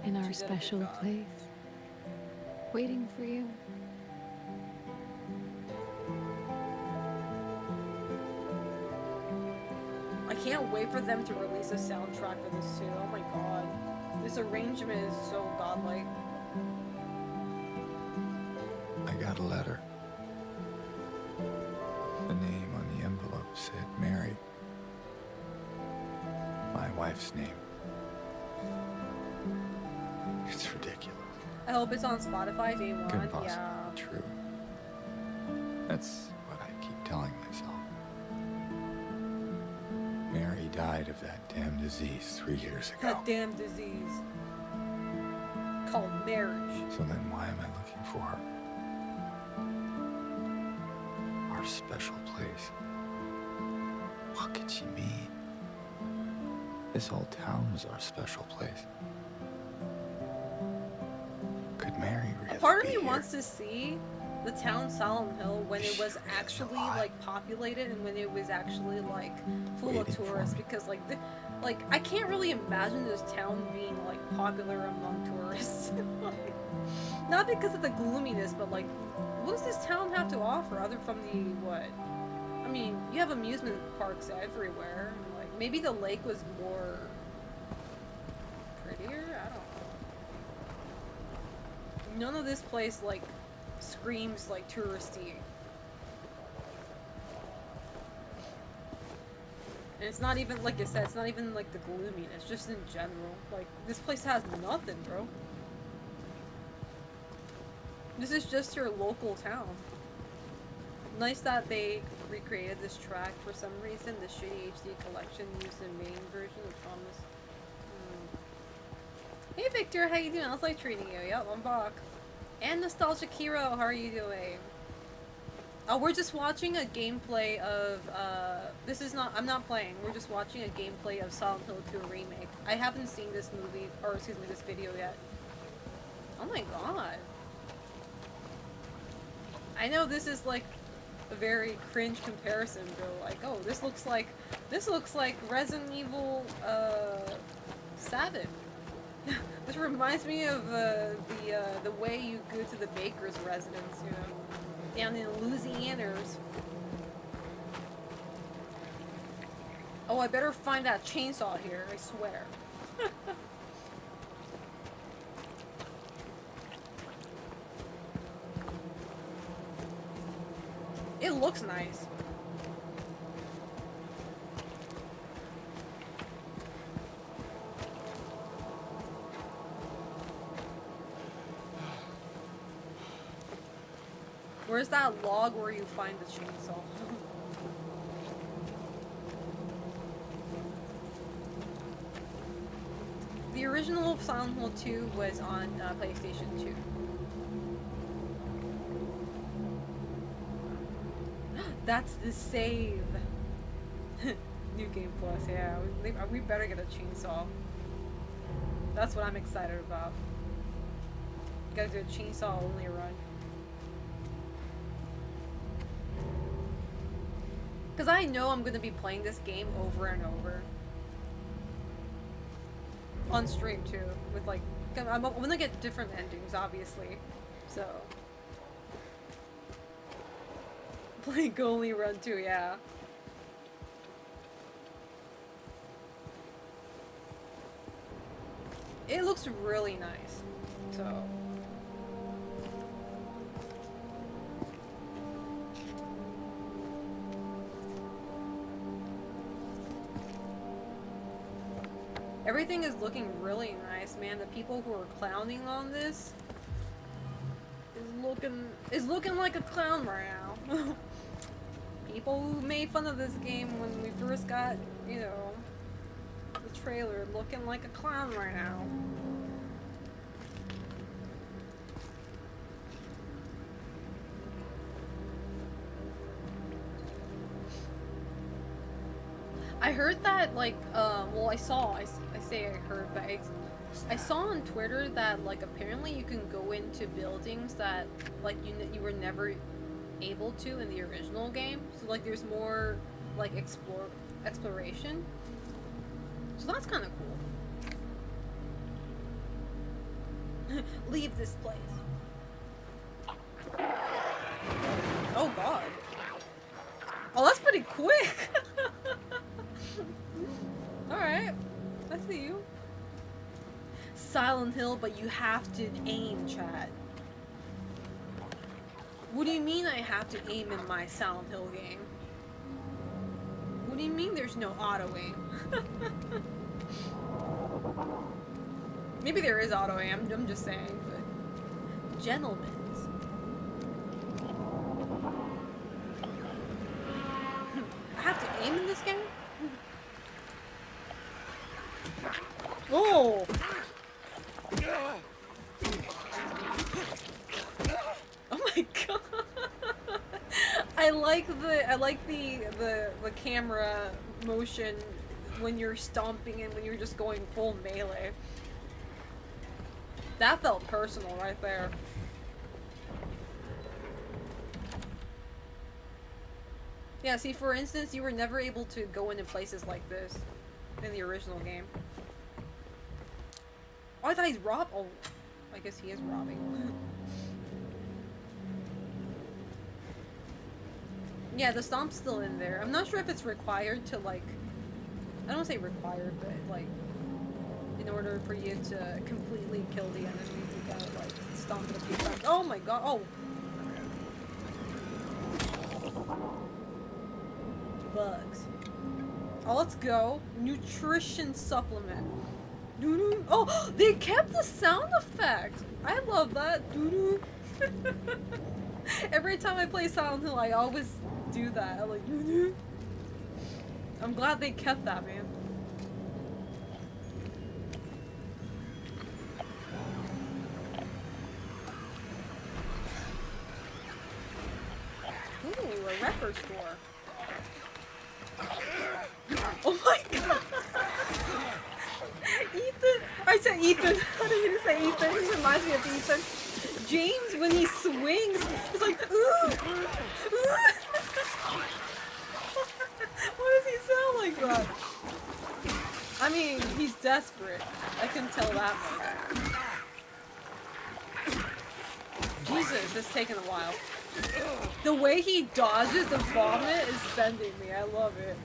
in She our did a good special job. place, waiting for you. I can't wait for them to release a soundtrack for this too. Oh my god. This arrangement is so godlike. I got a letter. wife's name. It's ridiculous. I hope it's on Spotify day one. Couldn't possibly Yeah. be true. That's what I keep telling myself. Mary died of that damn disease 3 years ago. That damn disease called marriage. So then why am I looking for her? Our special place. What could she mean? This whole town was our special place. Could Mary really Part of be me here? wants to see the town Silent Hill when it was Really actually alive. like populated and when it was actually like full of Waiting for tourists, me. because like I can't really imagine this town being like popular among tourists. Not because of the gloominess, but like what does this town have to offer other from the what? I mean, you have amusement parks everywhere. Like maybe the lake was more prettier. I don't know. None of this place like screams like touristy. And it's not even, like I said, it's not even like the gloominess, just in general. Like, this place has nothing, bro. This is just your local town. Nice that they recreated this track for some reason. The shitty HD collection used the main version of Thomas. Hey Victor, how you doing? How's life treating you? Yep, I'm back. And Nostalgic Hero, how are you doing? Oh, we're just watching a gameplay of, this is not, I'm not playing, we're just watching a gameplay of Silent Hill 2 Remake. I haven't seen this movie, or excuse me, this video yet. Oh my god. I know this is like a very cringe comparison, bro. Like, oh, this looks like Resident Evil, 7. This reminds me of the way you go to the baker's residence, you know, down in Louisiana's. Oh, I better find that chainsaw here, I swear. It looks nice. Where's that log where you find the chainsaw? The original Silent Hill 2 was on PlayStation 2. That's the save! New Game Plus, yeah. We better get a chainsaw. That's what I'm excited about. Gotta do a chainsaw only run. Because I know I'm going to be playing this game over and over. On stream too. With like, I'm going to get different endings, obviously. So. Play Goalie Run too, yeah. It looks really nice. So. Everything is looking really nice, man. The people who are clowning on this is looking like a clown right now. People who made fun of this game when we first got, you know, the trailer, looking like a clown right now. I heard that, like, well, I say I heard, but I saw on Twitter that, like, apparently you can go into buildings that, like, you were never able to in the original game. So, like, there's more, like, exploration. So that's kind of cool. Leave this place. Oh, God. Oh, that's pretty quick. Alright, I see you. Silent Hill, but you have to aim, chat. What do you mean I have to aim in my Silent Hill game? What do you mean there's no auto aim? Maybe there is auto aim, I'm just saying, but... Gentlemen. I have to aim in this game? Oh! Oh my god! I like the camera motion when you're stomping and when you're just going full melee. That felt personal right there. Yeah, see, for instance, you were never able to go into places like this in the original game. Oh, I thought he's oh, I guess he is robbing. Yeah, the stomp's still in there. I'm not sure if it's required to, like... I don't want to say required, but, like... In order for you to completely kill the enemy, you gotta, like, stomp it a few times. Oh my god, oh! Bugs. Oh, let's go. Nutrition supplement. Doo-doo. Oh, they kept the sound effect! I love that. Doo-doo. Every time I play Silent Hill, I always do that. I'm like, doo-doo. I'm glad they kept that, man. Ooh, a record store. Oh my god! Ethan! I said Ethan! How did you say Ethan? He reminds me of Ethan. James, when he swings, he's like, ooh! Why does he sound like that? I mean, he's desperate. I can tell that much. Jesus, it's taking a while. The way he dodges the vomit is sending me. I love it.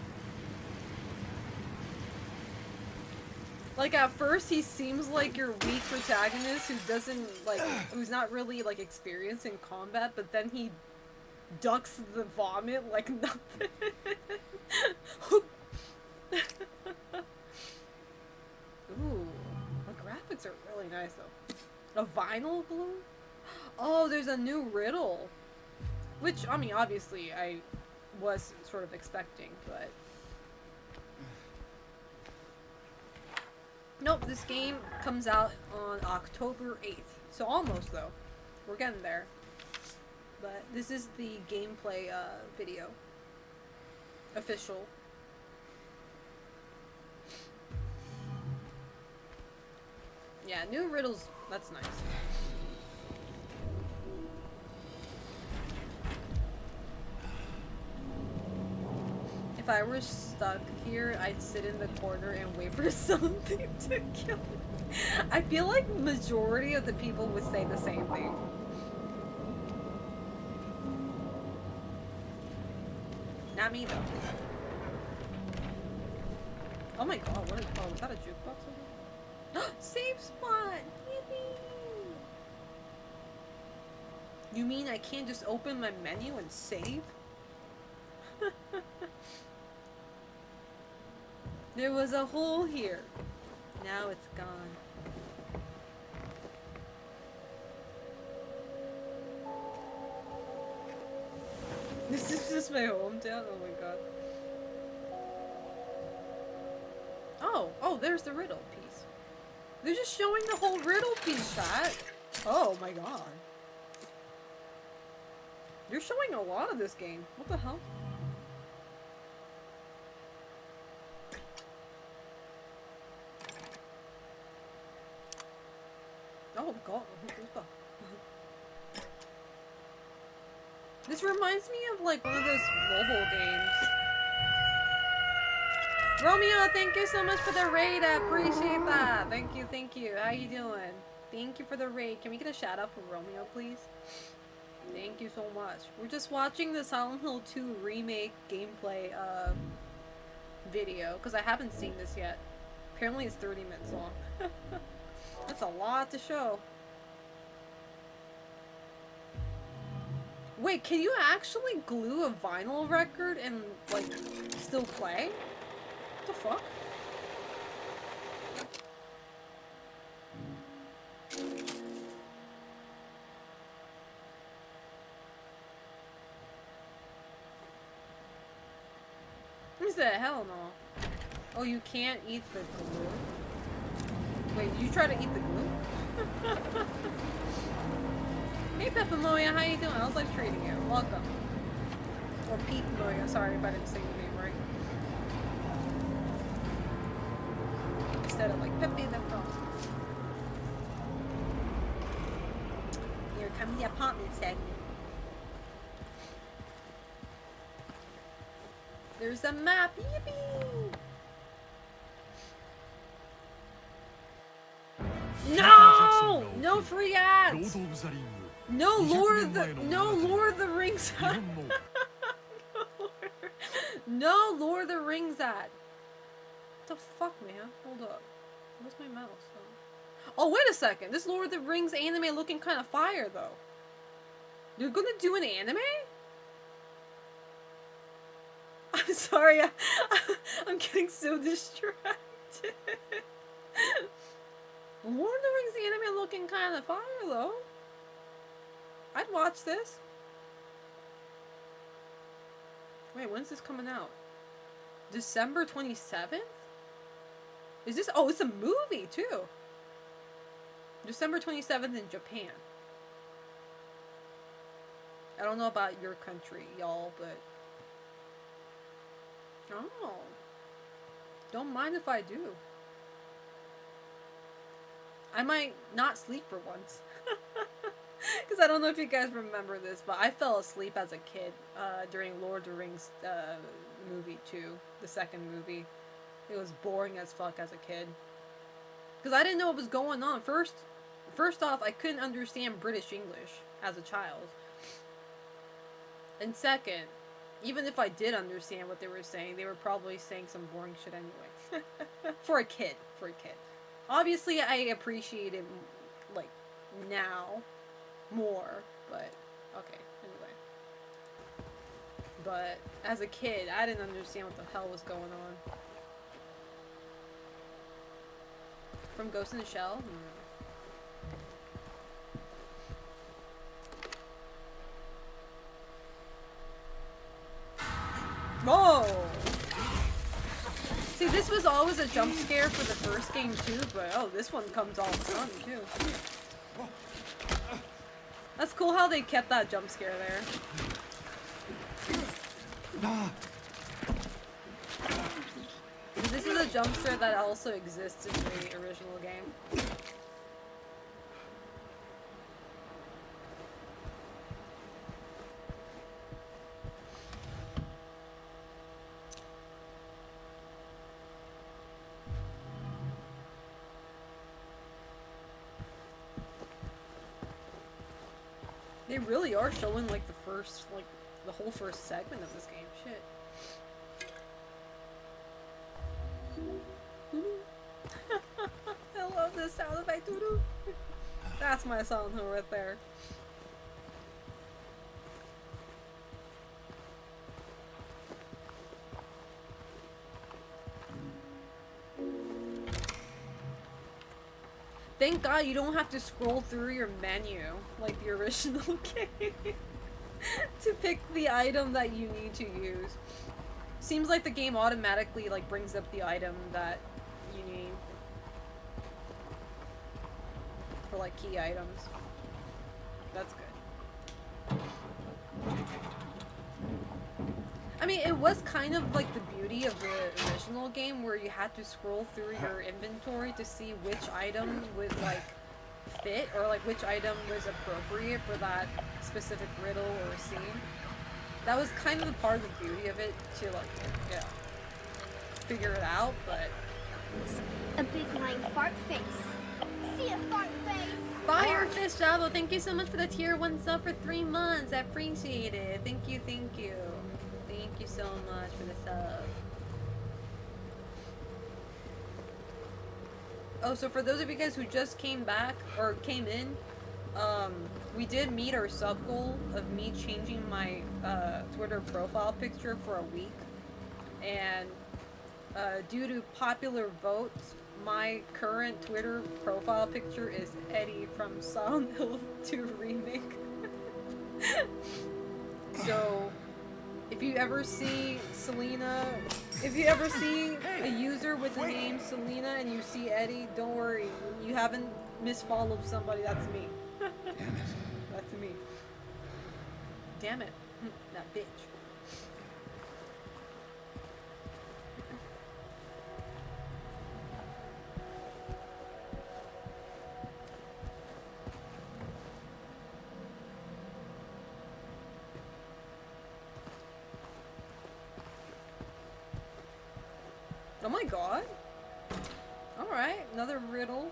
Like, at first, he seems like your weak protagonist who doesn't, like, who's not really, like, experienced in combat, but then he ducks the vomit like nothing. Ooh, the graphics are really nice, though. A vinyl glue? Oh, there's a new riddle. Which, I mean, obviously, I was sort of expecting, but... Nope, this game comes out on October 8th. So almost, though. We're getting there. But this is the gameplay video. Official. Yeah, new riddles, that's nice. If I were stuck here, I'd sit in the corner and wait for something to kill me. I feel like majority of the people would say the same thing. Not me though. Oh my god, what is, oh, was that a jukebox over there? Save spot! Yippee! You mean I can't just open my menu and save? There was a hole here. Now it's gone. This is just my hometown? Oh my god. Oh, there's the riddle piece. They're just showing the whole riddle piece, chat. Oh my god. You're showing a lot of this game. What the hell? Oh god, this reminds me of like one of those mobile games. Romeo, thank you so much for the raid. I appreciate that. Thank you, thank you. How you doing? Thank you for the raid. Can we get a shout out for Romeo, please? Thank you so much. We're just watching the Silent Hill 2 remake gameplay video because I haven't seen this yet. Apparently it's 30 minutes long. That's a lot to show. Wait, can you actually glue a vinyl record and, like, still play? What the fuck? Worms the hell no. Oh, you can't eat the glue? Wait, you try to eat the glue? Hey Peppa Moya, how you doing? How's life treating you? Welcome. Or Pete Moya, sorry if I didn't say your name right. Instead of like Pepe the Frog. Here comes the apartment segment. There's a map. Yippee! No! No free ads! No Lord of the Rings ad. No Lord of the Rings ad. What the fuck, man? Hold up. Where's my mouse? Oh, wait a second. This Lord of the Rings anime looking kind of fire, though. You're gonna do an anime? I'm sorry. I'm getting so distracted. Lord of the Rings anime looking kind of fire, though. I'd watch this. Wait, when's this coming out? December 27th? Is this? Oh, it's a movie, too. December 27th in Japan. I don't know about your country, y'all, but... Oh. Don't mind if I do. I might not sleep for once. Because I don't know if you guys remember this, but I fell asleep as a kid during Lord of the Rings movie 2, the second movie. It was boring as fuck as a kid. Because I didn't know what was going on. First off, I couldn't understand British English as a child. And second, even if I did understand what they were saying, they were probably saying some boring shit anyway. For a kid. Obviously, I appreciate it, like, now more, but okay, anyway. But as a kid, I didn't understand what the hell was going on. From Ghost in the Shell? Whoa! See, this was always a jump scare for the first game too, but oh, this one comes all the time too. That's cool how they kept that jump scare there. This is a jump scare that also exists in the original game. They really are showing like the whole first segment of this game. Shit. I love this sound effect. Doo-doo. That's my sound right there. Thank God you don't have to scroll through your menu like the original game to pick the item that you need to use. Seems like the game automatically like brings up the item that you need for like key items. That's good. I mean, it was kind of like the beauty of the original game where you had to scroll through your inventory to see which item would like fit or like which item was appropriate for that specific riddle or scene. That was kind of the part of the beauty of it to like, yeah, figure it out, but... A big lying fart face. See a fart face? Firefish Javo, thank you so much for the tier 1 sub for 3 months. I appreciate it. Thank you, thank you. Thank you so much for the sub. Oh, so for those of you guys who just came back, or came in, we did meet our sub goal of me changing my Twitter profile picture for a week. And due to popular votes, my current Twitter profile picture is Eddie from Silent Hill 2 Remake. So... if you ever see Selena If you ever see a user with the name Selena and you see Eddie, don't worry. You haven't misfollowed somebody. That's me. Damn it. That's me. Damn it. That bitch. Oh my god. Alright, another riddle.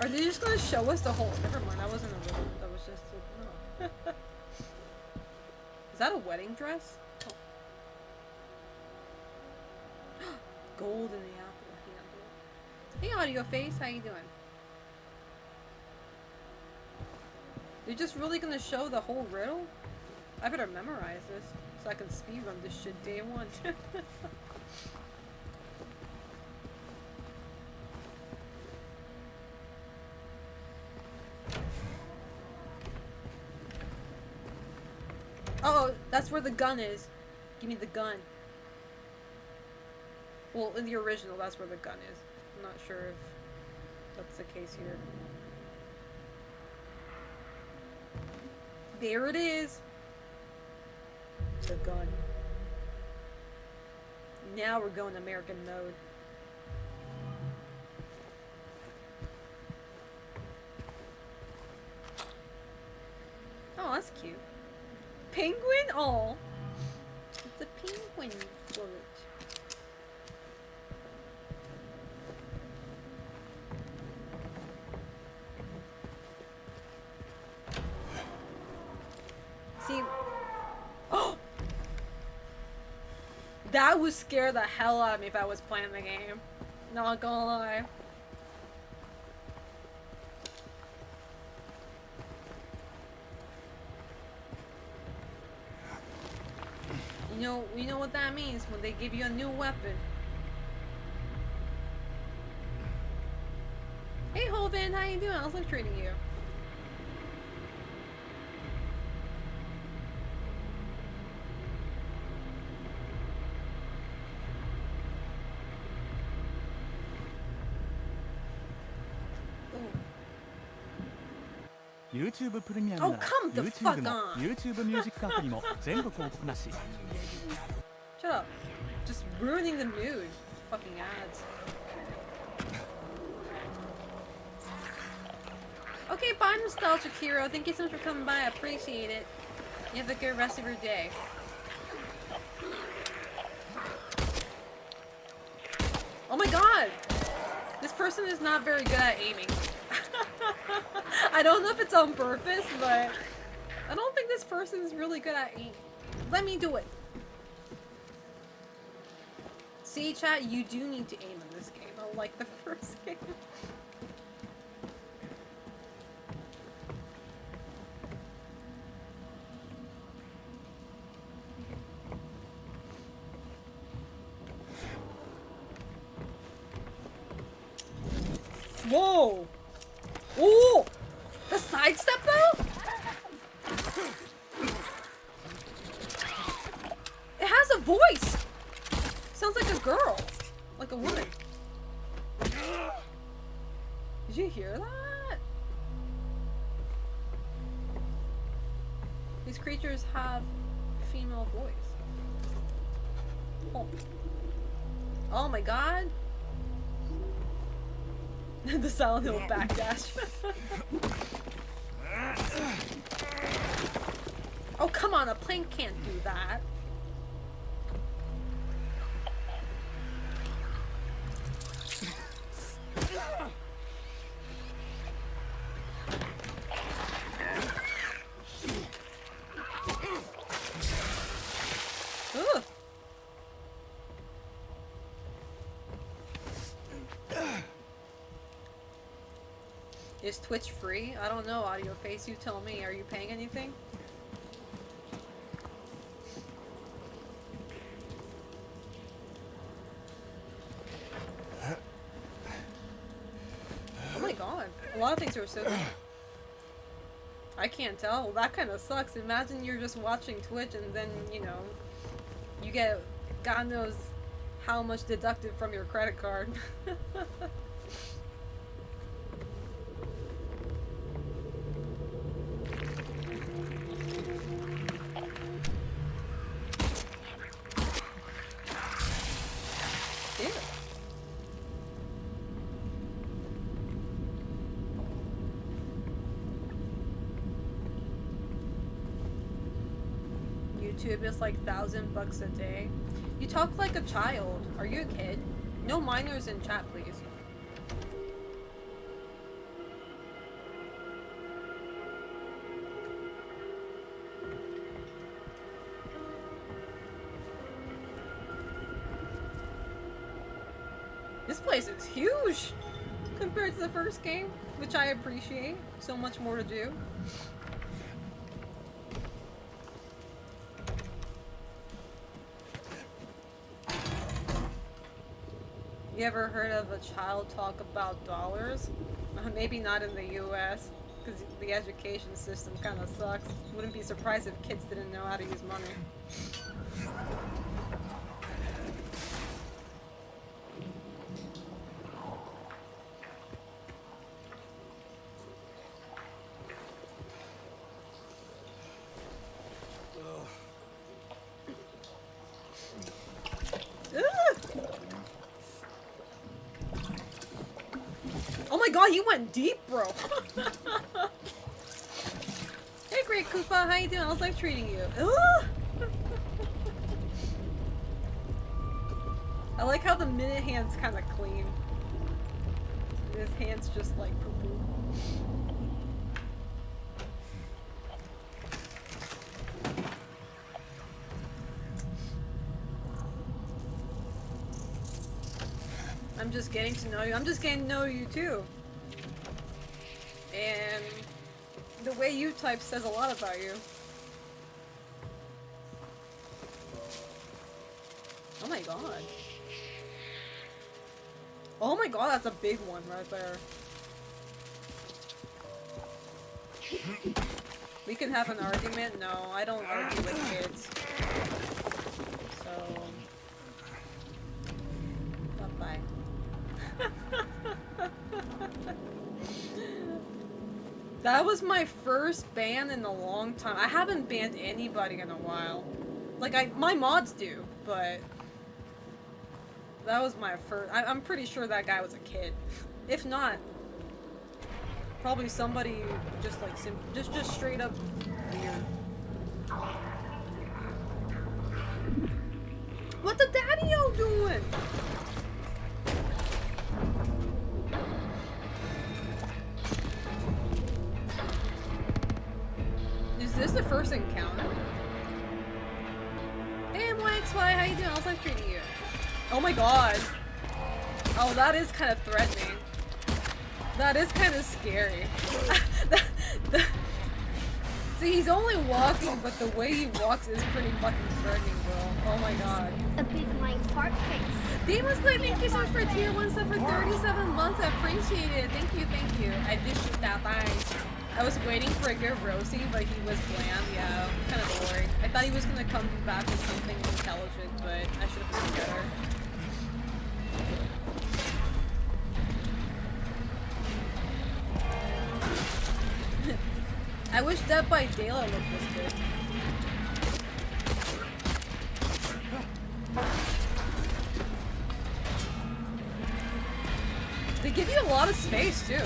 Are they just gonna show us the whole— never mind, that wasn't a riddle. That was just a— no. Is that a wedding dress? Oh. Gold in the apple handle. Hey Audio Face, how you doing? They're just really gonna show the whole riddle? I better memorize this so I can speedrun this shit day one. Oh, that's where the gun is. Give me the gun. Well, in the original, that's where the gun is. I'm not sure if that's the case here. There it is. The gun. Now we're going American mode. Oh, that's cute. Penguin? Oh, it's a penguin bullet. See, oh, that would scare the hell out of me if I was playing the game. Not gonna lie. You know what that means when they give you a new weapon. Hey Hovind, how you doing? How's life treating you? YouTube プレミアム Oh, なら come the YouTube fuck の on. YouTube ミュージックアプリも全国広告なし Shut up. Just ruining the mood. Fucking ads. Okay, bye Nostalgic Hero. Thank you so much for coming by. I appreciate it. You have a good rest of your day. Oh my god! This person is not very good at aiming. I don't know if it's on purpose, but I don't think this person is really good at aiming. Let me do it. See, chat, you do need to aim in this game, unlike the first game. Whoa! Oh! The sidestep though? It has a voice! Sounds like a girl. Like a woman. Did you hear that? These creatures have female voice. Oh, oh my god. The Silent Hill backdash. Oh, come on, a plank can't do that. Ugh. Is Twitch free? I don't know, Audio Face, you tell me. Are you paying anything? Oh my god. A lot of things are so good. I can't tell. Well, that kind of sucks. Imagine you're just watching Twitch and then, you know, you get God knows how much deducted from your credit card. Ew. YouTube is like $1,000 a day. You talk like a child. Are you a kid? No minors in chat, please. This place is huge compared to the first game, which I appreciate. So much more to do. You ever heard of a child talk about dollars? Maybe not in the US, because the education system kind of sucks. Wouldn't be surprised if kids didn't know how to use money. Oh my god, you went deep, bro. Hey, Great Koopa, how you doing? How's life treating you? I like how the minute hand's kind of clean. His hand's just like poo-poo. I'm just getting to know you. I'm just getting to know you too. And the way you type says a lot about you. Oh my god. Oh my god, that's a big one right there. We can have an argument? No, I don't argue with kids. So... bye-bye. That was my first ban in a long time. I haven't banned anybody in a while. Like, my mods do, but... that was my first... I'm pretty sure that guy was a kid. If not, probably somebody just like, just straight up weird. What the Daddy-O doing? Is this the first encounter? Hey, MYXY, how you doing? How's life treating you? Oh my god. Oh, that is kind of threatening. That is kind of scary. See, he's only walking, but the way he walks is pretty fucking threatening, bro. Oh my god. A big lying fart face. Demon Slayer, thank you so much for tier 1 sub for 37 months. I appreciate it. Thank you, thank you. I did shoot that by. I was waiting for a good roasting, but he was bland. Yeah, kind of boring. I thought he was gonna come back with something intelligent, but I should have done better. I wish Dead by Daylight looked this good. They give you a lot of space too.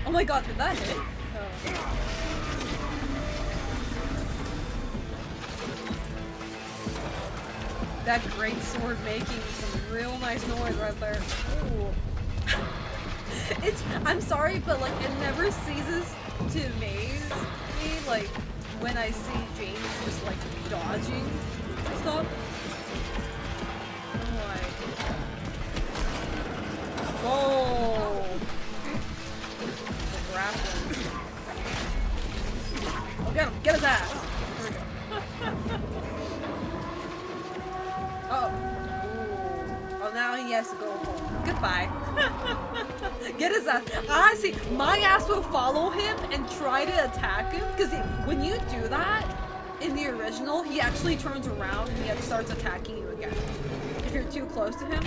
Oh my god, did that hit? Oh. That great sword making some real nice noise right there. Ooh. I'm sorry, but like it never ceases to amaze me, like when I see James just like dodging stuff. I'm like, whoa! The grappling. Oh, get him! Get his ass! There we go. Oh. Ooh. Oh, now he has to go home. Goodbye. Get his ass. Honestly, my ass will follow him and try to attack him, because when you do that, in the original, he actually turns around and he starts attacking you again. if you're too close to him.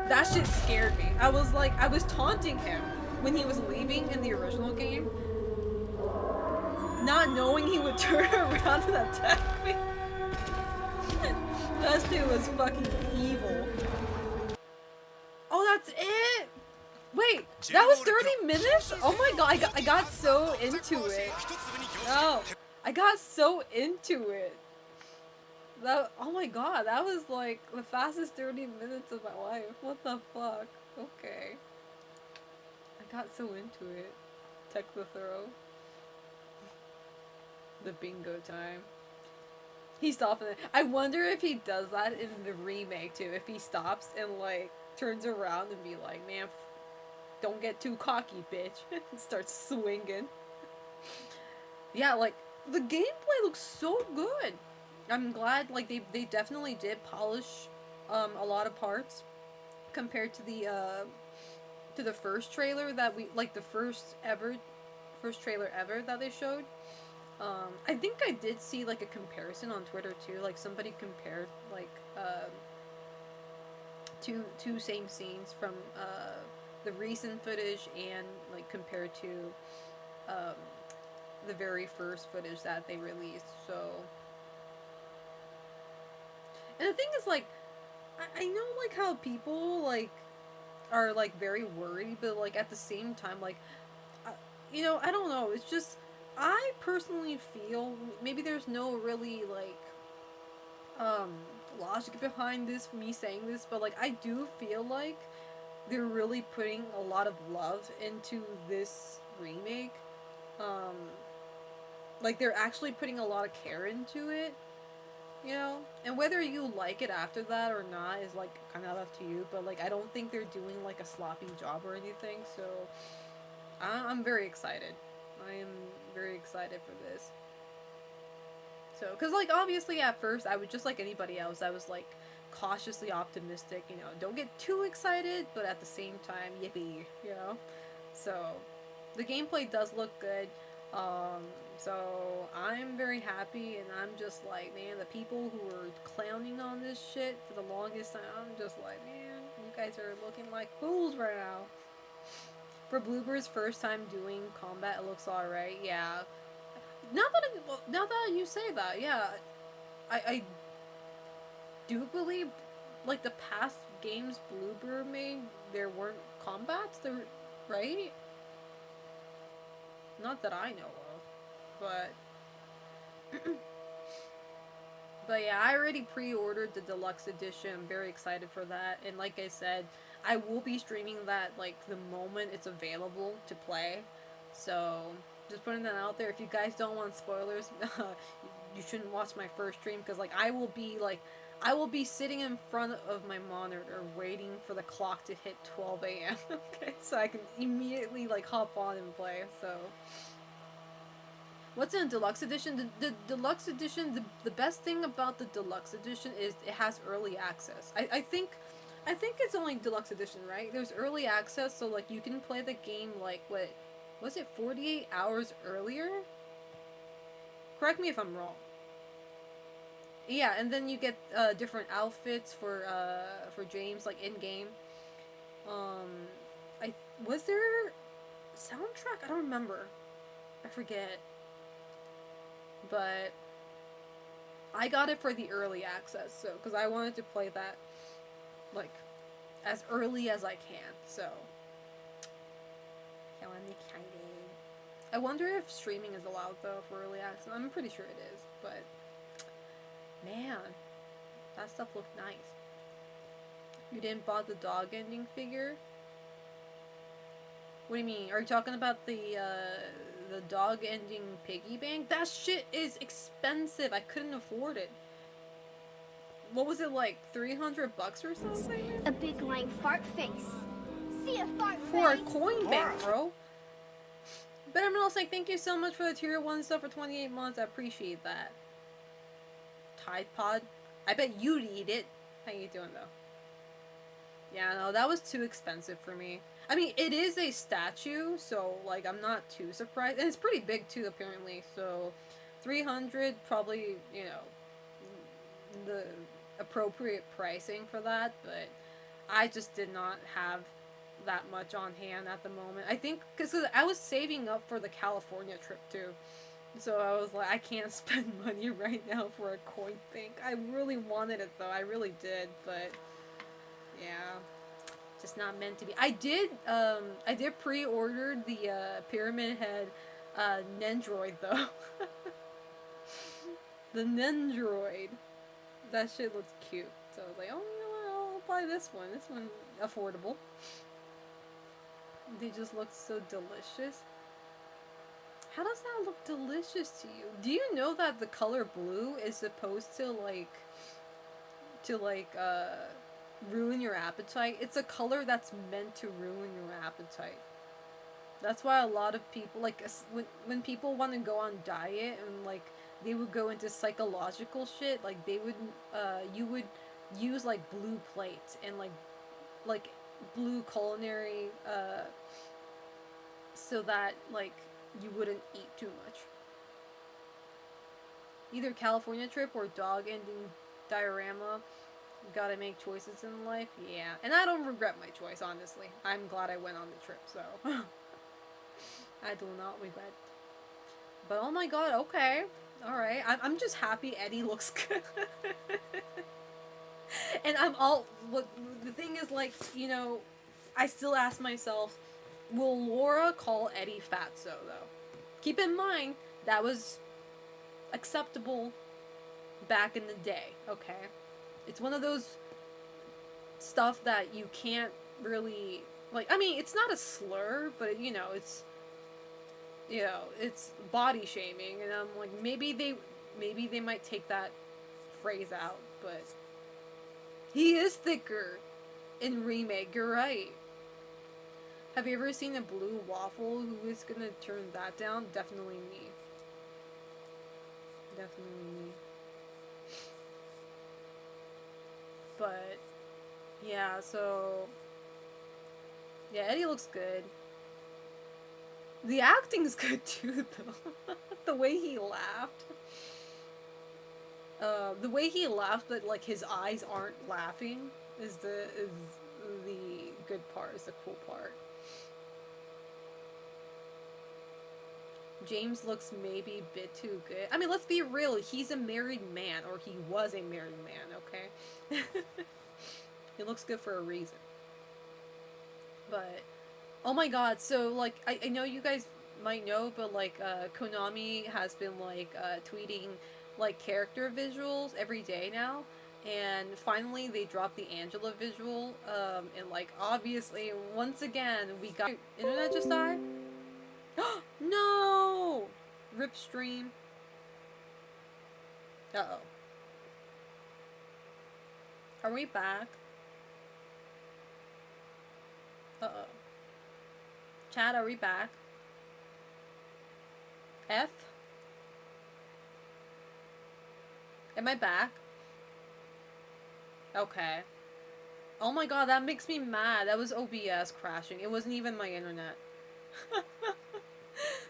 That shit scared me. I was like, I was taunting him when he was leaving in the original game, not knowing he would turn around and attack me. That shit was fucking evil. Oh, that's it? Wait, that was 30 minutes? Oh my god, I got so into it. No, I got so into it. That, oh my god, that was like the fastest 30 minutes of my life. What the fuck? Okay. I got so into it. Tech the throw. The bingo time. He stopped it. I wonder if he does that in the remake too. If he stops and like turns around and be like, man, don't get too cocky, bitch. And starts swinging. Yeah, like, the gameplay looks so good. I'm glad, like, they definitely did polish a lot of parts compared to the first trailer that we, like, the first trailer ever that they showed. I think I did see, like, a comparison on Twitter, too. Like, somebody compared, like, two same scenes from, the recent footage and, like, compared to, the very first footage that they released, so... And the thing is, like, I know, like, how people, like, are, like, very worried, but, like, at the same time, like, you know, I don't know, it's just, I personally feel, maybe there's no really, like, logic behind this, me saying this, but, like, I do feel like they're really putting a lot of love into this remake, like, they're actually putting a lot of care into it, you know? And whether you like it after that or not is, like, kind of up to you, but, like, I don't think they're doing, like, a sloppy job or anything, so I'm very excited. I am very excited for this. So, because, like, obviously at first, I was just like anybody else, I was, like, cautiously optimistic, you know, don't get too excited, but at the same time, yippee, you know? So, the gameplay does look good. So I'm very happy, and I'm just like, man, the people who were clowning on this shit for the longest time, I'm just like, man, you guys are looking like fools right now. For Bloober's first time doing combat, it looks alright, yeah. Now that you say that, yeah, I do believe, like, the past games Bloober made, there weren't combats, right? Not that I know of, but... but yeah, I already pre-ordered the deluxe edition. I'm very excited for that. And like I said, I will be streaming that, like, the moment it's available to play. So, just putting that out there. If you guys don't want spoilers, you shouldn't watch my first stream, because, like, I will be sitting in front of my monitor waiting for the clock to hit 12 a.m. Okay, so I can immediately, like, hop on and play, so... What's in the deluxe edition? The deluxe edition, the best thing about the deluxe edition is it has early access. I think it's only deluxe edition, right? There's early access, so, like, you can play the game, like, what, was it 48 hours earlier? Correct me if I'm wrong. Yeah, and then you get different outfits for James, like, in game. Was there soundtrack? I don't remember. I forget. But I got it for the early access, so, because I wanted to play that, like, as early as I can, so I'm excited. I wonder if streaming is allowed, though, for early access. I'm pretty sure it is, but man, that stuff looked nice. You didn't buy the dog ending figure? What do you mean? Are you talking about the dog ending piggy bank? That shit is expensive. I couldn't afford it. What was it, like, 300 bucks or something? A big lying fart face. See a fart For a face? coin bank, bro. But I'm also like, thank you so much for the tier 1 stuff for 28 months. I appreciate that. Tide Pod. I bet you'd eat it. How you doing, though? Yeah, no, that was too expensive for me. I mean, it is a statue, so, like, I'm not too surprised. And it's pretty big, too, apparently. So, 300, probably, you know, appropriate pricing for that, but I just did not have that much on hand at the moment. I think because I was saving up for the California trip too. So I was like, I can't spend money right now for a coin bank. I really wanted it though. I really did, but yeah, just not meant to be. I did pre-order the Pyramid Head Nendroid though. The Nendroid. That shit looks cute. So I was like, oh, you know what? I'll buy this one. This one affordable. They just look so delicious. How does that look delicious to you? Do you know that the color blue is supposed to ruin your appetite? It's a color that's meant to ruin your appetite. That's why a lot of people, like, when people want to go on diet and, like, they would go into psychological shit, like, they would, you would use, like, blue plates and, like, blue culinary, so that, like, you wouldn't eat too much. Either California trip or dog ending diorama. Gotta make choices in life. Yeah. And I don't regret my choice, honestly. I'm glad I went on the trip, so. I do not regret. But oh my god, okay. Alright. I'm just happy Eddie looks good. And the thing is, like, you know, I still ask myself, will Laura call Eddie Fatso, though? Keep in mind, that was acceptable back in the day, okay? It's one of those stuff that you can't really, like, I mean, it's not a slur, but, you know, it's body shaming, and I'm like, maybe they might take that phrase out, but he is thicker in remake, you're right. Have you ever seen a blue waffle? Who is gonna turn that down? Definitely me. Definitely me. But, yeah, so, yeah, Eddie looks good. The acting's good too, though. The way he laughed. The way he laughed, but, like, his eyes aren't laughing is the good part, is the cool part. James looks maybe a bit too good. I mean, let's be real. He's a married man, or he was a married man, okay? He looks good for a reason. But, oh my god, so, like, I know you guys might know, but, like, Konami has been, like, tweeting, like, character visuals every day now. And finally, they dropped the Angela visual. And, like, obviously, once again, we got... Internet just died? No! Rip stream. Uh-oh. Are we back? Uh-oh. Chat, are we back? F? Am I back? Okay. Oh my god, that makes me mad. That was OBS crashing. It wasn't even my internet.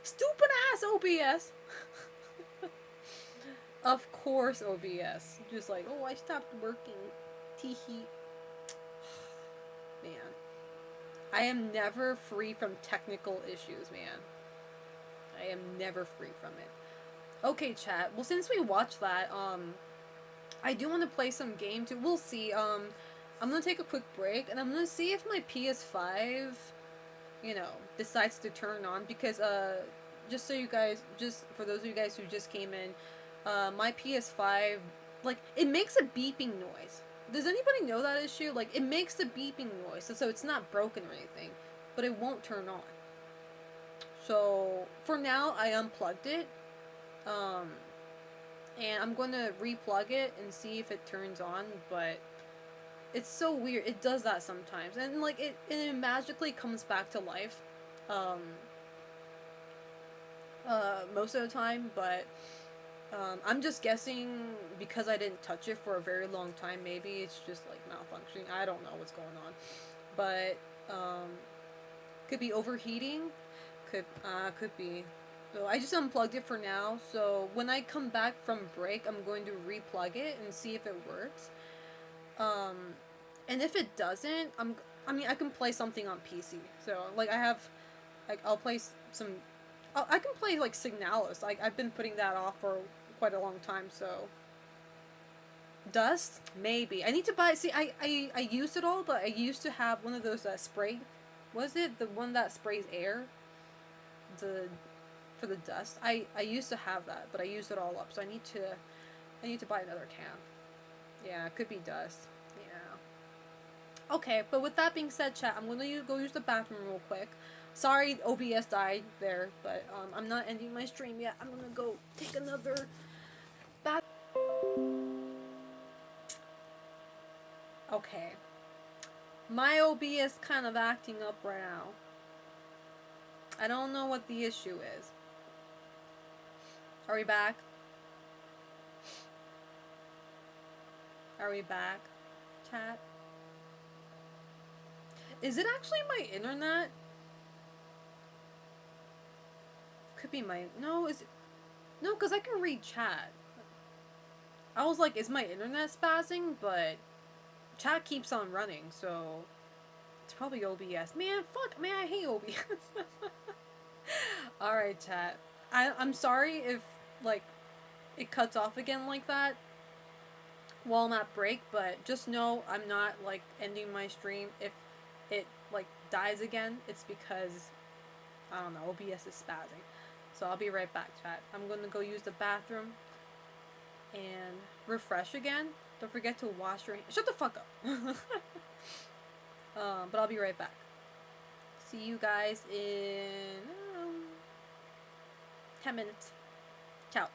Stupid ass OBS. Of course OBS. Just like, oh, I stopped working. Teehee. Man. I am never free from technical issues, man. I am never free from it. Okay, chat. Well, since we watched that, I do want to play some game too. We'll see. I'm gonna take a quick break, and I'm gonna see if my PS5, you know, decides to turn on, because, just so you guys, just for those of you guys who just came in, my PS5, like, it makes a beeping noise. Does anybody know that issue? Like, it makes a beeping noise, so it's not broken or anything, but it won't turn on. So, for now, I unplugged it, and I'm going to replug it and see if it turns on, but it's so weird. It does that sometimes, and, like, it magically comes back to life, most of the time, but, I'm just guessing because I didn't touch it for a very long time. Maybe it's just, like, malfunctioning. I don't know what's going on, but, could be overheating, could be. So I just unplugged it for now, so when I come back from break, I'm going to replug it and see if it works. And if it doesn't, I mean, I can play something on PC. So, like, I'll play some, I can play, like, Signalis. I've been putting that off for quite a long time, so. Dust? Maybe. I need to buy, see, I used it all, but I used to have one of those, spray, was it the one that sprays air? For the dust. I used to have that, but I used it all up, so I need to buy another can. Yeah, it could be dust. Yeah. Okay, but with that being said, chat, I'm gonna go use the bathroom real quick. Sorry, OBS died there, but I'm not ending my stream yet. I'm gonna go take another bath. Okay. My OBS kind of acting up right now. I don't know what the issue is. Are we back? Are we back, chat? Is it actually my internet? Could be my... No, is it... No, because I can read chat. I was like, is my internet spazzing? But chat keeps on running, so... It's probably OBS. Man, fuck, man, I hate OBS. Alright, chat. I'm sorry if, like, it cuts off again like that while I'm at break, but just know I'm not, like, ending my stream. If it, like, dies again, it's because, I don't know, OBS is spazzing. So I'll be right back, chat. I'm gonna go use the bathroom and refresh again. Don't forget to wash your hands. Shut the fuck up. But I'll be right back. See you guys in 10 minutes. Ciao.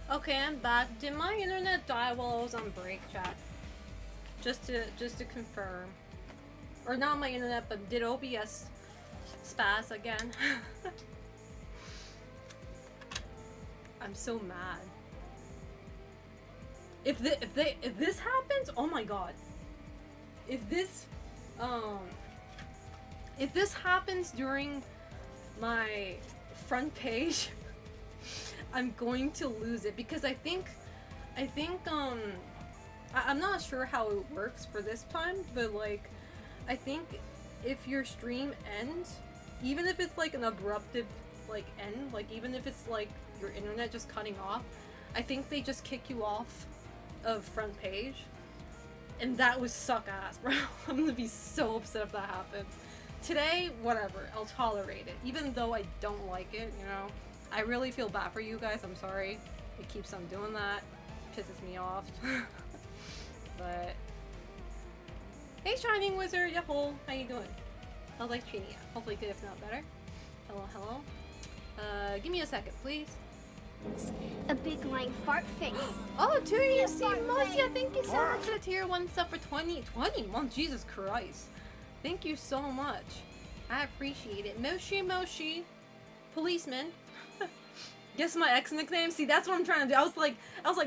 Okay, I'm back. Did my internet die while I was on break, chat? Just to confirm. Or not my internet, but did OBS spaz again? I'm so mad. If this happens, oh my god. If this happens during my front page, I'm going to lose it because I think I'm not sure how it works for this time, but like I think if your stream ends, even if it's like an abruptive like end, like even if it's like your internet just cutting off, I think they just kick you off of front page. And that would suck ass, bro. I'm gonna be so upset if that happens. Today, whatever, I'll tolerate it. Even though I don't like it, you know. I really feel bad for you guys, I'm sorry. It keeps on doing that. Pisses me off. But hey Shining Wizard, Yahoo! How you doing? How's life treating you? Hopefully good, if not better. Hello, hello. Give me a second, please. A big lying fart face. Oh, to you, see, fart Mosia, face. thank you so much for the tier 1 sub for 20 months. Jesus Christ. Thank you so much. I appreciate it. Moshi, policeman. Guess my ex nickname? See, that's what I'm trying to do. I was like,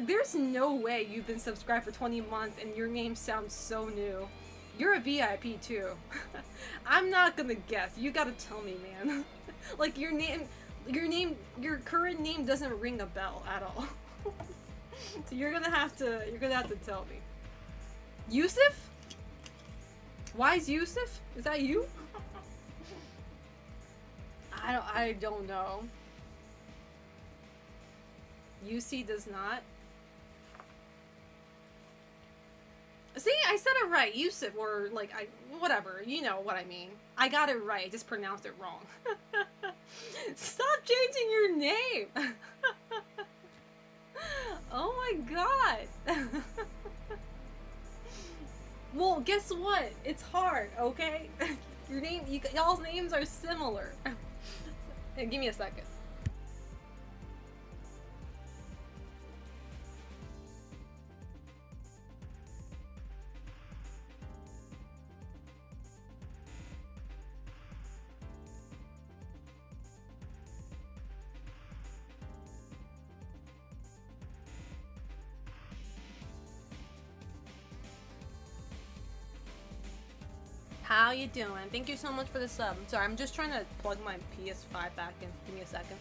there's no way you've been subscribed for 20 months and your name sounds so new. You're a VIP too. I'm not gonna guess. You gotta tell me, man. Like your current name doesn't ring a bell at all. So you're gonna have to tell me. Yusuf? Why is Yusuf? Is that you? I don't know. UC does not. See, I said it right. Yusuf, or like whatever. You know what I mean. I got it right. I just pronounced it wrong. Stop changing your name. Oh my god. Well, guess what? It's hard, okay? Your name, y'all's names are similar. Hey, give me a second. How you doing? Thank you so much for the sub. Sorry, I'm just trying to plug my PS5 back in. Give me a second.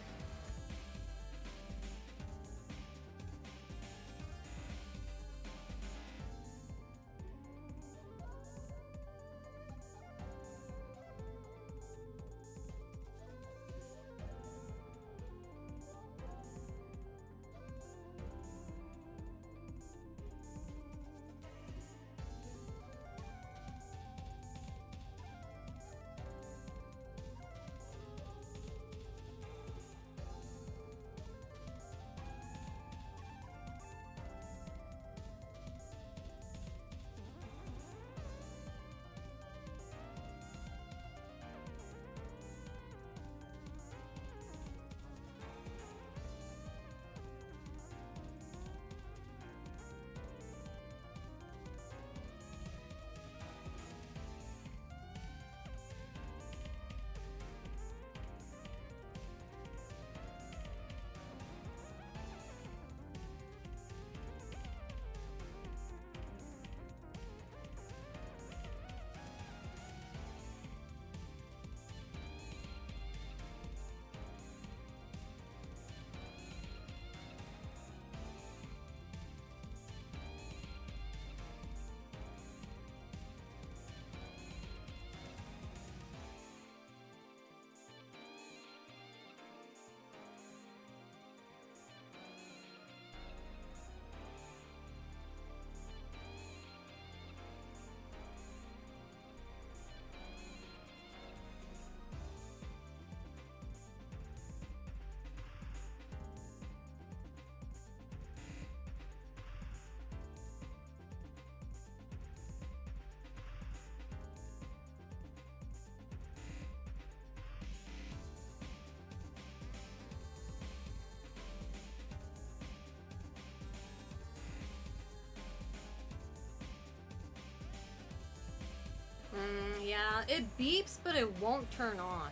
now. It beeps, but it won't turn on.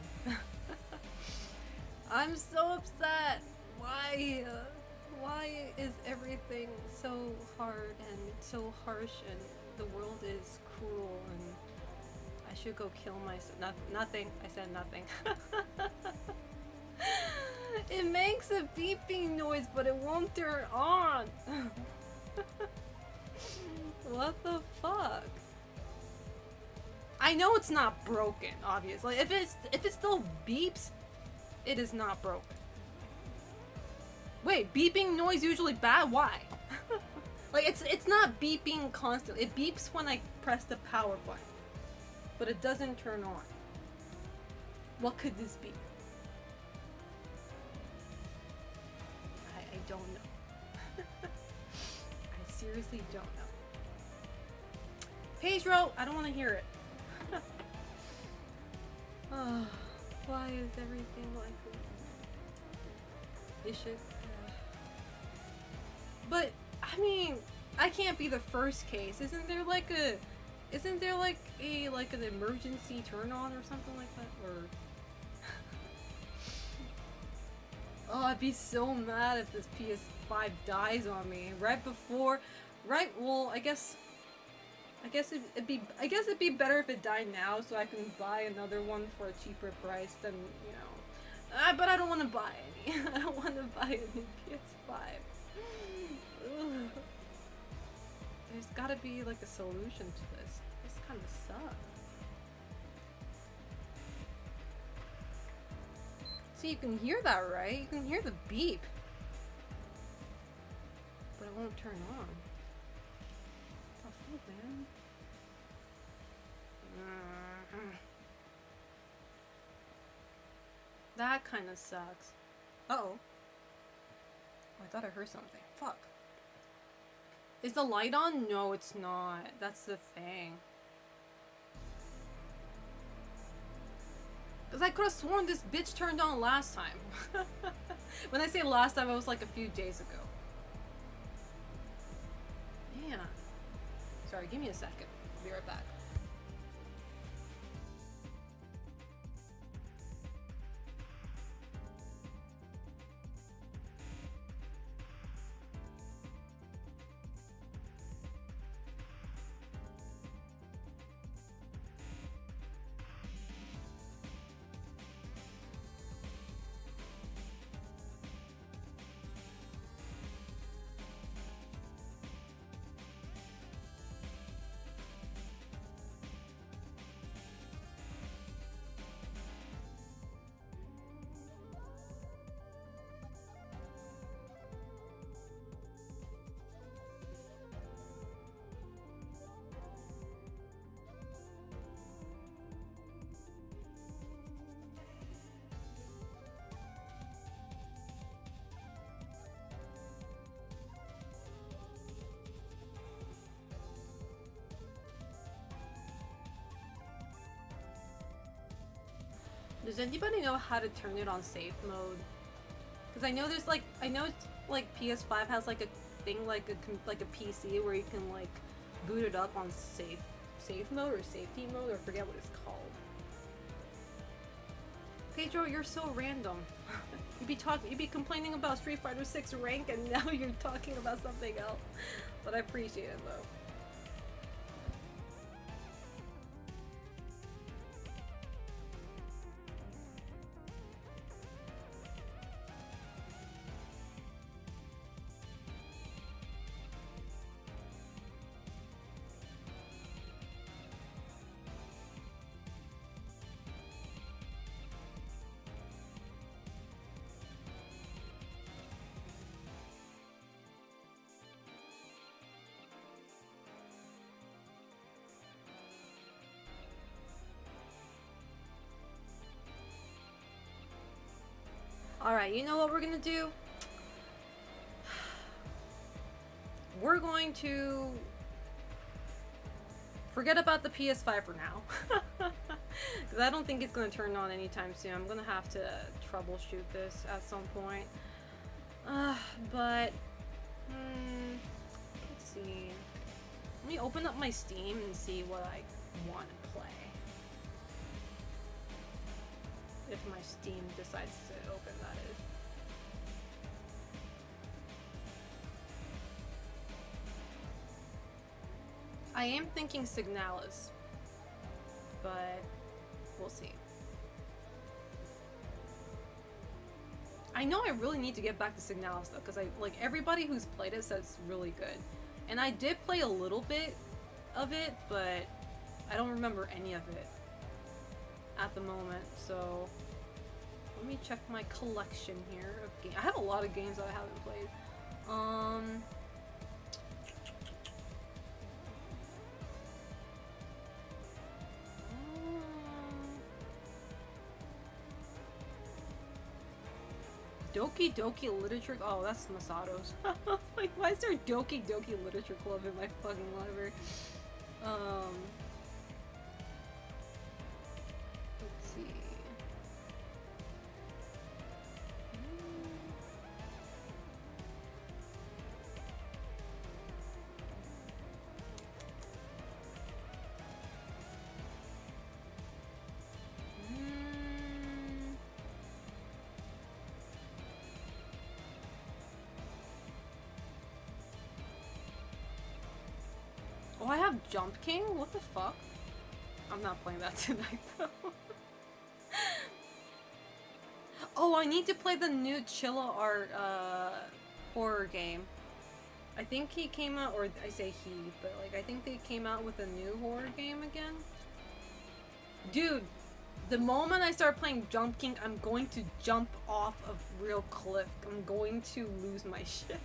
I'm so upset. Why? Why is everything so hard and so harsh, and the world is cruel, and I should go kill myself? Nothing. I said nothing. It makes a beeping noise, but it won't turn on. What the fuck? I know it's not broken, obviously. If it still beeps, it is not broken. Wait, beeping noise usually bad? Why? Like it's not beeping constantly. It beeps when I press the power button, but it doesn't turn on. What could this be? I don't know. I seriously don't know. Pedro, I don't want to hear it. Oh, why is everything like this? It should. But I mean, I can't be the first case. Isn't there like an emergency turn on or something like that? Or oh, I'd be so mad if this PS5 dies on me well, I guess it'd be better if it died now, so I can buy another one for a cheaper price than, you know. But I don't want to buy any. I don't want to buy a new PS5. Ugh. There's got to be like a solution to this. This kind of sucks. See, you can hear that, right? You can hear the beep. But it won't turn on. What the fuck, man? That kind of sucks. Uh-oh. I thought I heard something. Fuck. Is the light on? No, it's not. That's the thing. Because I could have sworn this bitch turned on last time. When I say last time, it was like a few days ago. Man. Sorry, give me a second. I'll be right back. Does anybody know how to turn it on safe mode? Because I know it's like PS5 has like a thing like a PC where you can like boot it up on safe mode or safety mode, or forget what it's called. Pedro, you're so random. You'd be complaining about Street Fighter 6 rank, and now you're talking about something else. But I appreciate it though. Alright, you know what we're gonna do? We're going to forget about the PS5 for now. Because I don't think it's gonna turn on anytime soon. I'm gonna have to troubleshoot this at some point. But let's see. Let me open up my Steam and see what I want to play. If my Steam decides to open, that is. I am thinking Signalis, but we'll see. I know I really need to get back to Signalis though, because everybody who's played it says it's really good. And I did play a little bit of it, but I don't remember any of it at the moment, so let me check my collection here of games. I have a lot of games that I haven't played. Doki Doki Literature. Oh, that's Masato's. Like, why is there Doki Doki Literature Club in my fucking library? Let's see. Oh, I have Jump King? What the fuck? I'm not playing that tonight, though. Oh, I need to play the new Chilla Art horror game. I think he came out, or I say he, but I think they came out with a new horror game again. Dude, the moment I start playing Jump King, I'm going to jump off a real cliff. I'm going to lose my shit.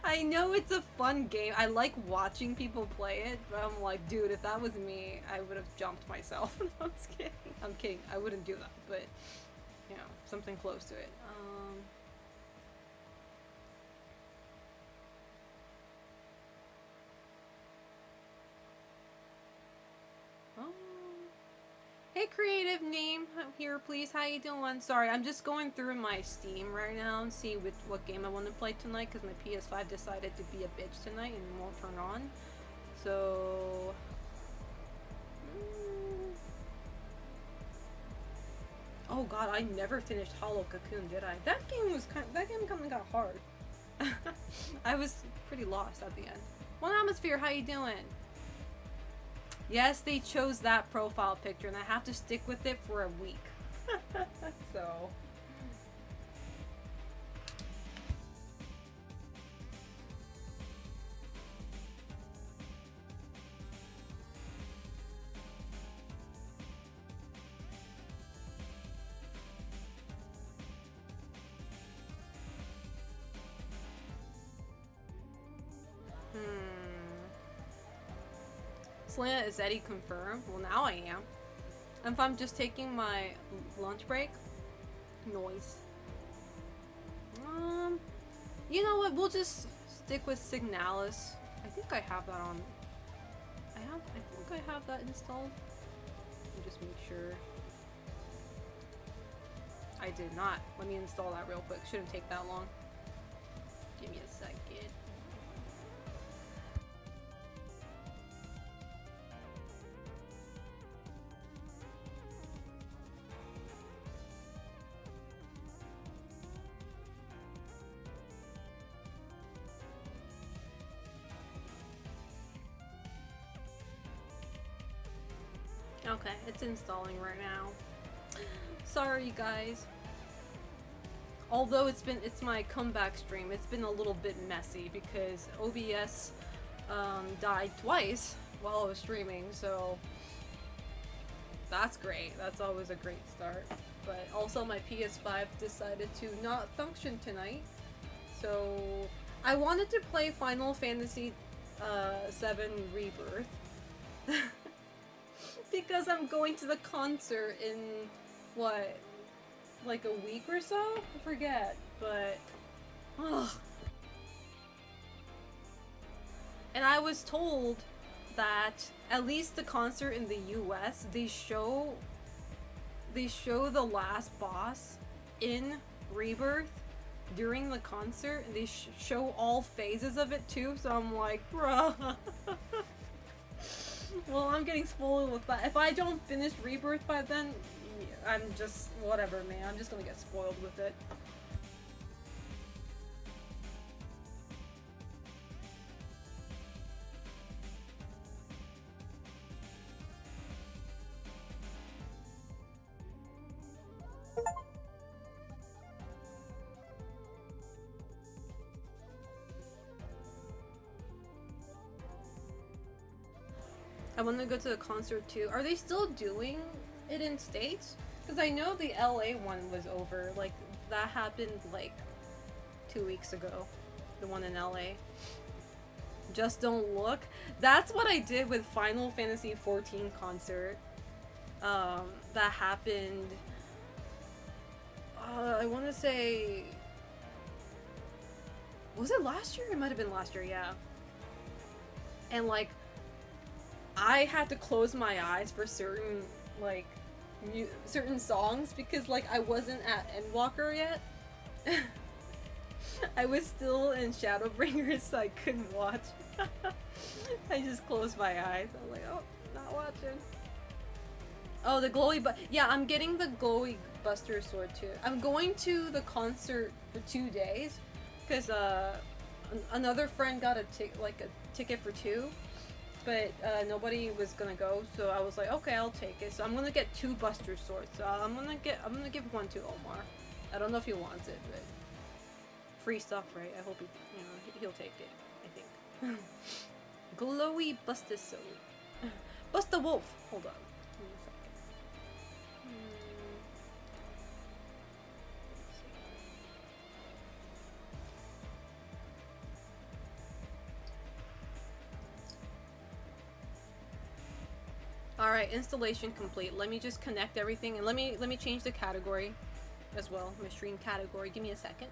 I know it's a fun game. I like watching people play it, but I'm like, dude, if that was me, I would have jumped myself. I'm just kidding. I'm kidding. I wouldn't do that, but you know, something close to it. Hey, creative name here, please. How you doing? Sorry, I'm just going through my Steam right now and see what game I want to play tonight because my PS5 decided to be a bitch tonight and won't turn on. So, oh god, I never finished Hollow Cocoon, did I? That game kind of got hard. I was pretty lost at the end. One Atmosphere, how you doing? Yes, they chose that profile picture, and I have to stick with it for a week. So. Selena, is Eddie confirmed? Well, now I am. And if I'm just taking my lunch break, noise. You know what? We'll just stick with Signalis. I think I have that on. I think I have that installed. Let me just make sure. I did not. Let me install that real quick. Shouldn't take that long. Give me a second. Okay, it's installing right now. Sorry, you guys. Although it's my comeback stream, it's been a little bit messy because OBS died twice while I was streaming, so that's great. That's always a great start. But also my PS5 decided to not function tonight, so I wanted to play Final Fantasy VII Rebirth. Because I'm going to the concert in, what, like a week or so? I forget, but, ugh. And I was told that at least the concert in the US, they show the last boss in Rebirth during the concert, and they show all phases of it too, so I'm like, bruh. Well, I'm getting spoiled with that. If I don't finish Rebirth by then, I'm just whatever, man. I'm just gonna get spoiled with it. I want to go to the concert too. Are they still doing it in States? Because I know the LA one was over. Like, that happened like 2 weeks ago. The one in LA. Just don't look. That's what I did with Final Fantasy XIV concert. That happened. I want to say. Was it last year? It might have been last year, yeah. And like, I had to close my eyes for certain, like, certain songs because, like, I wasn't at Endwalker yet. I was still in Shadowbringers, so I couldn't watch. I just closed my eyes. I was like, oh, not watching. Oh, the glowy yeah, I'm getting the glowy Buster Sword too. I'm going to the concert for 2 days because another friend got a ticket for 2. But nobody was gonna go, so I was like, okay, I'll take it. So I'm gonna get 2 Buster Swords. So I'm gonna give one to Omar. I don't know if he wants it, but free stuff, right? I hope he'll take it. I think. Glowy Buster Sword. Buster Wolf. Hold on. Give me a second. Alright, installation complete. Let me just connect everything and let me change the category as well. My stream category. Give me a second.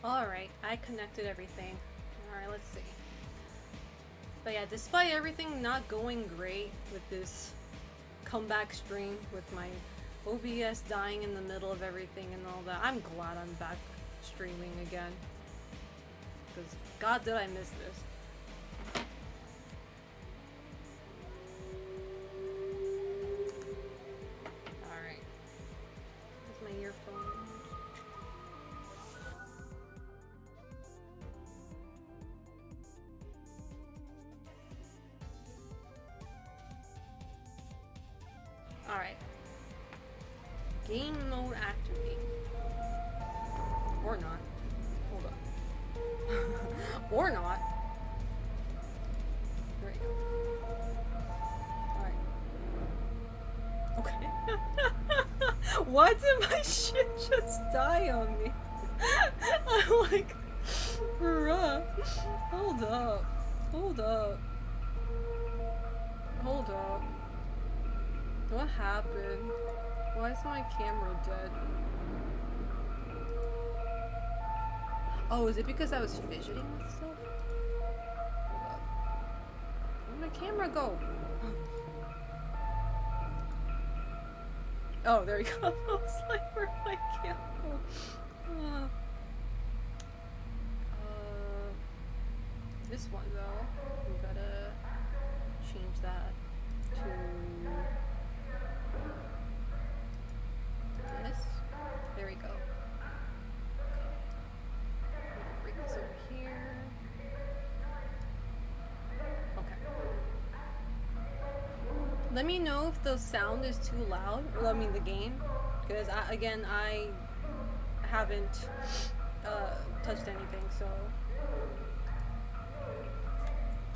Alright, I connected everything. Alright, let's see. But yeah, despite everything not going great with this comeback stream, with my OBS dying in the middle of everything and all that, I'm glad I'm back streaming again. Because god did I miss this. Alright. Where's my earphone? Alright. Game mode activate. Or not. Hold up. Or not. There we go. Alright. Okay. Why did my shit just die on me? I'm like, bruh. Hold up. Hold up. Hold up. What happened? Why is my camera dead? Oh, is it because I was fidgeting with stuff? Hold up. Where'd my camera go? Oh, there you go. I was like, where'd my camera go? This one though, we gotta change that to this. There we go. Bring this over here. Okay. Let me know if the sound is too loud, or I mean the game, because I haven't touched anything, so.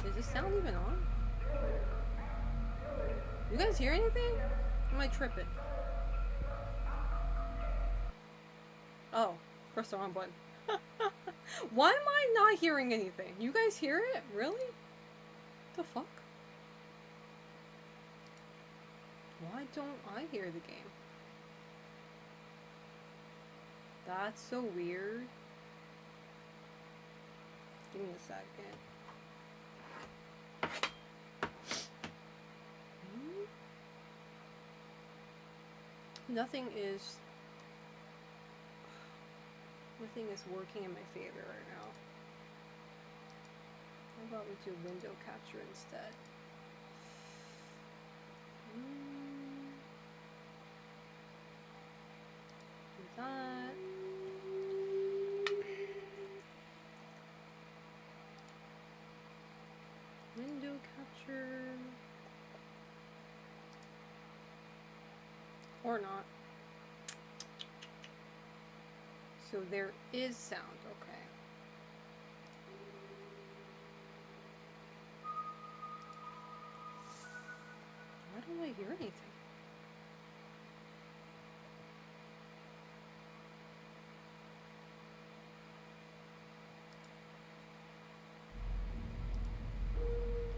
Is this sound even on? You guys hear anything? Am I tripping? Oh, press the wrong button. Why am I not hearing anything? You guys hear it? Really? What the fuck? Why don't I hear the game? That's so weird. Give me a second. Nothing is working in my favor right now. How about we do window capture instead? Do that. Window capture. Or not. So there is sound, okay. Why don't I hear anything?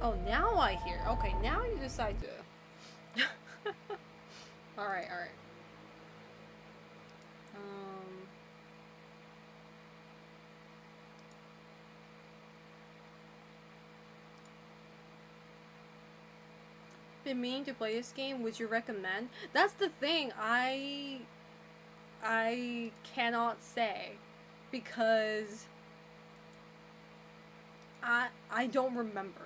Oh, now I hear. Okay, now you decide to. Alright, alright. Been meaning to play this game. Would you recommend? That's the thing. I cannot say because I don't remember.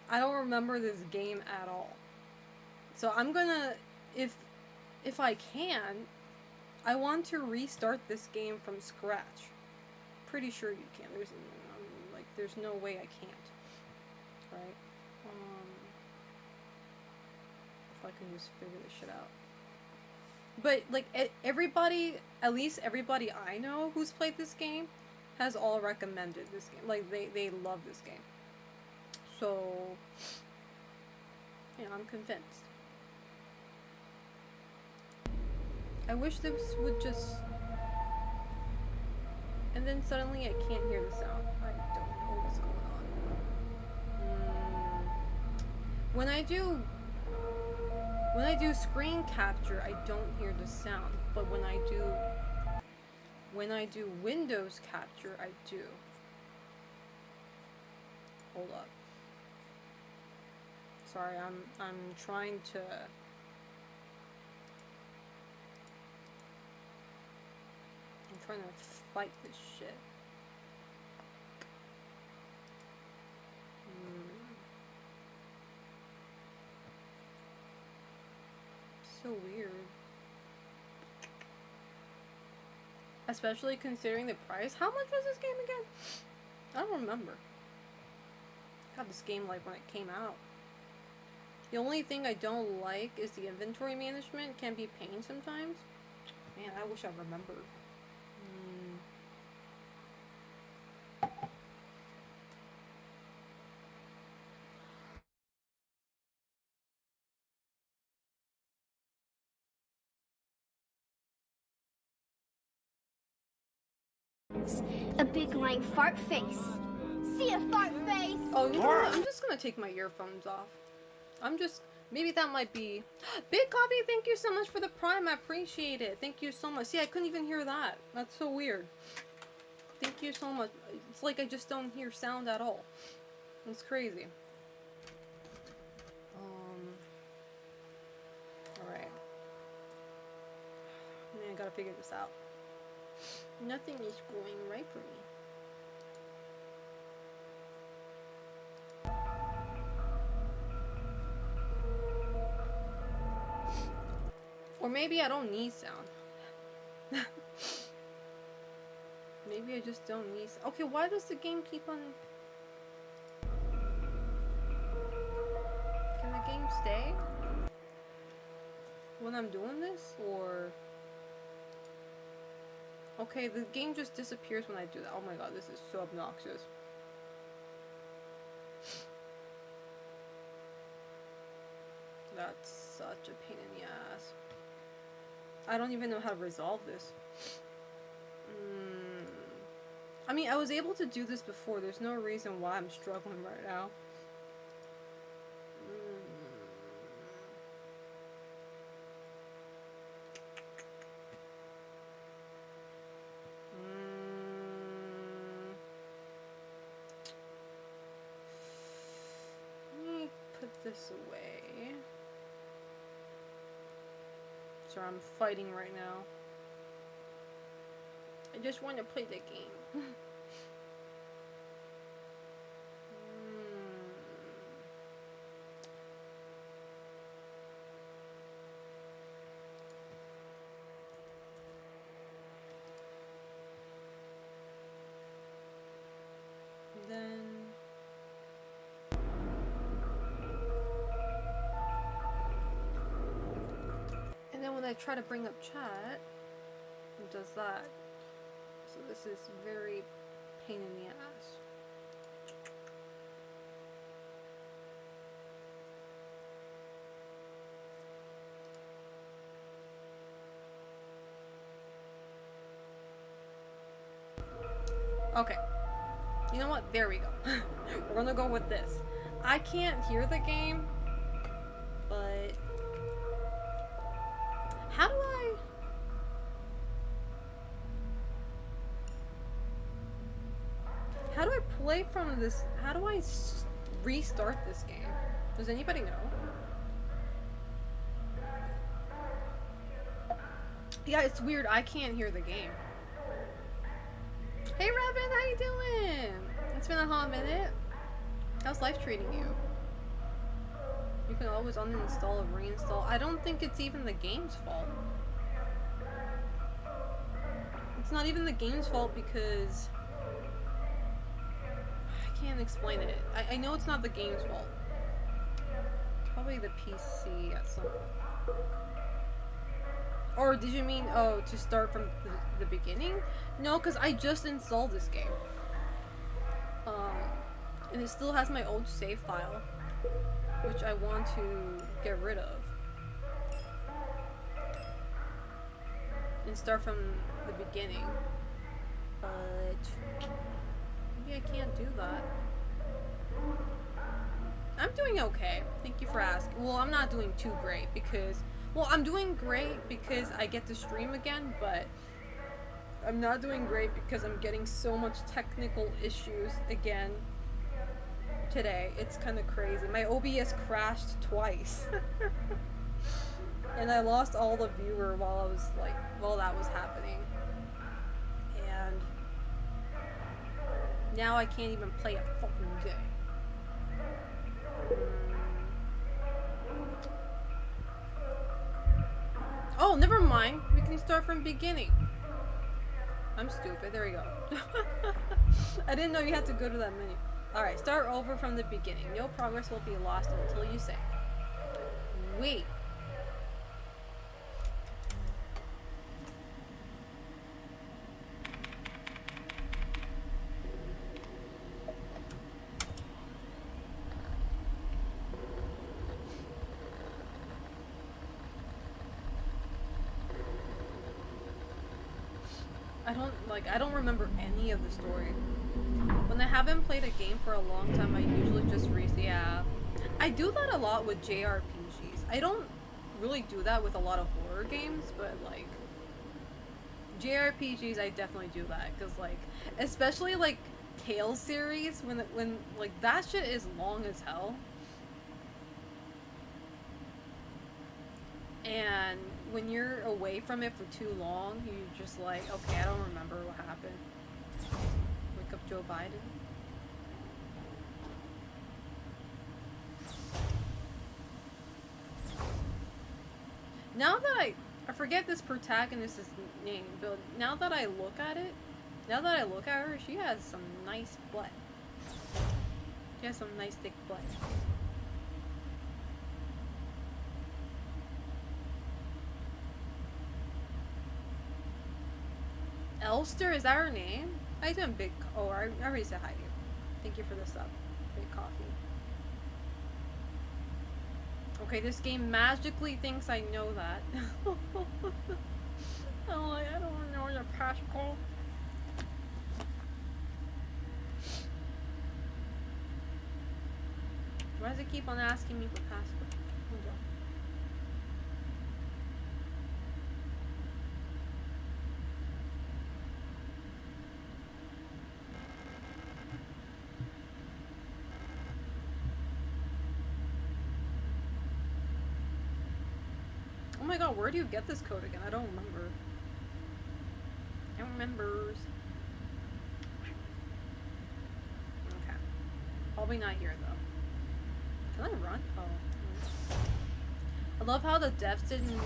I don't remember this game at all. So I'm gonna, if I can, I want to restart this game from scratch. Pretty sure you can. There's no way I can't. Right? If I can just figure this shit out. But like everybody, at least everybody I know who's played this game, has all recommended this game. Like they love this game. So yeah, I'm convinced. I wish this would just... And then suddenly I can't hear the sound. I don't know what's going on. When I do screen capture, I don't hear the sound. But when I do When I do Windows capture, I do. Hold up. Sorry, I'm trying to. I'm trying to fight this shit. So weird. Especially considering the price. How much was this game again? I don't remember. I had this game like when it came out. The only thing I don't like is the inventory management can be a pain sometimes. Man, I wish I remembered. A big lying fart face. See a fart face? Oh, you know what? I'm just gonna take my earphones off. Maybe that might be... Big Coffee, thank you so much for the Prime. I appreciate it. Thank you so much. See, I couldn't even hear that. That's so weird. Thank you so much. It's like I just don't hear sound at all. It's crazy. Alright. Man, I gotta figure this out. Nothing is going right for me. Or maybe I don't need sound. Maybe I just don't need sound. Okay, why does the game keep on... Can the game stay when I'm doing this? Or... Okay, the game just disappears when I do that. Oh my god, this is so obnoxious. That's such a pain in the ass. I don't even know how to resolve this. I mean, I was able to do this before. There's no reason why I'm struggling right now. Let me put this away. Sorry, I'm fighting right now. I just want to play the game. And then when I try to bring up chat, it does that. So this is very pain in the ass. Okay. You know what? There we go. We're gonna go with this. I can't hear the game, but how do I play from this? How do I restart this game? Does anybody know? Yeah, it's weird. I can't hear the game. Hey Robin, how you doing? It's been a hot minute. How's life treating you? You can always uninstall or reinstall. I don't think it's even the game's fault. It's not even the game's fault because... I can't explain it. I know it's not the game's fault. Probably the PC at some point. Or did you mean, oh, to start from the beginning? No, because I just installed this game. And it still has my old save file, which I want to get rid of. And start from the beginning. But maybe I can't do that. I'm doing okay. Thank you for asking. Well, I'm not doing too great because... Well, I'm doing great because I get to stream again, but I'm not doing great because I'm getting so much technical issues again today. It's kind of crazy. My OBS crashed twice. And I lost all the viewer while that was happening. And now I can't even play a fucking game. Oh, never mind. We can start from beginning. I'm stupid. There we go. I didn't know you had to go to that menu. Alright, start over from the beginning. No progress will be lost until you say. Wait. I don't remember any of the story. When I haven't played a game for a long time, I usually just yeah. I do that a lot with JRPGs. I don't really do that with a lot of horror games, but like JRPGs, I definitely do that because like, especially like Tales series, when like that shit is long as hell. And when you're away from it for too long, you just like, okay, I don't remember what happened. Wake up Joe Biden. Now that I forget this protagonist's name, but now that I look at her, she has some nice butt. She has some nice thick butt. Elster, is that her name? How you doing, Big? Oh, I already said hi to you. Thank you for the sub, Big Coffee. Okay, this game magically thinks I know that. I'm like, I don't know your passcode. Why does it keep on asking me for password? Hold on. Oh my god, where do you get this code again? I don't remember. I don't remember. Okay. Probably not here though. Can I run? Oh. I love how the devs didn't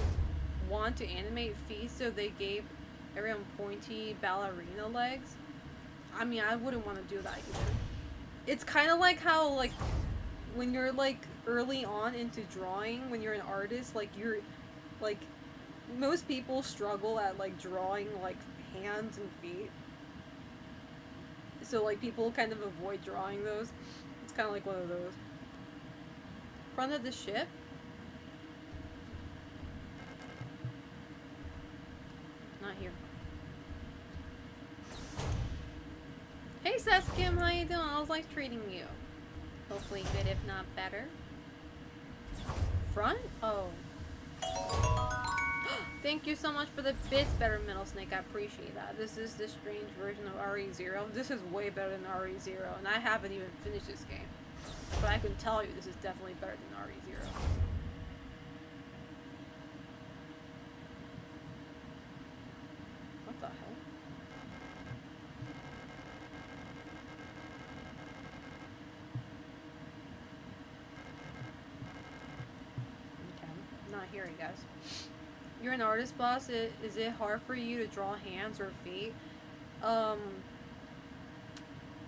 want to animate feet, so they gave everyone pointy ballerina legs. I mean, I wouldn't want to do that either. It's kind of like how, like, when you're, like, early on into drawing, when you're an artist, like, you're, like, most people struggle at, like, drawing, like, hands and feet. So, like, people kind of avoid drawing those. It's kind of like one of those. Front of the ship? Not here. Hey Seskim, how you doing? How's life treating you? Hopefully good, if not better. Front? Oh. Thank you so much for the bits, Better Metal Snake. I appreciate that. This is the strange version of RE0. This is way better than RE0, and I haven't even finished this game. But I can tell you this is definitely better than RE0. What the hell? Okay, not here, I guess. You're an artist, boss. Is it hard for you to draw hands or feet?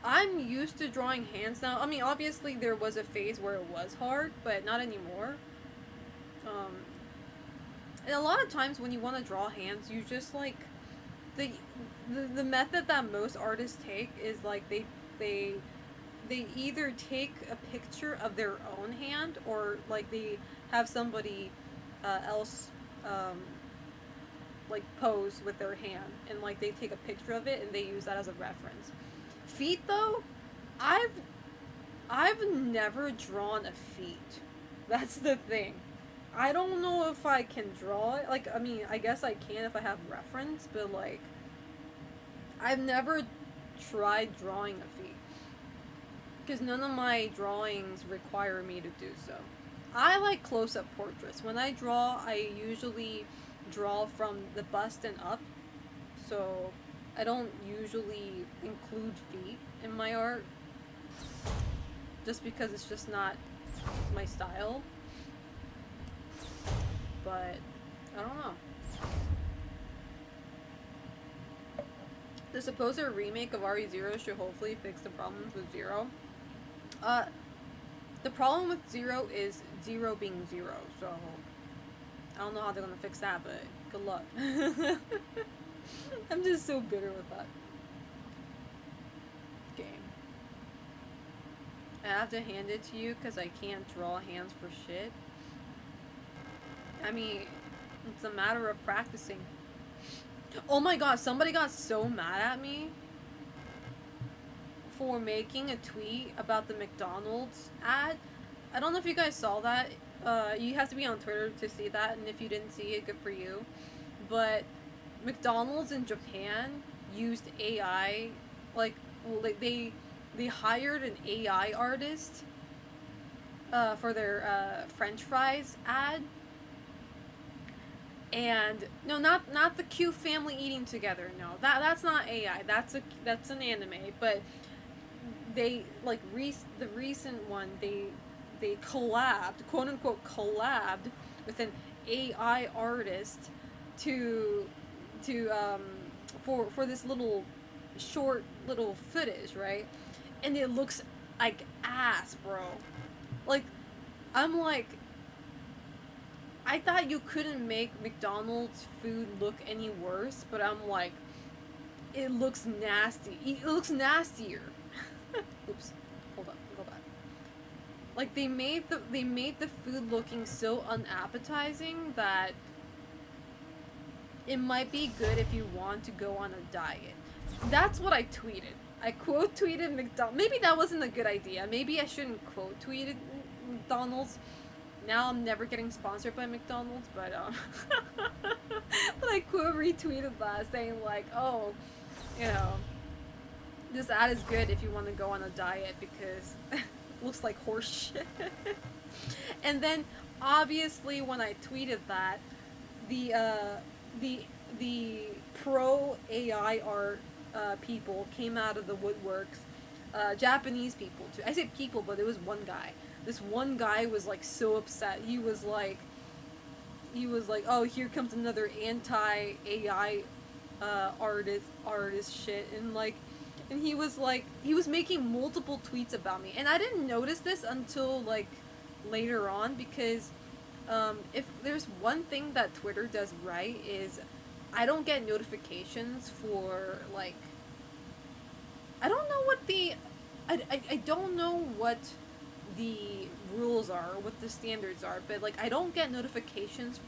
I'm used to drawing hands now. I mean, obviously there was a phase where it was hard, but not anymore. And a lot of times when you want to draw hands, you just like the method that most artists take is like they either take a picture of their own hand, or like they have somebody else like pose with their hand, and like they take a picture of it and they use that as a reference. Feet though, I've never drawn a feet. That's the thing. I don't know if I can draw it. Like, I mean, I guess I can if I have reference, but like, I've never tried drawing a feet. Because none of my drawings require me to do so. I like close-up portraits. When I draw, I usually draw from the bust and up. So I don't usually include feet in my art. Just because it's just not my style. But I don't know. The supposed remake of RE0 should hopefully fix the problems with Zero. The problem with Zero is Zero being Zero, so I don't know how they're gonna fix that, but good luck. I'm just so bitter with that game. I have to hand it to you because I can't draw hands for shit. I mean, it's a matter of practicing. Oh my god, somebody got so mad at me for making a tweet about the McDonald's ad. I don't know if you guys saw that. You have to be on Twitter to see that, and if you didn't see it, good for you. But McDonald's in Japan used AI, like they hired an AI artist for their French fries ad. And no, not the cute family eating together. No, that's not AI. That's an anime. But they like the recent one they collabed, quote unquote collabed, with an AI artist for this little short little footage, right? And it looks like ass, bro. Like, I'm like, I thought you couldn't make McDonald's food look any worse, but I'm like, it looks nasty. It looks nastier. Oops. Hold up. Go back. Like, they made the food looking so unappetizing that it might be good if you want to go on a diet. That's what I tweeted. I quote tweeted McDonald's. Maybe that wasn't a good idea. Maybe I shouldn't quote tweeted McDonald's. Now I'm never getting sponsored by McDonald's, but but I quote retweeted that saying like, oh, you know, this ad is good if you want to go on a diet because it looks like horse shit. And then obviously when I tweeted that, the pro AI art people came out of the woodworks, Japanese people too. I say people, but it was one guy. This one guy was like so upset. He was like, oh, here comes another anti-AI artist shit, and he was making multiple tweets about me, and I didn't notice this until like later on because if there's one thing that Twitter does right is I don't get notifications for like I don't know what I don't know what the rules are, what the standards are, but like I don't get notifications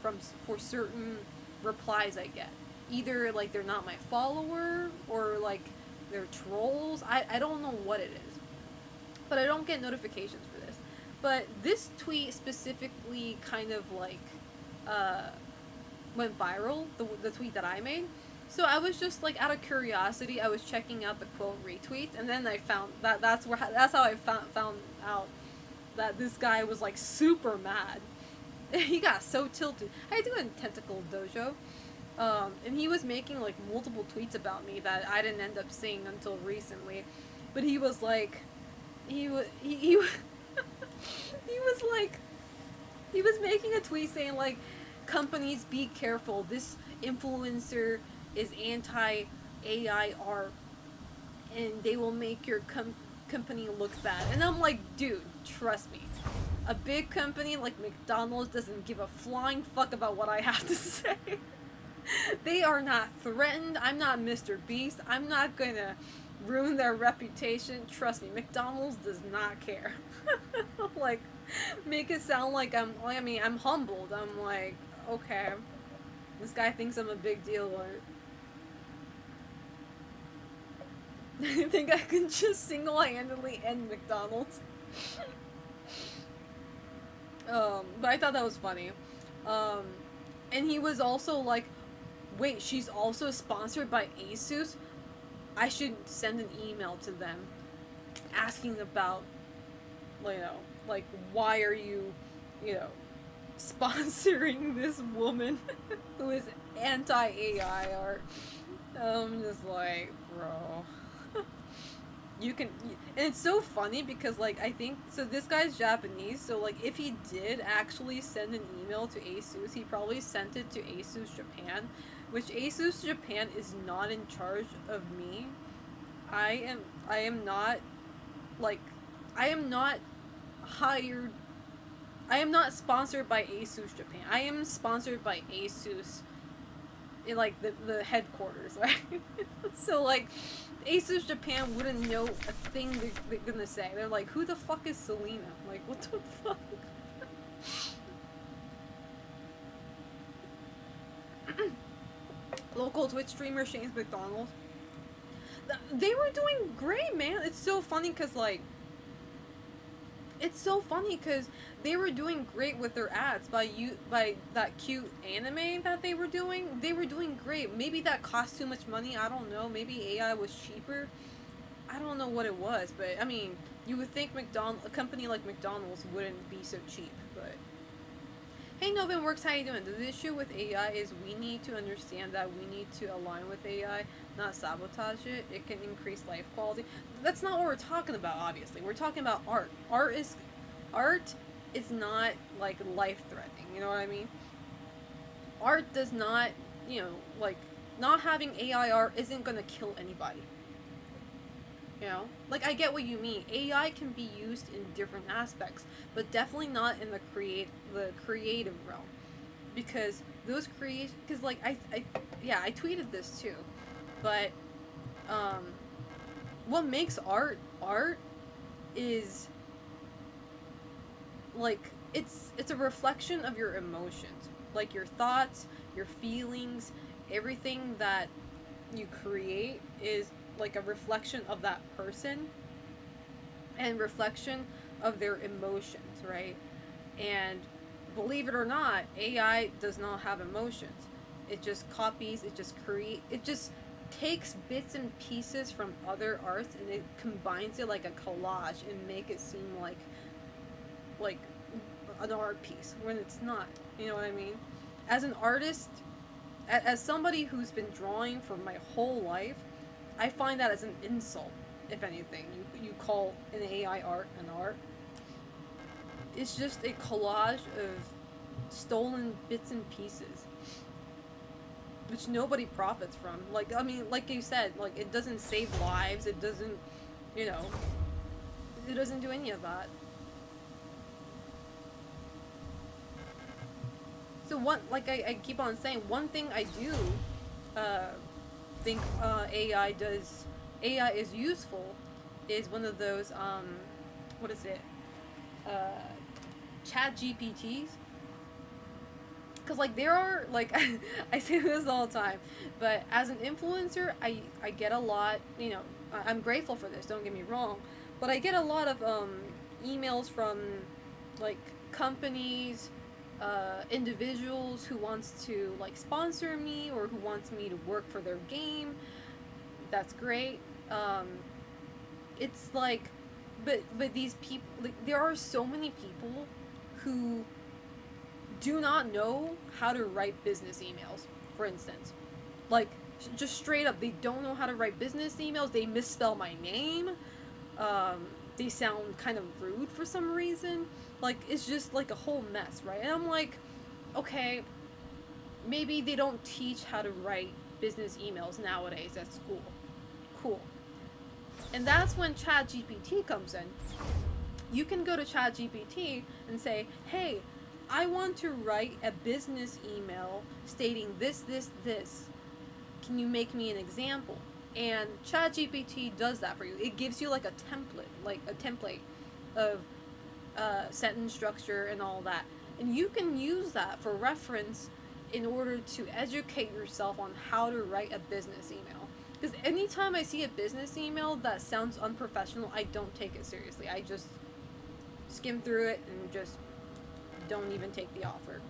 for certain replies I get. Either like they're not my follower or like they're trolls. I don't know what it is. But I don't get notifications for this. But this tweet specifically kind of like went viral, the tweet that I made. So I was just like out of curiosity, I was checking out the quote retweets, and then I found that's how I found out that this guy was like super mad. He got so tilted. I do a Tentacle Dojo, and he was making like multiple tweets about me that I didn't end up seeing until recently. But he was like, he was like, he was making a tweet saying like, companies be careful. This influencer is anti-AI art, and they will make your company look bad. And I'm like, dude, trust me. A big company like McDonald's doesn't give a flying fuck about what I have to say. They are not threatened. I'm not Mr. Beast. I'm not gonna ruin their reputation. Trust me, McDonald's does not care. Like, make it sound like I'm humbled. I'm like, okay, this guy thinks I'm a big deal. I think I can just single-handedly end McDonald's. But I thought that was funny. And he was also like, wait, she's also sponsored by Asus? I should send an email to them asking about, you know, like, why are you, you know, sponsoring this woman who is anti-AI art. I'm just like, bro. You can, and it's so funny because, like, I think, so this guy's Japanese, so, like, if he did actually send an email to ASUS, he probably sent it to ASUS Japan, which ASUS Japan is not in charge of me. I am not, like, I am not hired, I am not sponsored by ASUS Japan. I am sponsored by ASUS in, like, the headquarters, right? So, like, ASUS Japan wouldn't know a thing they're gonna say. They're like, who the fuck is Selena? Like, what the fuck? Local Twitch streamer Shane's McDonald's. They were doing great, man. It's so funny because, like, it's so funny because they were doing great with their ads by that cute anime that they were doing. They were doing great. Maybe that cost too much money. I don't know. Maybe AI was cheaper. I don't know what it was, but I mean, you would think a company like McDonald's wouldn't be so cheap. But hey, Novin Works, how you doing? The issue with AI is we need to understand that we need to align with AI, not sabotage it. It can increase life quality. That's not what we're talking about, obviously. We're talking about art. Art is not, like, life-threatening, you know what I mean? Art does not, you know, like, not having AI art isn't gonna kill anybody. You know? Like, I get what you mean. AI can be used in different aspects, but definitely not in the creative realm. Because those because, like, I tweeted this too. But, what makes art is, like, it's a reflection of your emotions. Like, your thoughts, your feelings, everything that you create is like a reflection of that person and reflection of their emotions, right? And believe it or not, AI does not have emotions. It just copies, it just takes bits and pieces from other arts and it combines it like a collage and make it seem like an art piece when it's not. You know what I mean? As an artist, as somebody who's been drawing for my whole life, I find that as an insult, if anything. You call an AI art an art. It's just a collage of stolen bits and pieces, which nobody profits from. Like, I mean, like you said, like, it doesn't save lives, it doesn't, you know, it doesn't do any of that. So like I keep on saying, one thing I do, think AI is useful is one of those what is it, chat GPTs, because, like, there are, like, I say this all the time, but as an influencer I get a lot, you know, I'm grateful for this, don't get me wrong, but I get a lot of emails from, like, companies, individuals who wants to, like, sponsor me or who wants me to work for their game. That's great. It's like, but these people, like, there are so many people who do not know how to write business emails, for instance. Like, just straight up, they don't know how to write business emails. They misspell my name. They sound kind of rude for some reason. Like, it's just, like, a whole mess, right? And I'm like, okay, maybe they don't teach how to write business emails nowadays at school. Cool. And that's when ChatGPT comes in. You can go to ChatGPT and say, hey, I want to write a business email stating this. Can you make me an example? And ChatGPT does that for you. It gives you, like, a template of sentence structure and all that. And you can use that for reference in order to educate yourself on how to write a business email. Because anytime I see a business email that sounds unprofessional, I don't take it seriously. I just skim through it and just don't even take the offer.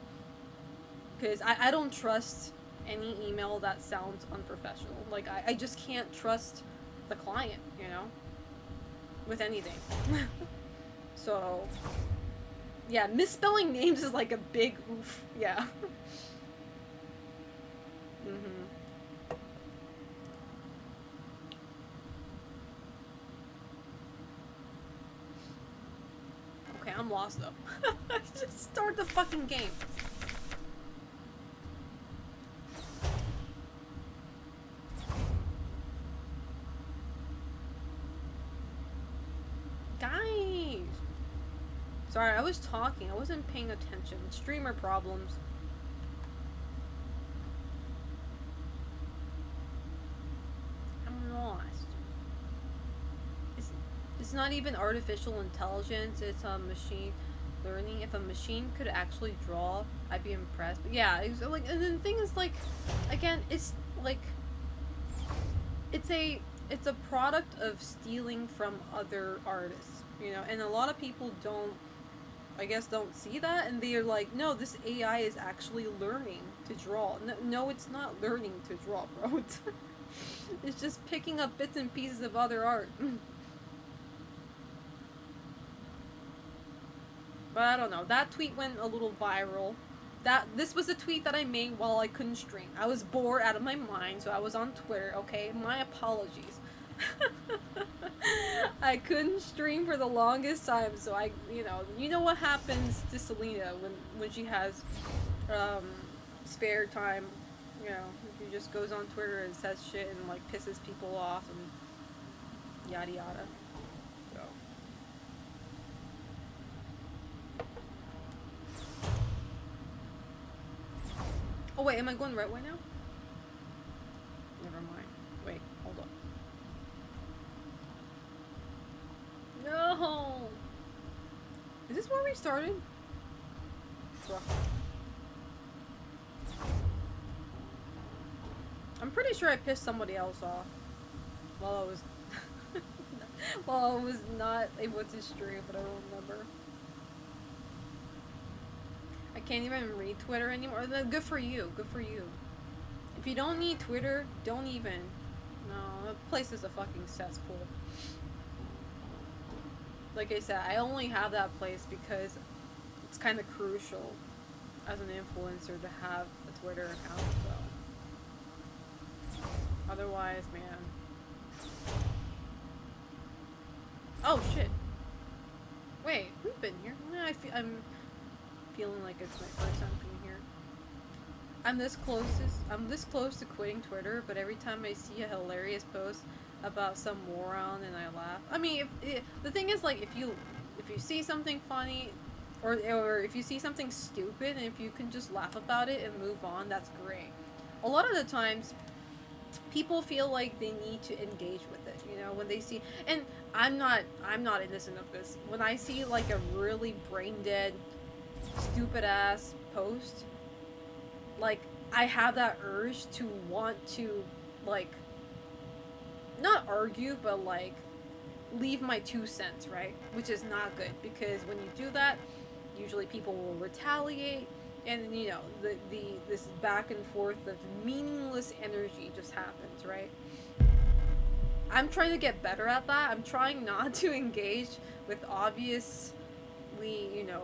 Because I don't trust any email that sounds unprofessional. Like, I just can't trust the client, you know, with anything. So, yeah, misspelling names is like a big oof. Yeah. Okay, I'm lost though. Just start the fucking game. Guys! Sorry, I was talking. I wasn't paying attention. Streamer problems. I'm lost. It's not even artificial intelligence. It's machine learning. If a machine could actually draw, I'd be impressed. But yeah, it's like, and the thing is, like, again, it's like, it's a product of stealing from other artists, you know, and a lot of people don't, I guess, don't see that, and they're like, no, this AI is actually learning to draw. No, it's not learning to draw, bro. It's just picking up bits and pieces of other art. But I don't know. That tweet went a little viral. This was a tweet that I made while I couldn't stream. I was bored out of my mind, so I was on Twitter, okay? My apologies. I couldn't stream for the longest time, so you know what happens to Selena when she has spare time, you know, she just goes on Twitter and says shit and like pisses people off and yada yada. So oh wait, am I going the right way now? Never mind. Wait, hold on. No! Is this where we started? Ugh. I'm pretty sure I pissed somebody else off while I was not able to stream, but I don't remember. I can't even read Twitter anymore. Good for you. Good for you. If you don't need Twitter, don't even. No, that place is a fucking cesspool. Like I said, I only have that place because it's kind of crucial as an influencer to have a Twitter account, so. Otherwise, man. Oh, shit. Wait, we've been here. I'm feeling like it's my first time coming here. I'm this close to quitting Twitter, but every time I see a hilarious post about some moron and I laugh. I mean, the thing is, like, if you see something funny or if you see something stupid and if you can just laugh about it and move on, that's great. A lot of the times people feel like they need to engage with it, you know, when they see, and I'm not innocent of this. When I see like a really brain dead, stupid ass post, like I have that urge to want to like not argue, but like leave my 2 cents, right? Which is not good, because when you do that, usually people will retaliate, and you know, this back and forth of meaningless energy just happens, right? I'm trying to get better at that. I'm trying not to engage with obviously, you know,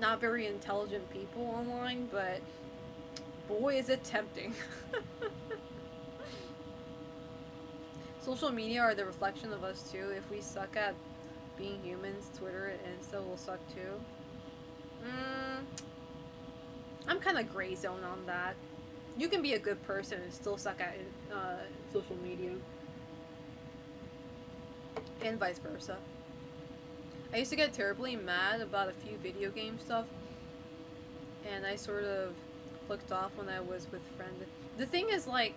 not very intelligent people online, but boy is it tempting. Social media are the reflection of us too. If we suck at being humans, Twitter and Insta will suck too. I'm kind of gray zone on that. You can be a good person and still suck at social media. And vice versa. I used to get terribly mad about a few video game stuff, and I sort of clicked off when I was with friends. The thing is, like,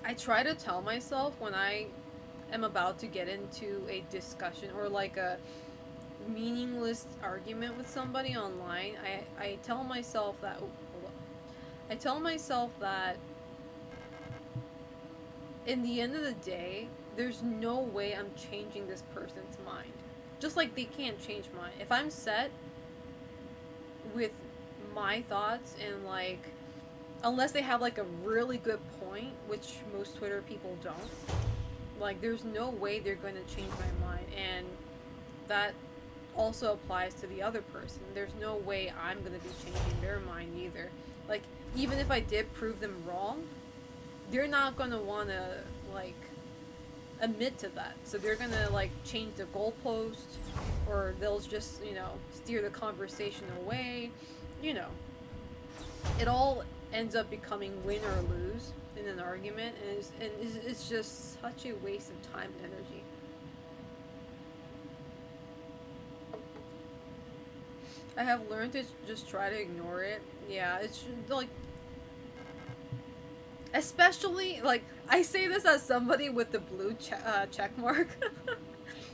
I try to tell myself when I am about to get into a discussion or like a meaningless argument with somebody online, I tell myself that, I tell myself that in the end of the day, there's no way I'm changing this person's mind. Just like they can't change mine. If I'm set with my thoughts and like, unless they have like a really good point, which most Twitter people don't, Like, there's no way they're going to change my mind, and that also applies to the other person. There's no way I'm going to be changing their mind either. Like, even if I did prove them wrong, they're not going to want to, like, admit to that. So they're going to, like, change the goalpost, or they'll just, you know, steer the conversation away. You know, it all ends up becoming win or lose in an argument, and it's just such a waste of time and energy. I have learned to just try to ignore it. Yeah, it's like, especially, like, I say this as somebody with the blue check mark.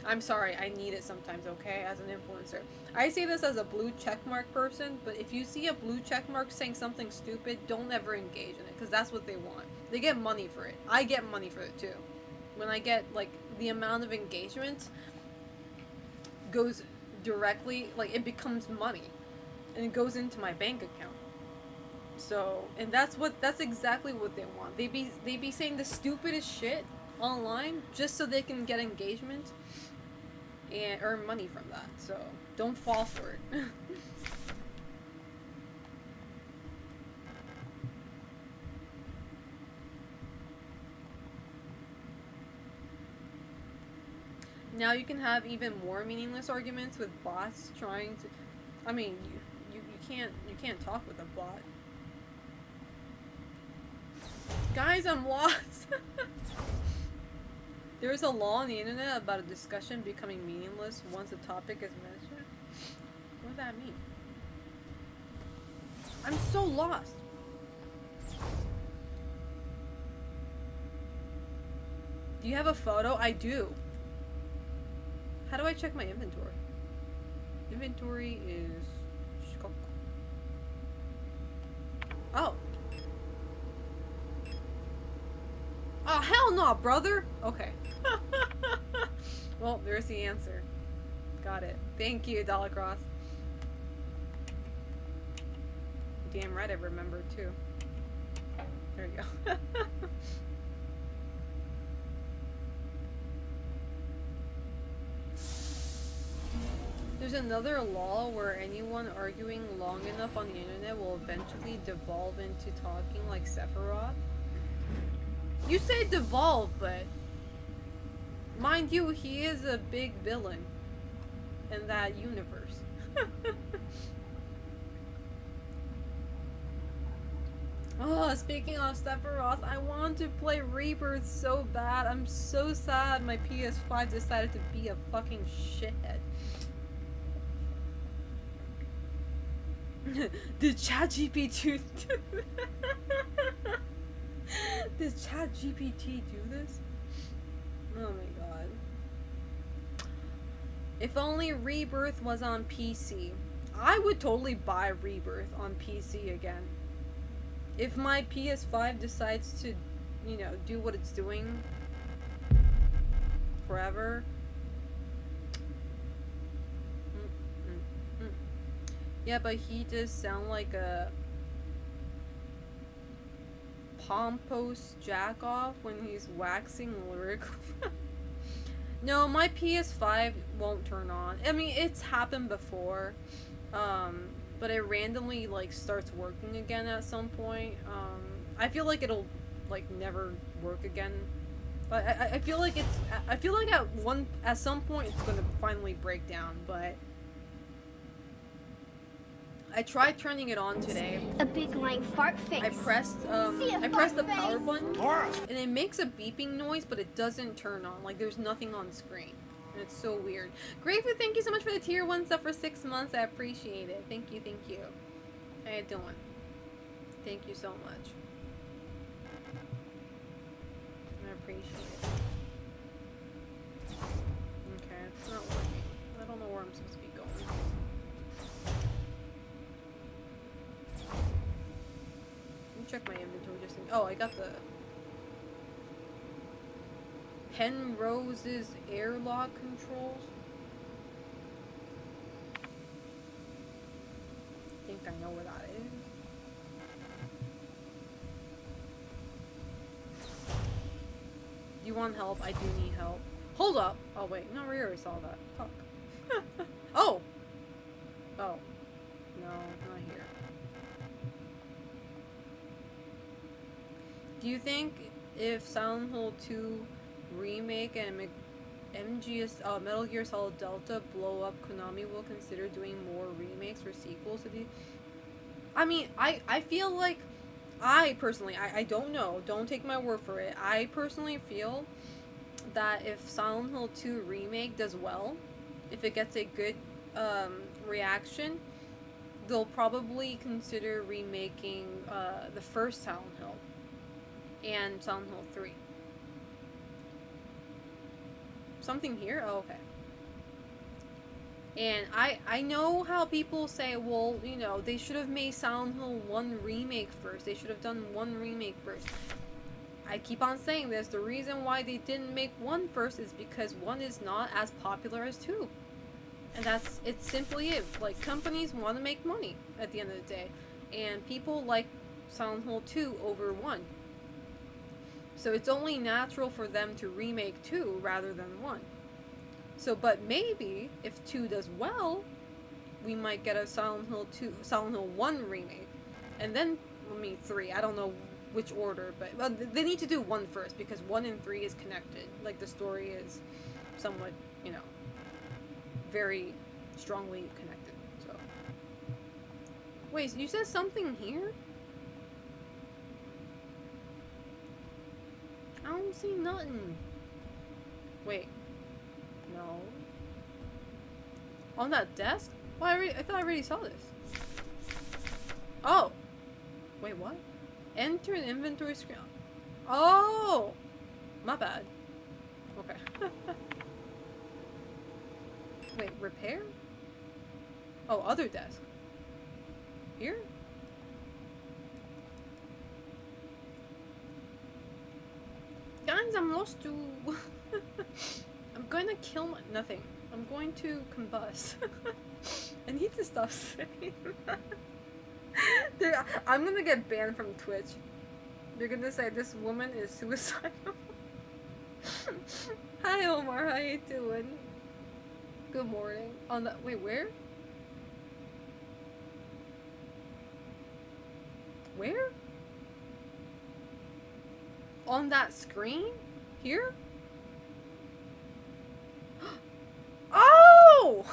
I'm sorry, I need it sometimes, okay, as an influencer. I say this as a blue checkmark person, but if you see a blue checkmark saying something stupid, don't ever engage in it, because that's what they want. They get money for it. I get money for it too. When I get, like, the amount of engagement goes directly, like, it becomes money, and it goes into my bank account. So, and that's exactly what they want. They be saying the stupidest shit online just so they can get engagement and earn money from that. So don't fall for it. Now you can have even more meaningless arguments with bots trying to, I mean, you can't talk with a bot. Guys, I'm lost. There's a law on the internet about a discussion becoming meaningless once a topic is mentioned. What does that mean? I'm so lost. Do you have a photo? I do. How do I check my inventory? Inventory is... Oh. Oh, hell no, brother! Okay. Well, there's the answer. Got it. Thank you, Dollarcross. Damn right I remember, too. There we go. There's another law where anyone arguing long enough on the internet will eventually devolve into talking like Sephiroth. You say devolve, but mind you, he is a big villain in that universe. Oh, speaking of Sephiroth, I want to play Rebirth so bad. I'm so sad my PS5 decided to be a fucking shithead. Did ChatGPT do Did ChatGPT do this? Oh my god. If only Rebirth was on PC. I would totally buy Rebirth on PC again. If my PS5 decides to, you know, do what it's doing forever. Yeah, but he does sound like a pompous jack-off when he's waxing lyrical. No, my PS5 won't turn on. I mean, it's happened before, but it randomly, like, starts working again at some point. I feel like it'll, like, never work again. But I feel like at some point it's gonna finally break down, but I tried turning it on today. A big lame fart face. I pressed the power button, and it makes a beeping noise, but it doesn't turn on. Like, there's nothing on screen. And it's so weird. Grateful, thank you so much for the tier 1 sub for 6 months. I appreciate it. Thank you, thank you. How you doing? Thank you so much. I appreciate it. Okay, it's not working. I don't know where I'm supposed to be going. Check my inventory just in. Oh, I got the Penrose's airlock controls. I think I know where that is. Do you want help. I do need help. Hold up. Oh wait, no, we already saw that. Fuck. Oh. Oh. No, not here. Do you think if Silent Hill 2 remake and Metal Gear Solid Delta blow up, Konami will consider doing more remakes or sequels to these? I mean, I feel like, I personally, I don't know, don't take my word for it, I personally feel that if Silent Hill 2 remake does well, if it gets a good reaction, they'll probably consider remaking the first Silent Hill and Silent Hill 3. Something here? Oh, okay. And I know how people say, well, you know, they should have made Silent Hill 1 remake first. They should have done 1 remake first. I keep on saying this. The reason why they didn't make 1 first is because 1 is not as popular as 2. And that's, it simply is. Like, companies want to make money at the end of the day. And people like Silent Hill 2 over 1. So it's only natural for them to remake 2 rather than 1. So, but maybe if 2 does well, we might get a Silent Hill 1 remake, and then 3. I don't know which order, but they need to do 1 first because 1 and 3 is connected. Like the story is somewhat, you know, very strongly connected. So, wait, you said something here? I don't see nothing. Wait. No. On that desk? Well, I thought I already saw this. Oh! Wait, what? Enter an inventory screen. Oh! My bad. Okay. Wait, repair? Oh, other desk. Here? Guys, I'm lost too. I'm going to kill my... Nothing. I'm going to combust. I need to stop saying that. Dude, I'm gonna get banned from Twitch. They're gonna say this woman is suicidal. Hi Omar, how you doing? Good morning. On the... Wait, where? Where? On that screen? Here? Oh!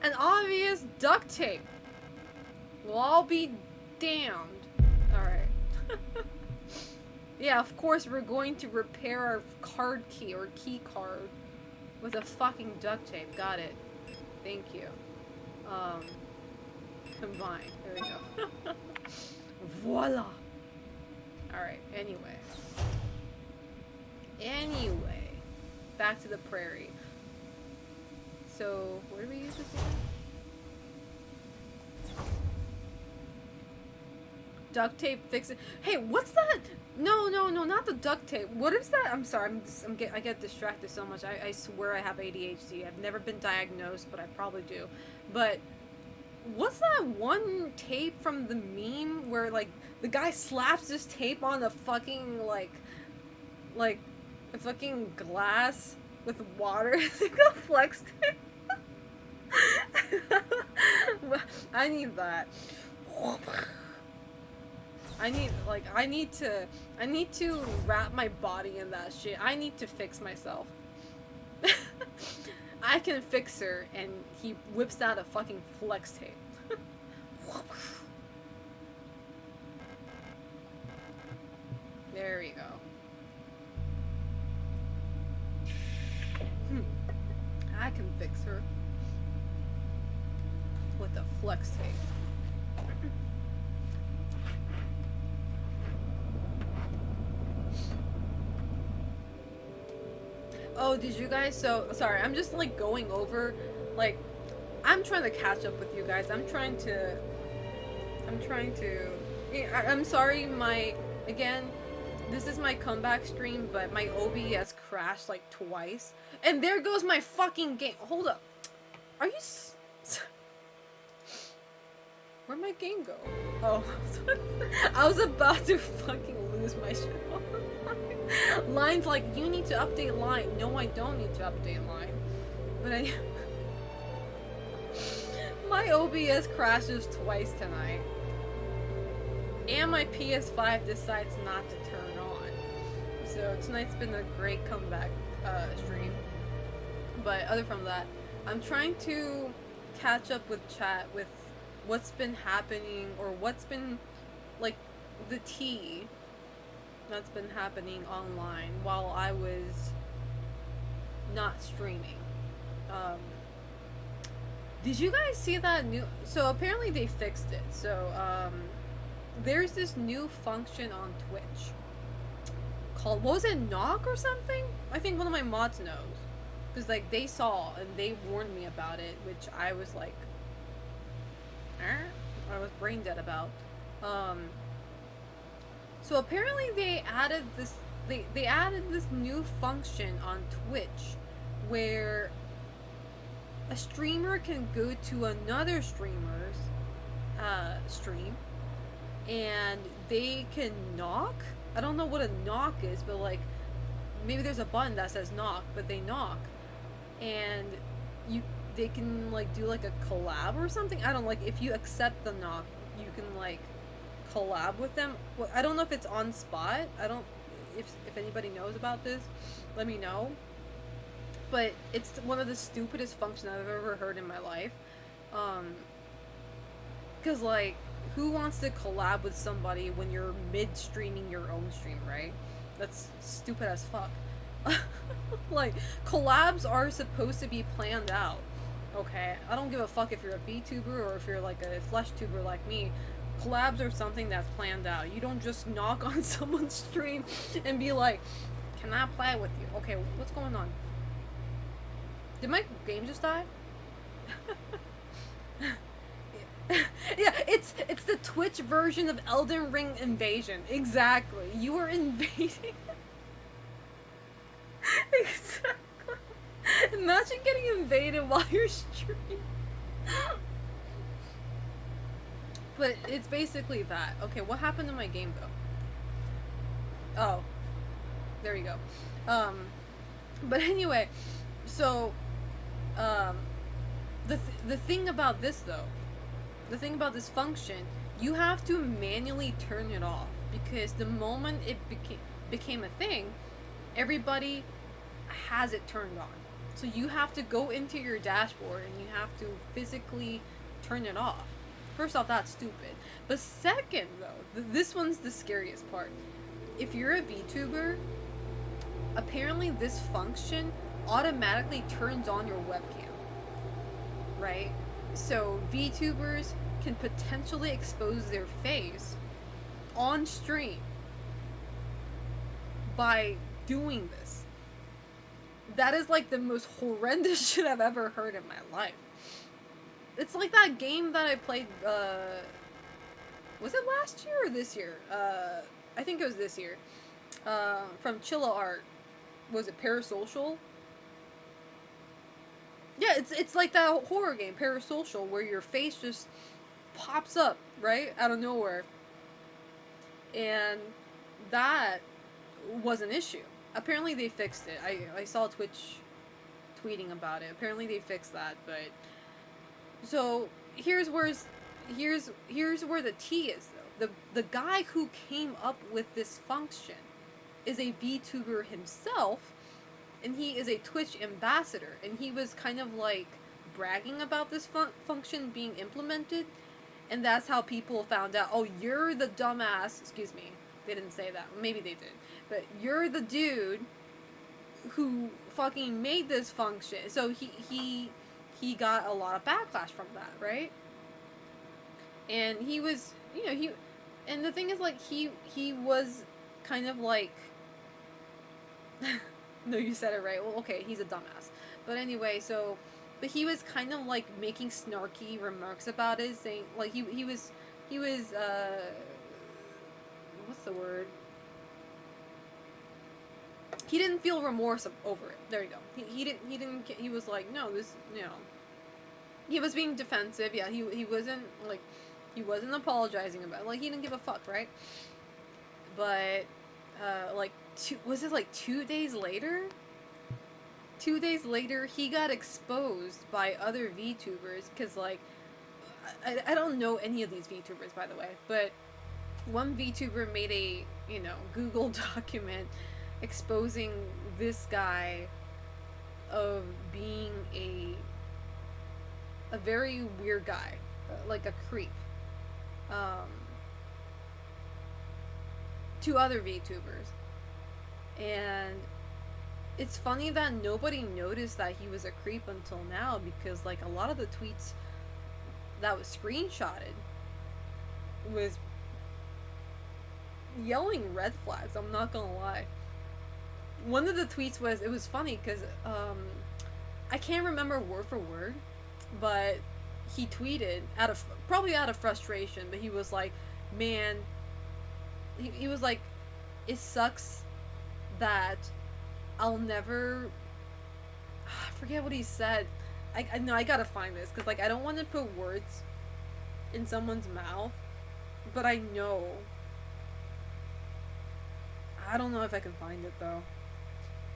An obvious duct tape. Well, I'll be damned. Alright. Yeah, of course we're going to repair our card key or key card with a fucking duct tape. Got it. Thank you. Combine. There we go. Voila! Alright, anyway. Back to the prairie. So, where do we use this again? Duct tape fix it. Hey, what's that? No, not the duct tape. What is that? I'm sorry, I get distracted so much. I swear I have ADHD. I've never been diagnosed, but I probably do. But what's that one tape from the meme where, like, the guy slaps this tape on a fucking, like a fucking glass with water? It's like a flex tape. I need that. I need to wrap my body in that shit. I need to fix myself. I can fix her, and he whips out a fucking flex tape. There we go. I can fix her with a flex tape. Oh, did you guys? So sorry, I'm just like going over, like, I'm trying to catch up with you guys. I'm trying to. I'm sorry. Again, this is my comeback stream, but my OBS crashed like twice, and there goes my fucking game. Hold up, are you? Where'd my game go? Oh, I was about to fucking lose was my show. Line's like, you need to update Line. No, I don't need to update Line. But I... My OBS crashes twice tonight. And my PS5 decides not to turn on. So tonight's been a great comeback stream. But other from that, I'm trying to catch up with chat with what's been happening, or what's been, like, the tea that's been happening online while I was not streaming. Did you guys see that new... So apparently they fixed it. So there's this new function on Twitch called, what was it, Knock or something? I think one of my mods knows. Because, like, they saw and they warned me about it, which I was like, I was brain dead about. So apparently they added this, they added this new function on Twitch where a streamer can go to another streamer's stream and they can knock. I don't know what a knock is, but like maybe there's a button that says knock, but they knock and they can like do like a collab or something. I don't, like, if you accept the knock, you can like collab with them. Well, I don't know if it's on spot. I don't, if anybody knows about this, let me know. But it's one of the stupidest functions I've ever heard in my life. Cause like, who wants to collab with somebody when you're mid-streaming your own stream, right? That's stupid as fuck. Like, collabs are supposed to be planned out. Okay, I don't give a fuck if you're a VTuber or if you're like a flesh tuber like me. Collabs are something that's planned out. You don't just knock on someone's stream and be like, can I play with you? Okay, what's going on? Did my game just die? Yeah, it's the Twitch version of Elden Ring Invasion. Exactly. You are invading. Exactly. Imagine getting invaded while you're streaming. But it's basically that. Okay, what happened to my game though? Oh. There you go. But anyway, so the thing about this though, the thing about this function, you have to manually turn it off because the moment it became a thing, everybody has it turned on. So you have to go into your dashboard and you have to physically turn it off. First off, that's stupid. But second though, this one's the scariest part. If you're a VTuber, apparently this function automatically turns on your webcam, right? So VTubers can potentially expose their face on stream by doing this. That is like the most horrendous shit I've ever heard in my life. It's like that game that I played, was it last year or this year? I think it was this year. From Chilla Art. Was it Parasocial? Yeah, it's like that horror game, Parasocial, where your face just pops up, right? Out of nowhere. And that was an issue. Apparently they fixed it. I saw Twitch tweeting about it. Apparently they fixed that, but... So, here's where the tea is, though. The guy who came up with this function is a VTuber himself, and he is a Twitch ambassador, and he was kind of like bragging about this function being implemented, and that's how people found out, oh, you're the dumbass, excuse me, they didn't say that, maybe they did, but you're the dude who fucking made this function. So he got a lot of backlash from that, right? And he was, and the thing is, like, he was kind of like, no, you said it right. Well, okay, he's a dumbass. But anyway, but he was kind of like making snarky remarks about it, saying, like, he was, what's the word? He didn't feel remorse over it. There you go. He was like, no, this, he was being defensive. Yeah, he wasn't, like, he wasn't apologizing about it. Like, he didn't give a fuck, right? But like was it like 2 days later? 2 days later, he got exposed by other VTubers, because, like, I don't know any of these VTubers, by the way, but one VTuber made a, you know, Google document exposing this guy of being a very weird guy, like a creep, to other VTubers. And it's funny that nobody noticed that he was a creep until now, because, like, a lot of the tweets that was screenshotted was yelling red flags, I'm not gonna lie. One of the tweets was, it was funny because I can't remember word for word, but he tweeted probably out of frustration, but he was like, man, he was like, it sucks that I'll never, I forget what he said. I know, I gotta find this, because, like, I don't want to put words in someone's mouth, but I know, I don't know if I can find it, though.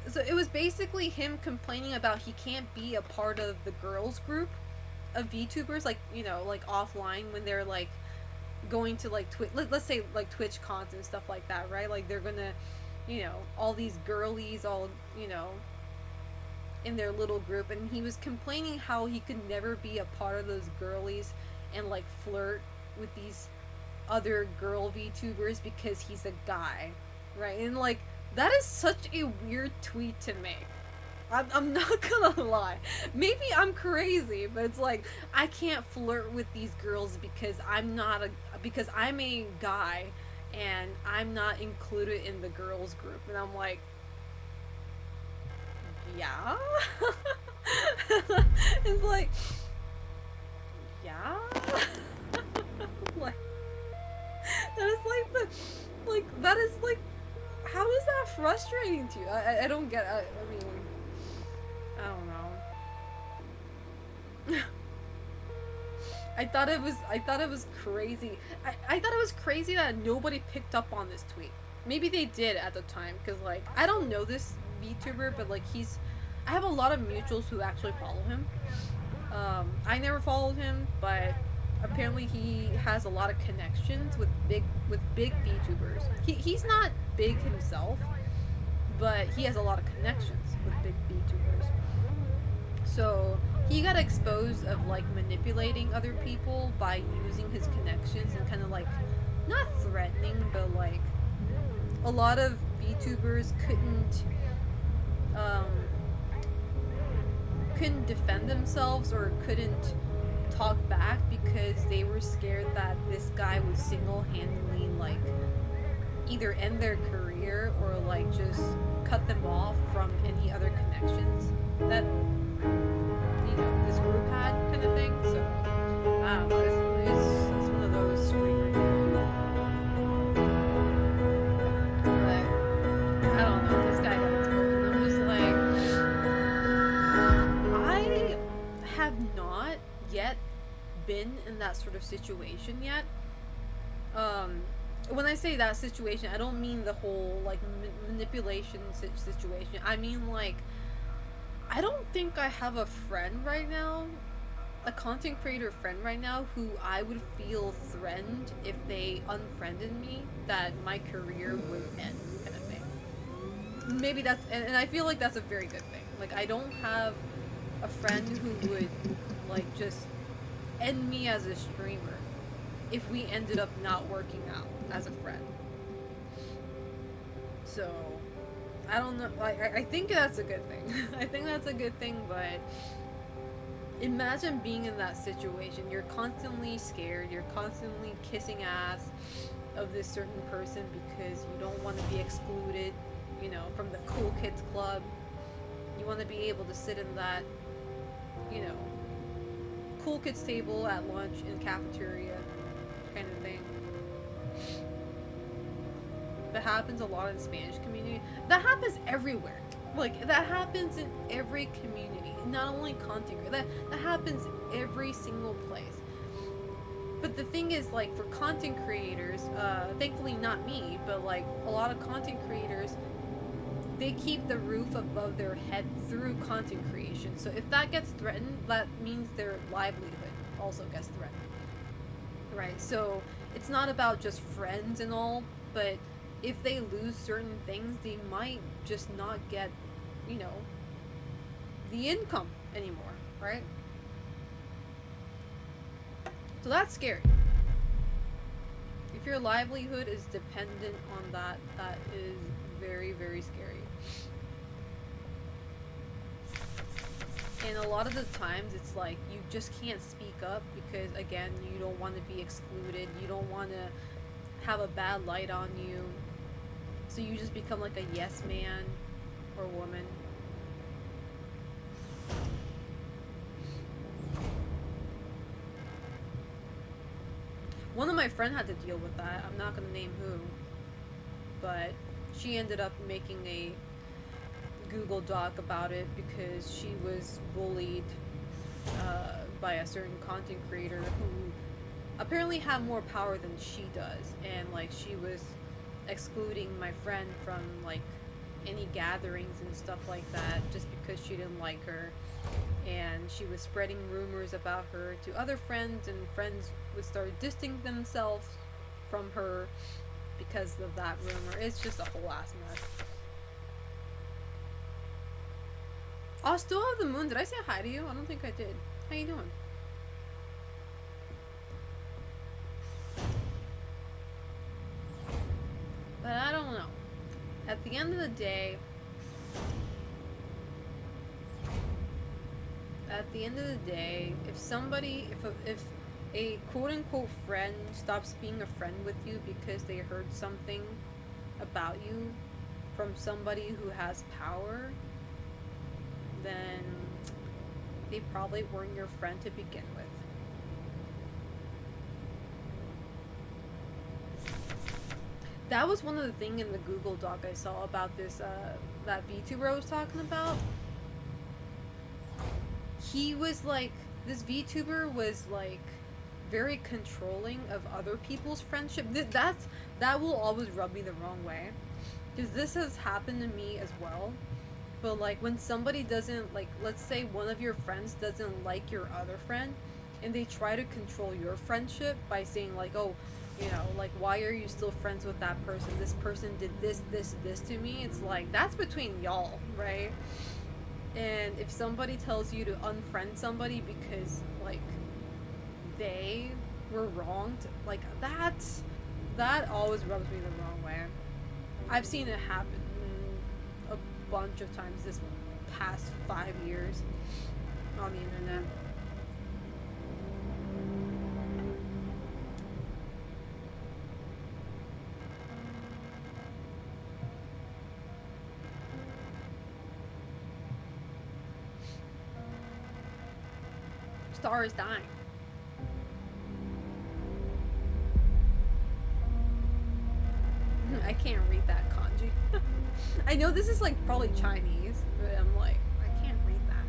So it was basically him complaining about he can't be a part of the girls group of VTubers, like, you know, like, offline, when they're, like, going to, like, let's say, like, Twitch cons and stuff like that, right? Like, they're gonna, you know, all these girlies all, you know, in their little group, and he was complaining how he could never be a part of those girlies and, like, flirt with these other girl VTubers because he's a guy, right? And, like, that is such a weird tweet to make. I'm not gonna lie. Maybe I'm crazy, but it's like, I can't flirt with these girls because I'm a guy and I'm not included in the girls group. And I'm like, yeah? It's like, yeah? Like, that is like that is like, how is that frustrating to you? I don't get, I mean, I don't know. I thought it was crazy. I thought it was crazy that nobody picked up on this tweet. Maybe they did at the time, because, like, I don't know this VTuber, but, like, I have a lot of mutuals who actually follow him. I never followed him, but apparently he has a lot of connections with big VTubers. He's not big himself, but he has a lot of connections with big VTubers. So he got exposed of, like, manipulating other people by using his connections and kind of, like, not threatening, but, like, a lot of VTubers couldn't defend themselves or couldn't talk back because they were scared that this guy would single-handedly, like, either end their career or, like, just cut them off from any other connections that, you know, this group had, kind of thing. So, I don't know, it's one of those screamers. But, I don't know, this guy got exposed, and I'm just like, I have not yet been in that sort of situation yet. When I say that situation, I don't mean the whole, like, manipulation situation. I mean, like, I don't think I have a friend right now, a content creator friend right now, who I would feel threatened if they unfriended me, that my career would end, kind of thing. Maybe that's, and I feel like that's a very good thing. Like, I don't have a friend who would, like, just end me as a streamer if we ended up not working out as a friend. So, I don't know, I think that's a good thing. I think that's a good thing, but imagine being in that situation. You're constantly scared, you're constantly kissing ass of this certain person because you don't want to be excluded, you know, from the cool kids club. You want to be able to sit in that, you know, cool kids table at lunch in cafeteria kind of thing. That happens a lot in the Spanish community. That happens everywhere. Like, that happens in every community. Not only content creators. That happens every single place. But the thing is, like, for content creators, thankfully not me, but like a lot of content creators, they keep the roof above their head through content creation. So if that gets threatened, that means their livelihood also gets threatened. Right? So it's not about just friends and all, but if they lose certain things, they might just not get, you know, the income anymore, right? So that's scary. If your livelihood is dependent on that, that is very, very scary. And a lot of the times it's like you just can't speak up because, again, you don't want to be excluded. You don't want to have a bad light on you. So you just become like a yes man or woman. One of my friends had to deal with that. I'm not going to name who. But she ended up making a Google Doc about it because she was bullied by a certain content creator who apparently had more power than she does. And like she was excluding my friend from like any gatherings and stuff like that just because she didn't like her. And she was spreading rumors about her to other friends, and friends would start distancing themselves from her because of that rumor. It's just a whole ass mess. Oh, still have the moon. Did I say hi to you? I don't think I did. How you doing? But I don't know. At the end of the day, if somebody, if a quote-unquote friend stops being a friend with you because they heard something about you from somebody who has power, then they probably weren't your friend to begin with. That was one of the things in the Google Doc I saw about this, that VTuber I was talking about. He was like, this VTuber was like very controlling of other people's friendship. That will always rub me the wrong way, because this has happened to me as well. But like when somebody doesn't, like, let's say one of your friends doesn't like your other friend, and they try to control your friendship by saying like, oh, you know, like, why are you still friends with that person? This person did this to me. It's like, that's between y'all, right? And if somebody tells you to unfriend somebody because, like, they were wronged, like, that always rubs me the wrong way. I've seen it happen a bunch of times this past 5 years on the internet. Star is dying. I can't read that kanji. I know this is like probably Chinese, but I'm like, I can't read that.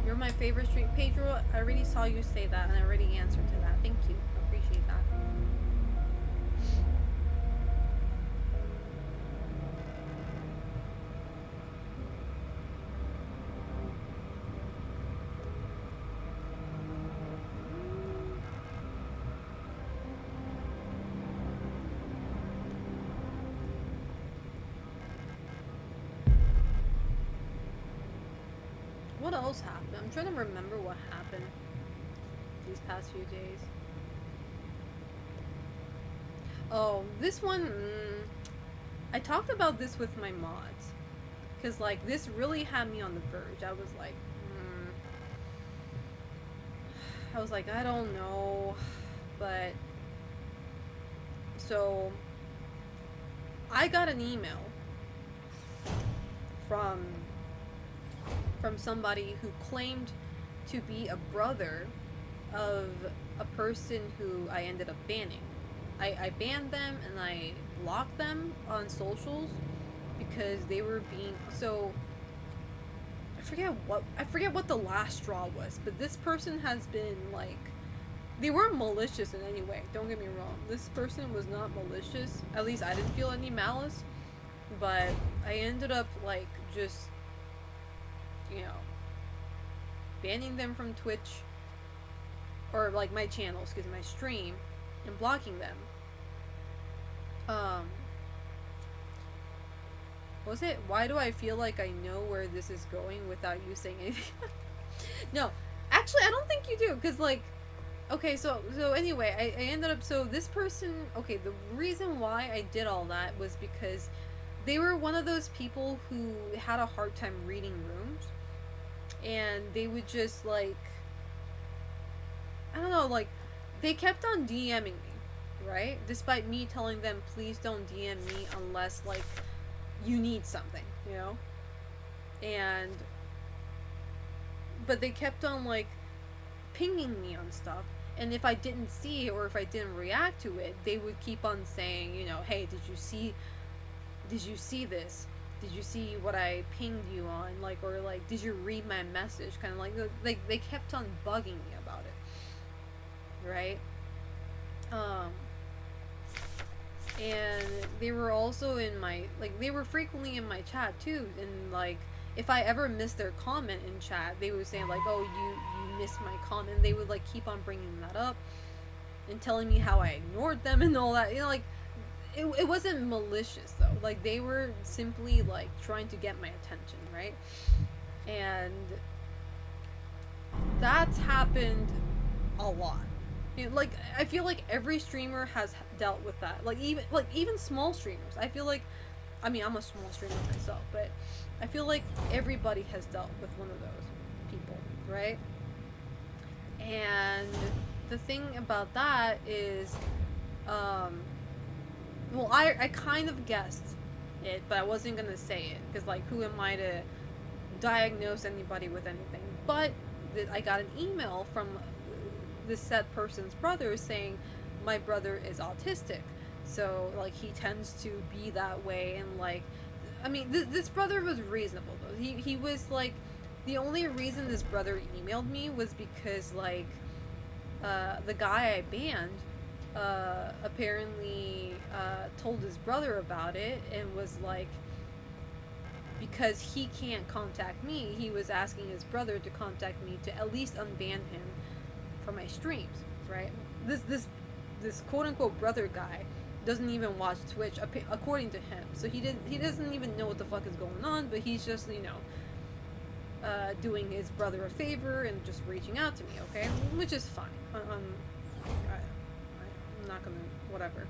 You're my favorite stream. Pedro, I already saw you say that and I already answered to that. Thank you. I appreciate that. What else happened? I'm trying to remember what happened these past few days. Oh, this one, I talked about this with my mods. Because, like, this really had me on the verge. I was like, I don't know. But, so, I got an email from somebody who claimed to be a brother of a person who I ended up banning. I banned them and I blocked them on socials because they were being... So, I forget what the last straw was, but this person has been like, they weren't malicious in any way, don't get me wrong. This person was not malicious. At least I didn't feel any malice. But I ended up like just, you know, banning them from Twitch, or like my channels, because my stream, and blocking them. Was it, why do I feel like I know where this is going without you saying anything? No, actually I don't think you do, because like, okay, so anyway, I ended up, so this person, okay, the reason why I did all that was because they were one of those people who had a hard time reading rooms, and they would just like, I don't know, like, they kept on DMing me, right? Despite me telling them, please don't DM me unless, like, you need something, you know? But they kept on, like, pinging me on stuff, and if I didn't see it, or if I didn't react to it, they would keep on saying, you know, hey, did you see this? Did you see what I pinged you on? Like, or like, did you read my message? Kind of like they kept on bugging me about it, right? And they were also in my, like, they were frequently in my chat too, and like, if I ever missed their comment in chat, they would say like, oh, you missed my comment. They would like keep on bringing that up and telling me how I ignored them and all that, you know, like, it wasn't malicious though. Like, they were simply like trying to get my attention, right? And that's happened a lot. You know, like, I feel like every streamer has dealt with that. Like even small streamers. I feel like, I mean, I'm a small streamer myself, but I feel like everybody has dealt with one of those people, right? And the thing about that is, well, I kind of guessed it, but I wasn't gonna say it, because, like, who am I to diagnose anybody with anything? But I got an email from this said person's brother saying, my brother is autistic, so, like, he tends to be that way, and, like, I mean, this brother was reasonable, though. He was, like, the only reason this brother emailed me was because, like, the guy I banned, apparently told his brother about it, and was like, because he can't contact me, he was asking his brother to contact me to at least unban him from my streams, right? This quote-unquote brother guy doesn't even watch Twitch, according to him, so he doesn't even know what the fuck is going on, but he's just, you know, doing his brother a favor and just reaching out to me, okay? Which is fine. I'm not gonna, whatever.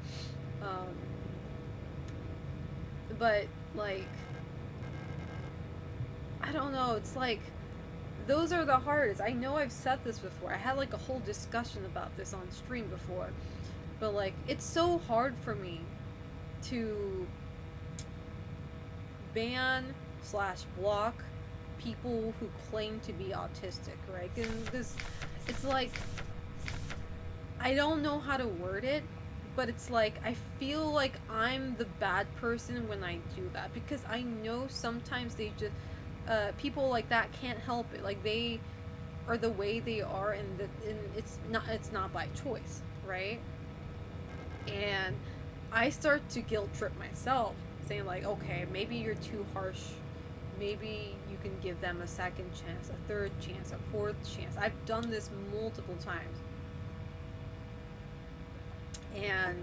But, like, I don't know, it's like, those are the hardest. I know I've said this before. I had, like, a whole discussion about this on stream before. But, like, it's so hard for me to ban / block people who claim to be autistic, right? Because it's like, I don't know how to word it, but it's like, I feel like I'm the bad person when I do that, because I know sometimes they just, people like that can't help it. Like, they are the way they are, and it's not by choice, right? And I start to guilt trip myself, saying like, okay, maybe you're too harsh. Maybe you can give them a second chance, a third chance, a fourth chance. I've done this multiple times. And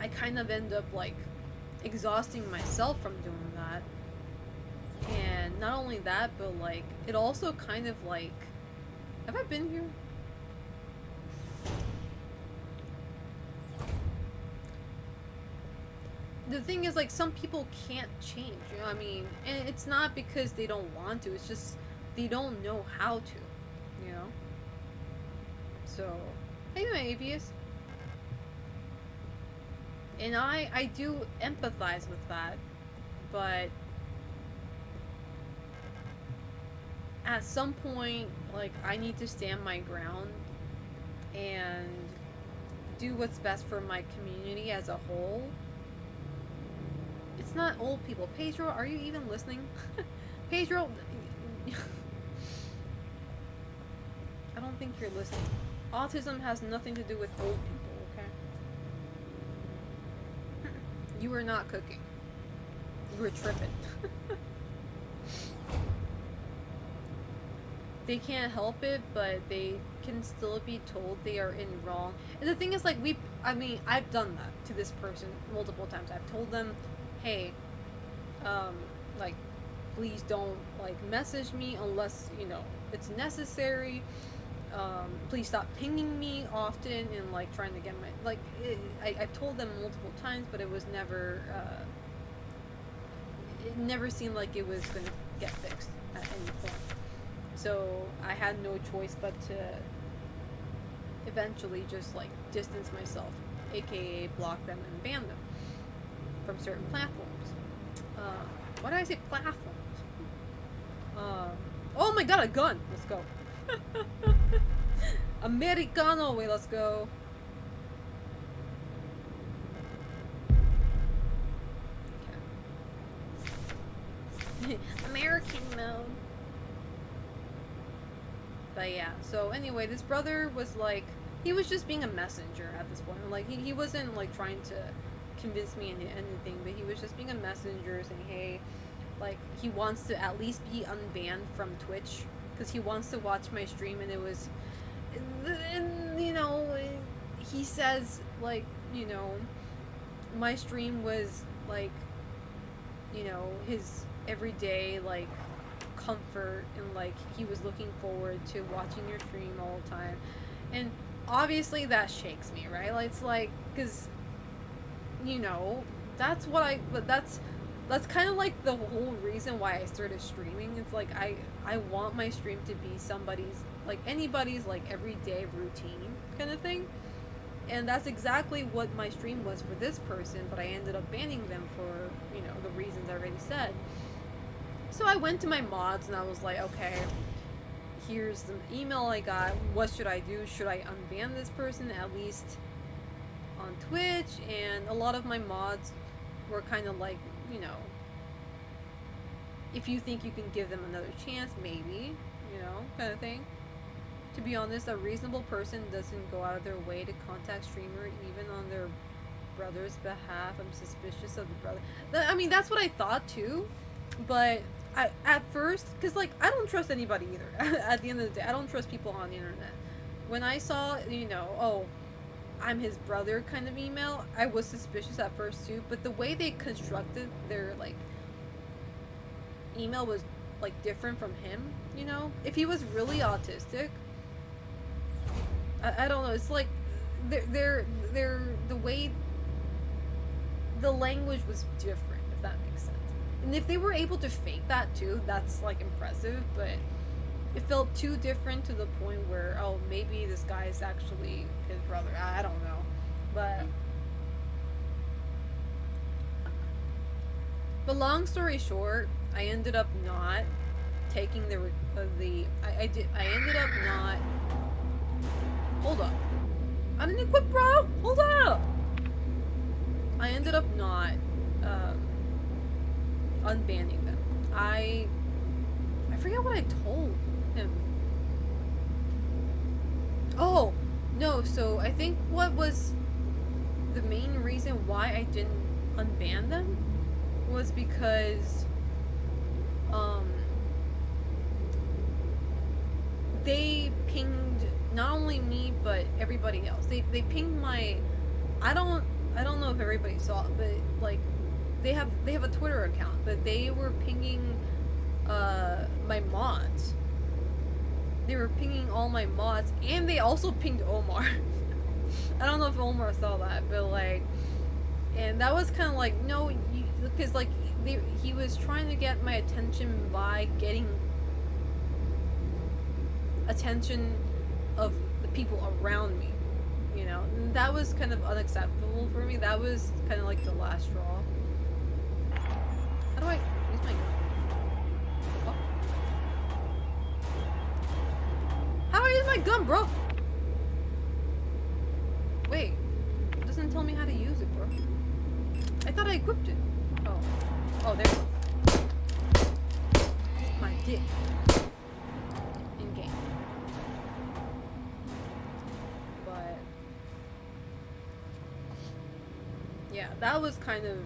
I kind of end up, like, exhausting myself from doing that. And not only that, but, like, it also kind of, like, have I been here? The thing is, like, some people can't change, you know what I mean? And it's not because they don't want to, it's just they don't know how to, you know? So, anyway, Avius. And I do empathize with that, but at some point, like, I need to stand my ground and do what's best for my community as a whole. It's not old people. Pedro, are you even listening? Pedro, I don't think you're listening. Autism has nothing to do with old people, okay? You were not cooking. You were tripping. They can't help it, but they can still be told they are in wrong. And the thing is, like, I've done that to this person multiple times. I've told them, hey, like, please don't, like, message me unless, you know, it's necessary. Please stop pinging me often and, like, trying to get my, like, I've told them multiple times, but it was never, it never seemed like it was going to get fixed at any point. So I had no choice but to eventually just, like, distance myself, aka block them and ban them from certain platforms. Why did I say platforms? Oh my god, a gun! Let's go. Americano, wait, let's go. Okay. American mode. But yeah, so anyway, this brother was like, he was just being a messenger at this point. Like, he wasn't, like, trying to convince me into anything, but he was just being a messenger saying, hey, like, he wants to at least be unbanned from Twitch because he wants to watch my stream. And it was, and, you know, he says, like, you know, my stream was, like, you know, his everyday, like, comfort, and, like, he was looking forward to watching your stream all the time. And obviously that shakes me, right? Like, it's like, because, you know, that's kind of like the whole reason why I started streaming. It's like I want my stream to be somebody's, like, anybody's, like, everyday routine kind of thing. And that's exactly what my stream was for this person, but I ended up banning them for, you know, the reasons I already said. So I went to my mods and I was like, okay, here's the email I got. What should I do? Should I unban this person at least on Twitch? And a lot of my mods were kind of like, you know, if you think you can give them another chance, maybe, you know, kind of thing. To be honest, a reasonable person doesn't go out of their way to contact streamer even on their brother's behalf. I'm suspicious of the brother. I mean, that's what I thought too, but at first, because, like, I don't trust anybody either. At the end of the day, I don't trust people on the internet. When I saw, you know, oh, I'm his brother kind of email, I was suspicious at first too, but the way they constructed their, like, email was, like, different from him, you know? If he was really autistic, I don't know, it's like, they're the way, the language was different, if that makes sense. And if they were able to fake that too, that's, like, impressive, but it felt too different to the point where, oh, maybe this guy is actually his brother. I don't know. But long story short, I ended up not taking I ended up not, hold up. I didn't quit, bro! Hold up! I ended up not, unbanning them. I forget what I told him. Oh, no, so I think what was the main reason why I didn't unban them was because, they pinged not only me, but everybody else. They pinged my, I don't know if everybody saw it, but, like, they have a Twitter account, but they were pinging my mods. They were pinging all my mods, and they also pinged Omar. I don't know if Omar saw that, but, like, and that was kind of like, no, because, like, he was trying to get my attention by getting attention of the people around me, you know, and that was kind of unacceptable for me. That was kind of like the last straw. How do I use my gun? Oh. How do I use my gun, bro? Wait, it doesn't tell me how to use it, bro. I thought I equipped it. Oh, there we go. did in game. But yeah, that was kind of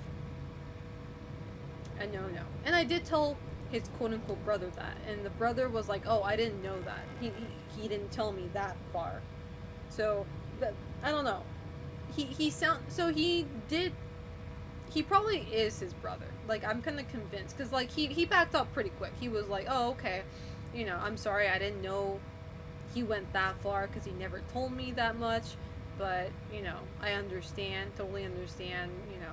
a no-no. And I did tell his quote-unquote brother that, and the brother was like, oh, I didn't know that. He didn't tell me that far. So, but, I don't know. He probably is his brother. Like, I'm kind of convinced, because, like, he backed up pretty quick. He was like, oh, okay, you know, I'm sorry, I didn't know he went that far, because he never told me that much, but, you know, I understand, totally understand, you know.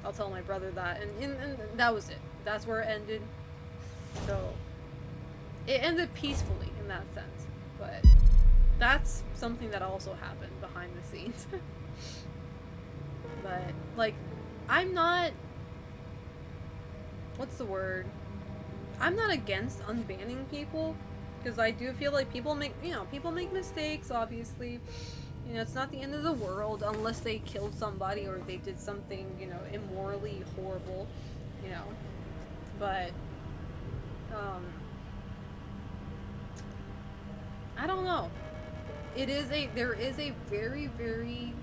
I'll tell my brother that, and that was it. That's where it ended. So, it ended peacefully in that sense, but that's something that also happened behind the scenes. But, like, I'm not, what's the word? I'm not against unbanning people, because I do feel like people make mistakes, obviously. You know, it's not the end of the world unless they killed somebody or they did something, you know, immorally horrible, you know. But, I don't know. There is a very, very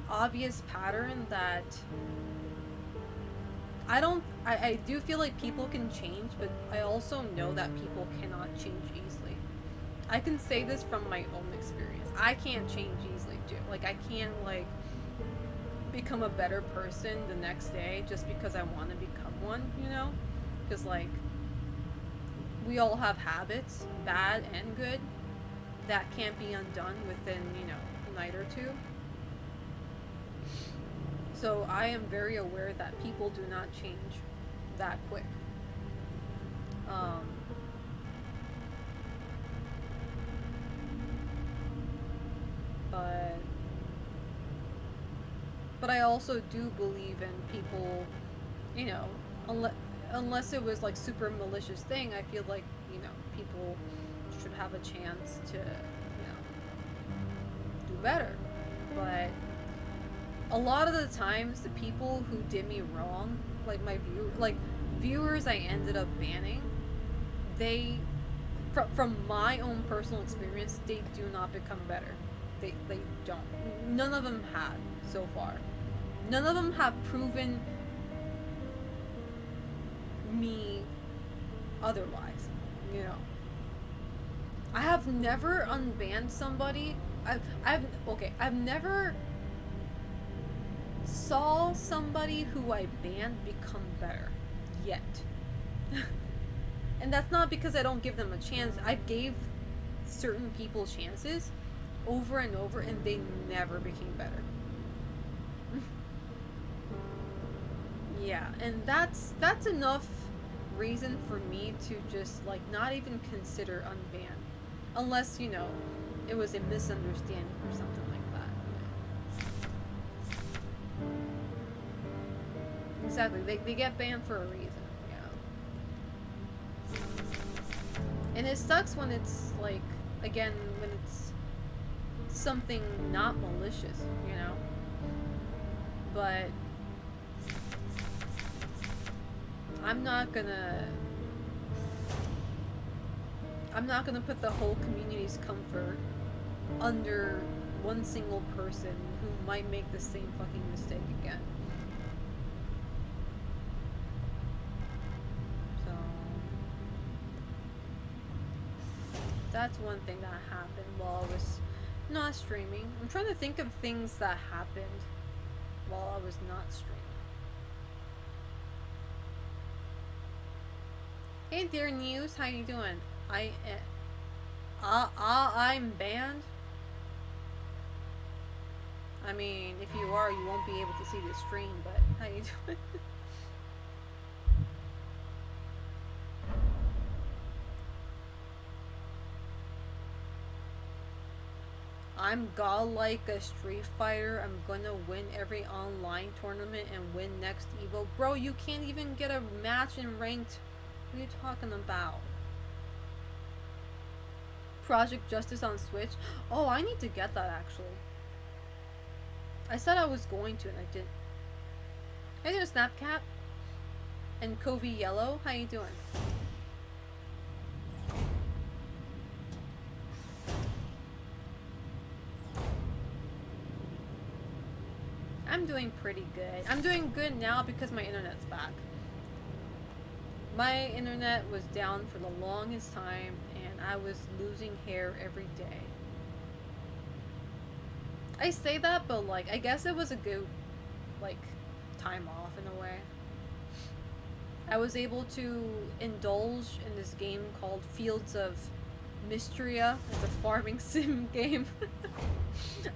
obvious pattern that I do feel like people can change, but I also know that people cannot change easily. I can say this from my own experience. I can't change easily too. Like, I can't, like, become a better person the next day just because I want to become one, you know? Because, like, we all have habits, bad and good, that can't be undone within, you know, a night or two. So I am very aware that people do not change that quick. But I also do believe in people, you know, unless it was like super malicious thing, I feel like, you know, people should have a chance to, you know, do better. But a lot of the times, the people who did me wrong, like viewers I ended up banning, they, from my own personal experience, they do not become better. They don't. None of them had so far. None of them have proven me otherwise, you know. I have never unbanned somebody. I've never saw somebody who I banned become better yet. And that's not because I don't give them a chance. I gave certain people chances over and over, and they never became better. Yeah, and that's enough reason for me to just, like, not even consider unban, unless, you know, it was a misunderstanding or something like that. Yeah. Exactly, they get banned for a reason. Yeah. And it sucks when it's, like, again, when it's something not malicious, you know. But I'm not gonna put the whole community's comfort under one single person who might make the same fucking mistake again. So that's one thing that happened while I was not streaming. I'm trying to think of things that happened while I was not streaming. Hey dear News, how you doing? I'm banned. I mean, if you are, you won't be able to see the stream, but how you doing? I'm godlike a Street Fighter. I'm gonna win every online tournament and win next Evo. Bro, you can't even get a match in ranked. What are you talking about? Project Justice on Switch? Oh, I need to get that actually. I said I was going to and I didn't. Hey there, Snapcat. And Covey Yellow, how you doing? I'm doing pretty good. I'm doing good now because my internet's back. My internet was down for the longest time and I was losing hair every day. I say that, but like, I guess it was a good, like, time off in a way. I was able to indulge in this game called Fields of Mystria. It's a farming sim game.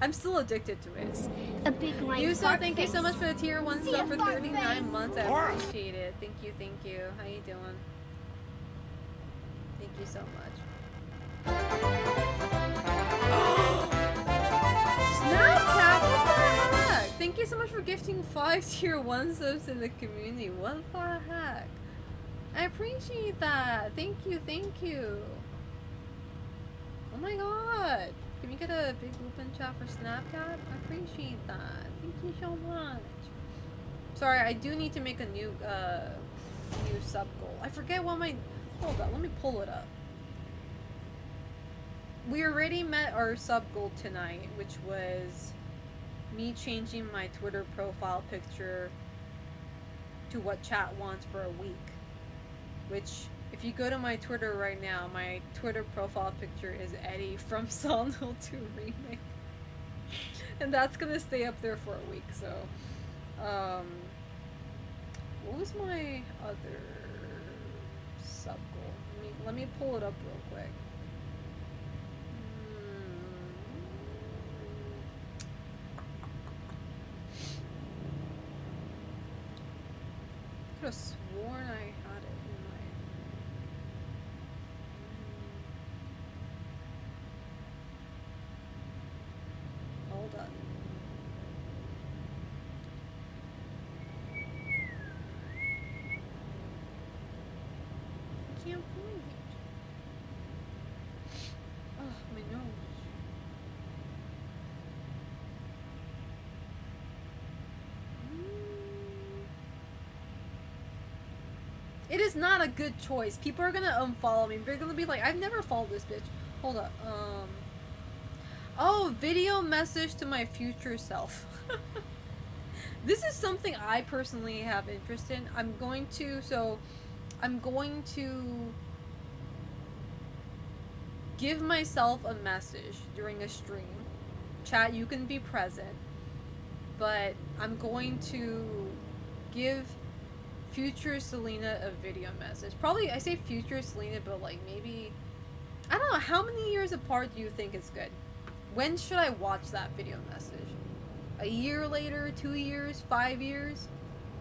I'm still addicted to it. A big line Yuso, fart thank you face. so much for the tier 1 See sub a for fart 39 face. months. I appreciate it. Thank you, thank you. How you doing? Thank you so much. Snapchat, what the heck? Thank you so much for gifting 5 tier 1 subs in the community. What the heck? I appreciate that. Thank you, thank you. Oh my god. Can we get a big open chat for Snapchat? I appreciate that. Thank you so much. Sorry, I do need to make a new sub goal. I forget what my... Hold on, let me pull it up. We already met our sub goal tonight, which was me changing my Twitter profile picture to what chat wants for a week. Which, if you go to my Twitter right now, my Twitter profile picture is Eddie from Silent Hill 2 Remake. And that's gonna stay up there for a week, so... what was my other sub goal? Let me pull it up real quick. I could have sworn I had it in my... Hold up. I can't find it. Oh, my nose. It is not a good choice. People are gonna unfollow me. They're gonna be like, I've never followed this bitch. Hold up. Oh, video message to my future self. This is something I personally have interest in. I'm going to give myself a message during a stream. Chat, you can be present. But I'm going to give future Selena a video message. Probably, I say future Selena, but like maybe, I don't know, how many years apart do you think is good? When should I watch that video message? A year later, 2 years, 5 years?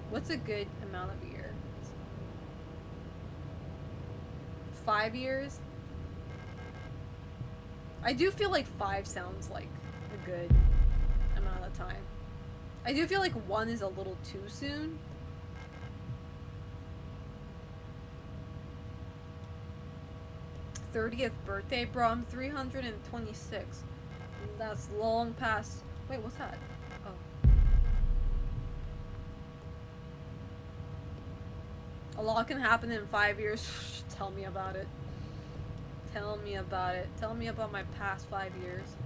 What's a good amount of years? 5 years? I do feel like 5 sounds like a good amount of time. I do feel like 1 is a little too soon. '30th birthday, bro. I'm 326. That's long past. Wait, what's that? Oh. A lot can happen in 5 years. Tell me about it. Tell me about it. Tell me about my past 5 years.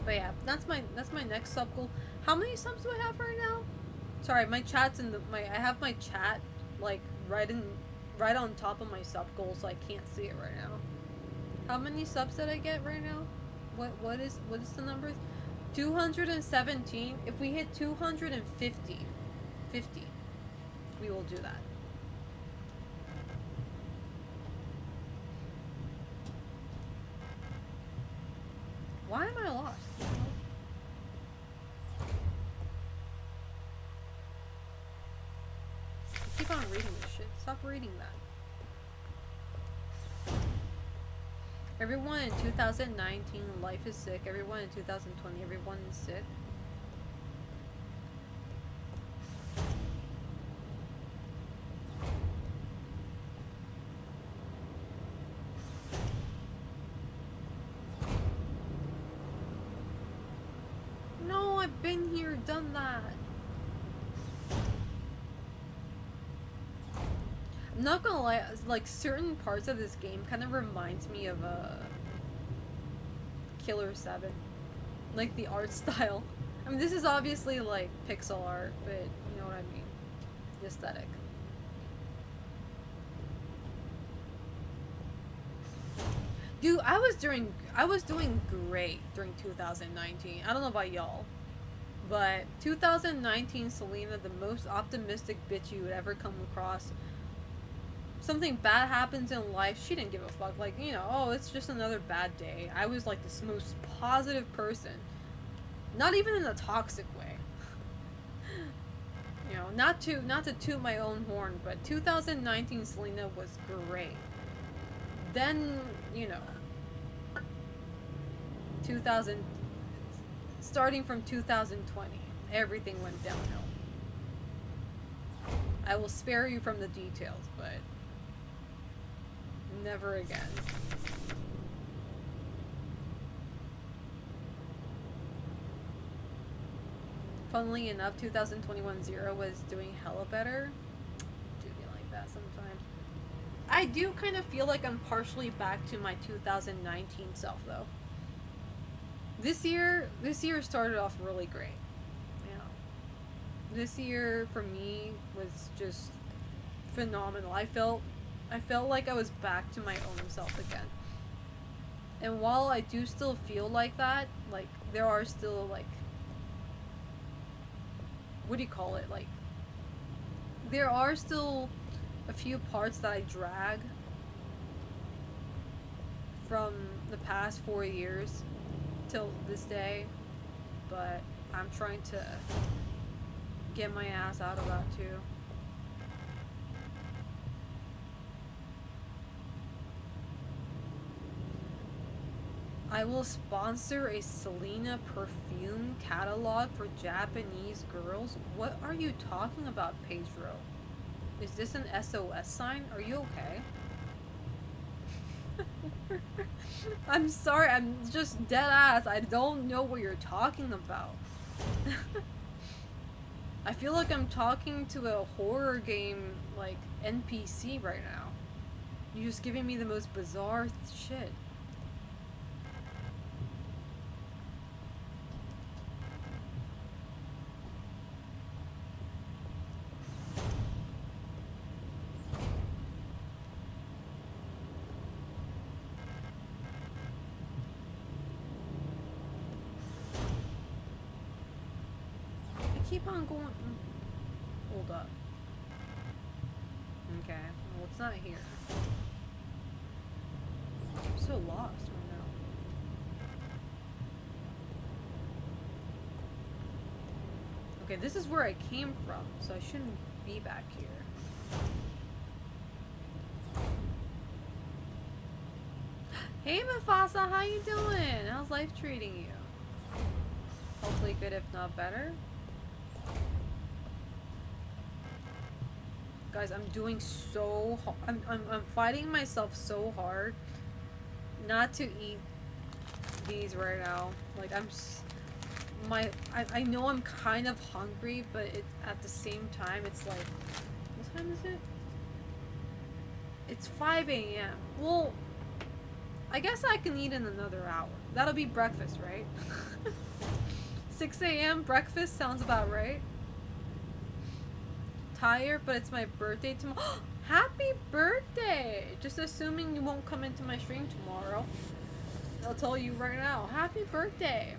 But yeah, that's my next sub goal. How many subs do I have right now? Sorry, my chat's in I have my chat like right on top of my sub goal, so I can't see it right now. How many subs did I get right now? What is the number? 217. If we hit 250, we will do that. Why am I lost? Keep on reading this shit. Stop reading that. Everyone in 2019, life is sick. Everyone in 2020, everyone is sick. No, been here, done that. I'm not gonna lie, like certain parts of this game kind of reminds me of Killer 7. Like the art style. I mean, this is obviously like pixel art, but you know what I mean. The aesthetic. Dude, I was doing great during 2019. I don't know about y'all, but 2019 Selena, the most optimistic bitch you would ever come across. Something bad happens in life, she didn't give a fuck. Like, you know, oh, it's just another bad day. I was like this most positive person. Not even in a toxic way. You know, not to toot my own horn, but 2019 Selena was great. Then, you know, starting from 2020, everything went downhill. I will spare you from the details, but never again. Funnily enough, 2021 Zero was doing hella better. Do be like that sometimes. I do kind of feel like I'm partially back to my 2019 self though. This year started off really great. You know, this year for me was just phenomenal. I felt like I was back to my own self again. And while I do still feel like that, like there are still like, what do you call it? Like there are still a few parts that I drag from the past 4 years till this day, but I'm trying to get my ass out of that too. I will sponsor a Selena perfume catalog for Japanese girls. What are you talking about, Pedro? Is this an SOS sign? Are you okay? I'm sorry, I'm just dead ass. I don't know what you're talking about. I feel like I'm talking to a horror game, like, NPC right now. You're just giving me the most bizarre shit. Keep on going. Hold up. Okay. Well, it's not here. I'm so lost right now. Okay, this is where I came from, so I shouldn't be back here. Hey Mufasa, how you doing? How's life treating you? Hopefully good, if not better. Guys, I'm doing so I'm fighting myself so hard not to eat these right now. Like I know I'm kind of hungry, but at the same time it's like, what time is it? It's 5 a.m. Well, I guess I can eat in another hour. That'll be breakfast, right? 6 a.m. breakfast sounds about right. Tired, but it's my birthday tomorrow. Happy birthday! Just assuming you won't come into my stream tomorrow. I'll tell you right now. Happy birthday!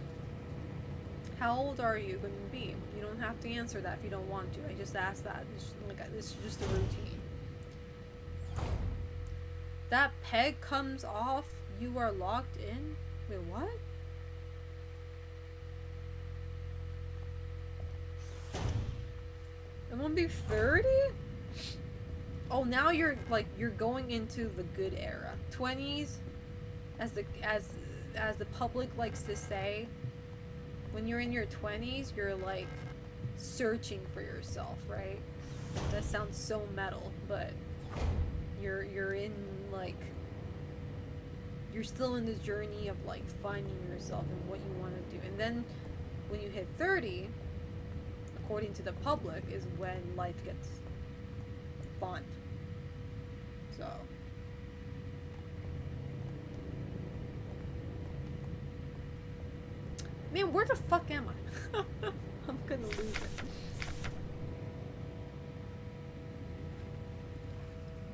How old are you going to be? You don't have to answer that if you don't want to. I just asked that. This is just a routine. That peg comes off. You are locked in. Wait, what? I'm gonna be 30? Oh, now you're going into the good era. 20s, as the public likes to say, when you're in your 20s, you're like searching for yourself, right? That sounds so metal, but you're in like, you're still in the journey of like finding yourself and what you want to do. And then when you hit 30, according to the public, is when life gets fun. So. Man, where the fuck am I? I'm gonna lose it.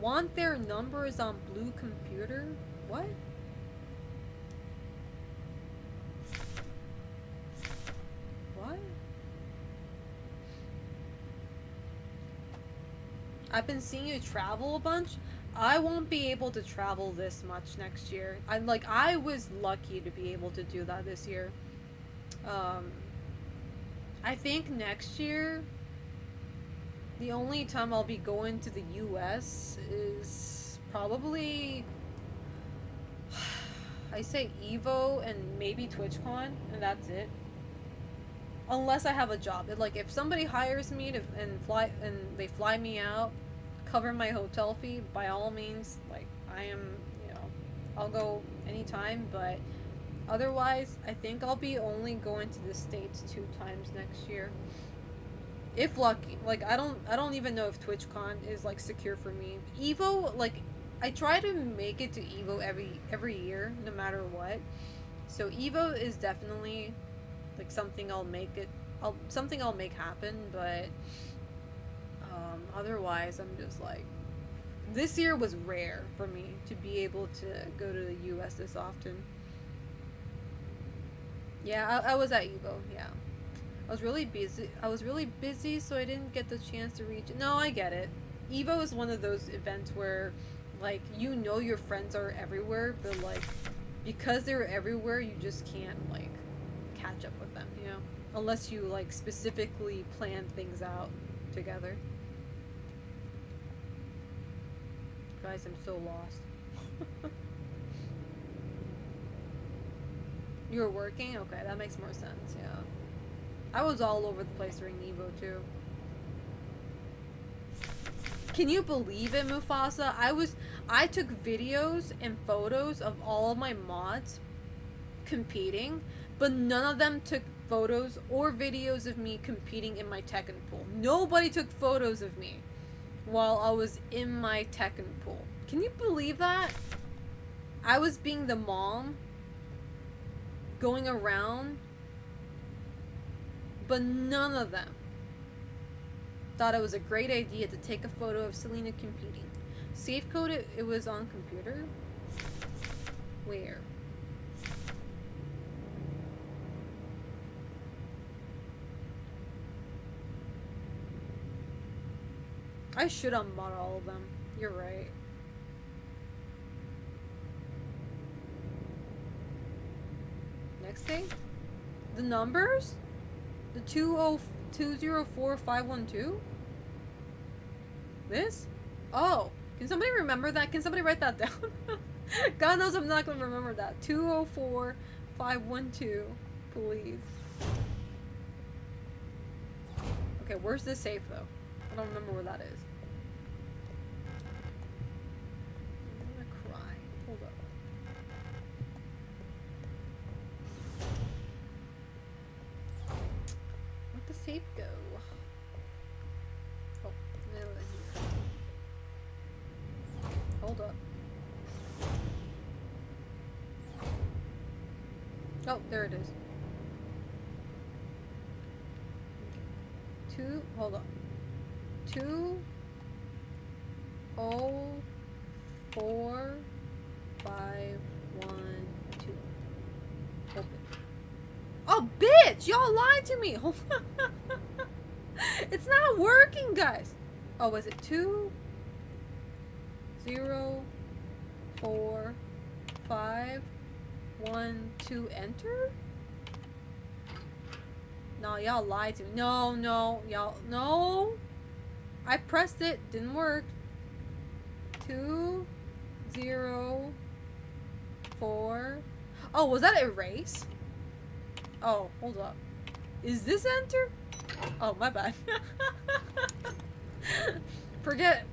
Want their numbers on blue computer? What? What? I've been seeing you travel a bunch. I won't be able to travel this much next year. I was lucky to be able to do that this year. I think next year the only time I'll be going to the US is probably I say Evo and maybe TwitchCon, and that's it. Unless I have a job. Like if somebody hires me to and they fly me out, cover my hotel fee, by all means, like I am, you know, I'll go anytime, but otherwise I think I'll be only going to the States 2 times next year. If lucky. Like I don't even know if TwitchCon is like secure for me. Evo, like I try to make it to Evo every year, no matter what. So Evo is definitely like something I'll make happen, but otherwise I'm just like, this year was rare for me to be able to go to the US this often. Yeah, I was at Evo, yeah. I was really busy, so I didn't get the chance to reach. No, I get it. Evo is one of those events where, like, you know your friends are everywhere, but, like, because they're everywhere, you just can't, like, catch up with them, you know? Unless you, like, specifically plan things out together. Guys, I'm so lost. You were working? Okay, that makes more sense, yeah. I was all over the place during Evo, too. Can you believe it, Mufasa? I took videos and photos of all of my mods competing, but none of them took photos or videos of me competing in my Tekken pool. Nobody took photos of me while I was in my Tekken pool. Can you believe that? I was being the mom going around, but none of them thought it was a great idea to take a photo of Selena competing. Safecode, it was on computer? Where? I should unmod all of them. You're right. Next thing? The numbers? The 20204-512? This? Oh. Can somebody remember that? Can somebody write that down? God knows I'm not going to remember that. 204-512. Please. Okay, where's this safe, though? I don't remember where that is. I'm gonna cry. Hold up. Where'd the safe go? Oh, no, here. Hold up. Oh, there it is. Hold on. 204-512. Open. Oh, bitch! Y'all lied to me! It's not working, guys! Oh, was it 204-512 enter? No, y'all lied to me. No, y'all, no. I pressed it, didn't work. 204. Oh, was that erase? Oh, hold up. Is this enter? Oh, my bad. Forget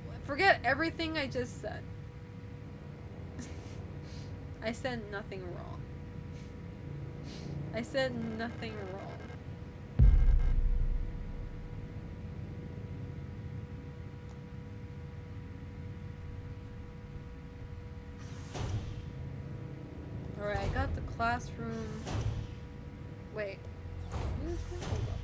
everything I just said. I said nothing wrong. I said nothing wrong. classroom. Wait. Hold up.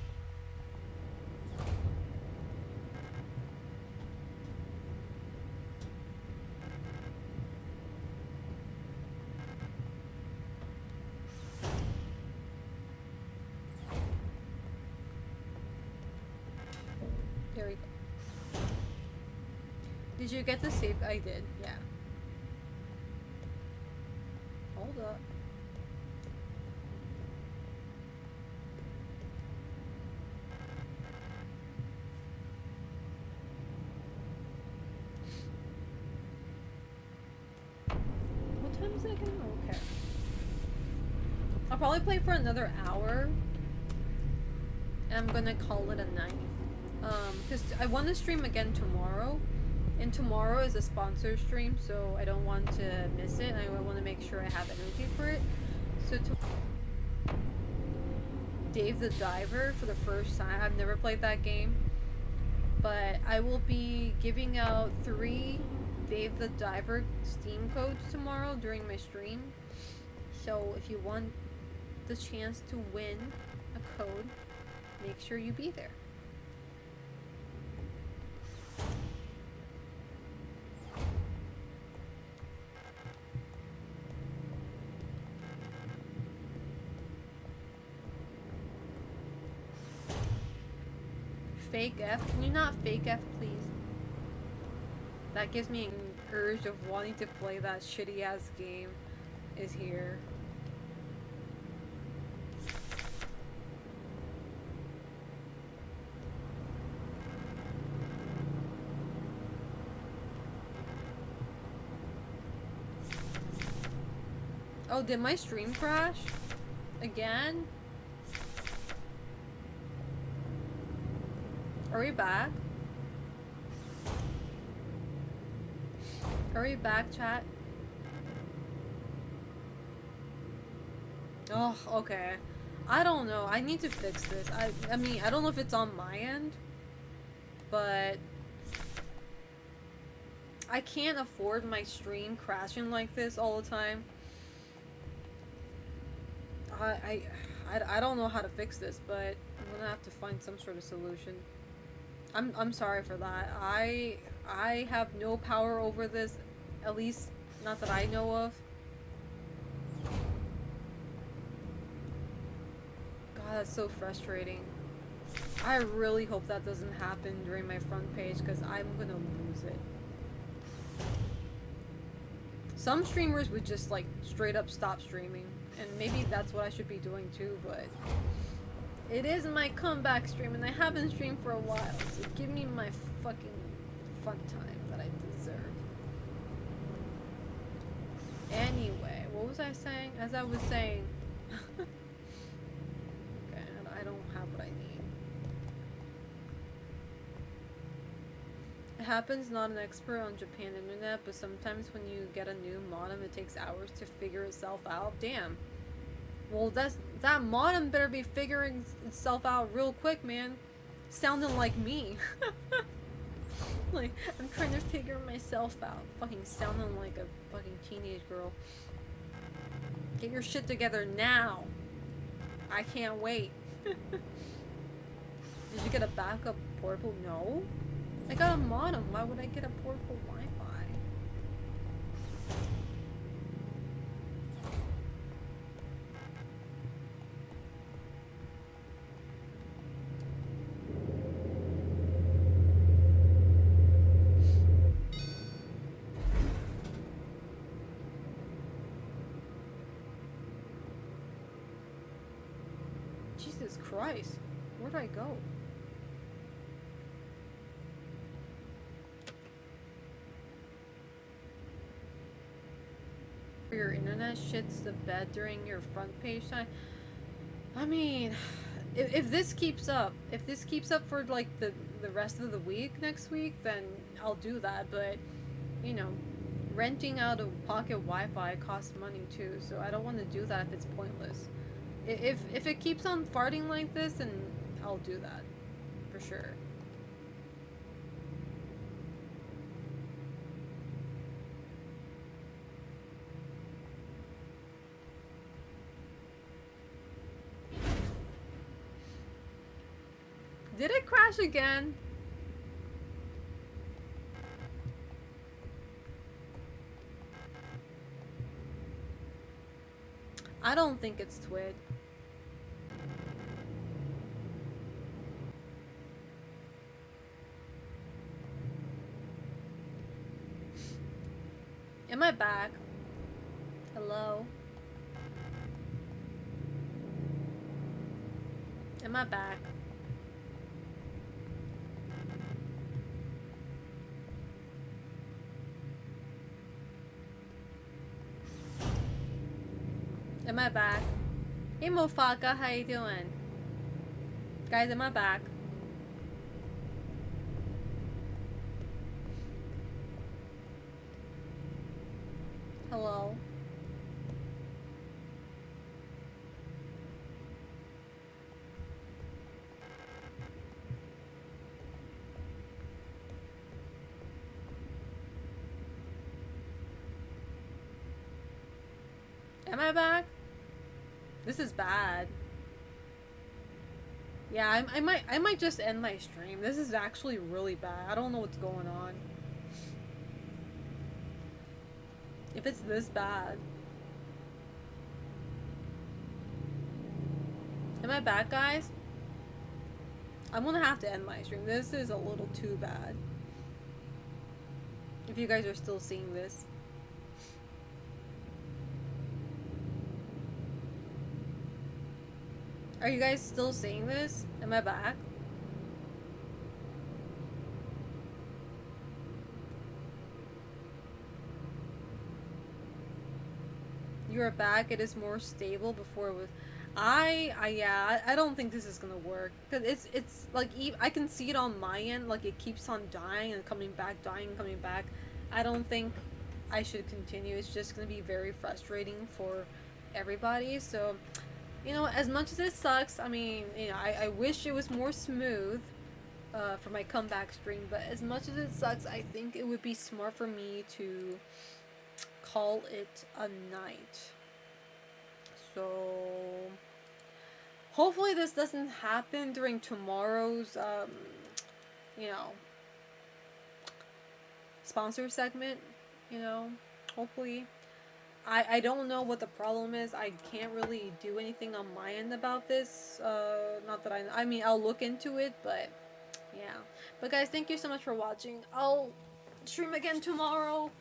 There we go. Did you get the save? I did, yeah. Hold up. What time is it again? Okay. I'll probably play for another hour. And I'm gonna call it a night. Because I want to stream again tomorrow. And tomorrow is a sponsor stream, so I don't want to miss it. I want to make sure I have energy for it. So Dave the Diver for the first time. I've never played that game. But I will be giving out 3 Dave the Diver Steam codes tomorrow during my stream. So if you want the chance to win a code, make sure you be there. Fake F? Can you not fake F, please? That gives me an urge of wanting to play that shitty ass game. Is here. Oh, did my stream crash? Again? Are we back? Are we back, chat? Oh, okay. I don't know. I need to fix this. I mean, I don't know if it's on my end, but I can't afford my stream crashing like this all the time. I don't know how to fix this, but I'm gonna have to find some sort of solution. I'm sorry for that. I have no power over this, at least not that I know of. God, that's so frustrating. I really hope that doesn't happen during my front page, because I'm gonna lose it. Some streamers would just like straight up stop streaming, and maybe that's what I should be doing too, but it is my comeback stream and I haven't streamed for a while, so give me my fucking fun time that I deserve. Anyway, what was I saying? As I was saying, okay, I don't have what I need. It happens, not an expert on Japan internet, but sometimes when you get a new modem, it takes hours to figure itself out. Damn. Well, that modem better be figuring itself out real quick, man. Sounding like me. Like, I'm trying to figure myself out. Fucking sounding like a fucking teenage girl. Get your shit together now. I can't wait. Did you get a backup portable? No. I got a modem. Why would I get a portable Wi-Fi? Jesus Christ. Where do I go? Your internet shits the bed during your front page time. I mean, if this keeps up, for like the rest of the week next week, then I'll do that. But you know, renting out a pocket Wi-Fi costs money too, so I don't want to do that if it's pointless. If it keeps on farting like this, then I'll do that for sure. Did it crash again? I don't think it's Twitch. Am I back? Hello? Am I back? Am I back? Hey Mofaka, how you doing? Guys, am I back? Hello? Am I back? This is bad. Yeah, I might just end my stream. This is actually really bad. I don't know what's going on. If it's this bad. Am I back, guys? I'm gonna have to end my stream. This is a little too bad. If you guys are still seeing this. Are you guys still seeing this? Am I back? You are back. It is more stable. Before it was. Yeah. I don't think this is gonna work because it's like I can see it on my end. Like it keeps on dying and coming back, dying and coming back. I don't think I should continue. It's just gonna be very frustrating for everybody. So. You know, as much as it sucks, I mean, you know, I wish it was more smooth for my comeback stream, but as much as it sucks, I think it would be smart for me to call it a night. So, hopefully this doesn't happen during tomorrow's, you know, sponsor segment, you know, hopefully. I don't know what the problem is. I can't really do anything on my end about this. Not that I mean, I'll look into it, but yeah. But guys, thank you so much for watching. I'll stream again tomorrow.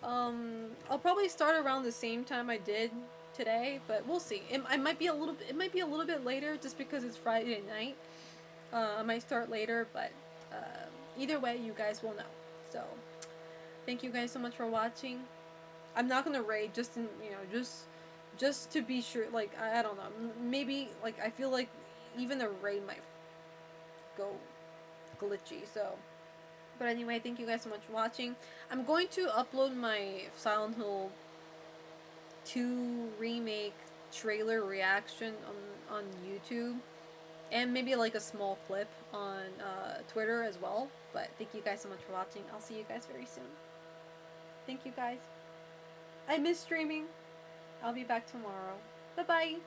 I'll probably start around the same time I did today, but we'll see. It might be a little bit later just because it's Friday night. I might start later, but either way, you guys will know. So, thank you guys so much for watching. I'm not gonna raid just in, you know, just to be sure. Like I don't know, maybe like I feel like even a raid might go glitchy. So, but anyway, thank you guys so much for watching. I'm going to upload my Silent Hill 2 remake trailer reaction on YouTube, and maybe like a small clip on Twitter as well. But thank you guys so much for watching. I'll see you guys very soon. Thank you guys. I miss streaming. I'll be back tomorrow. Bye-bye.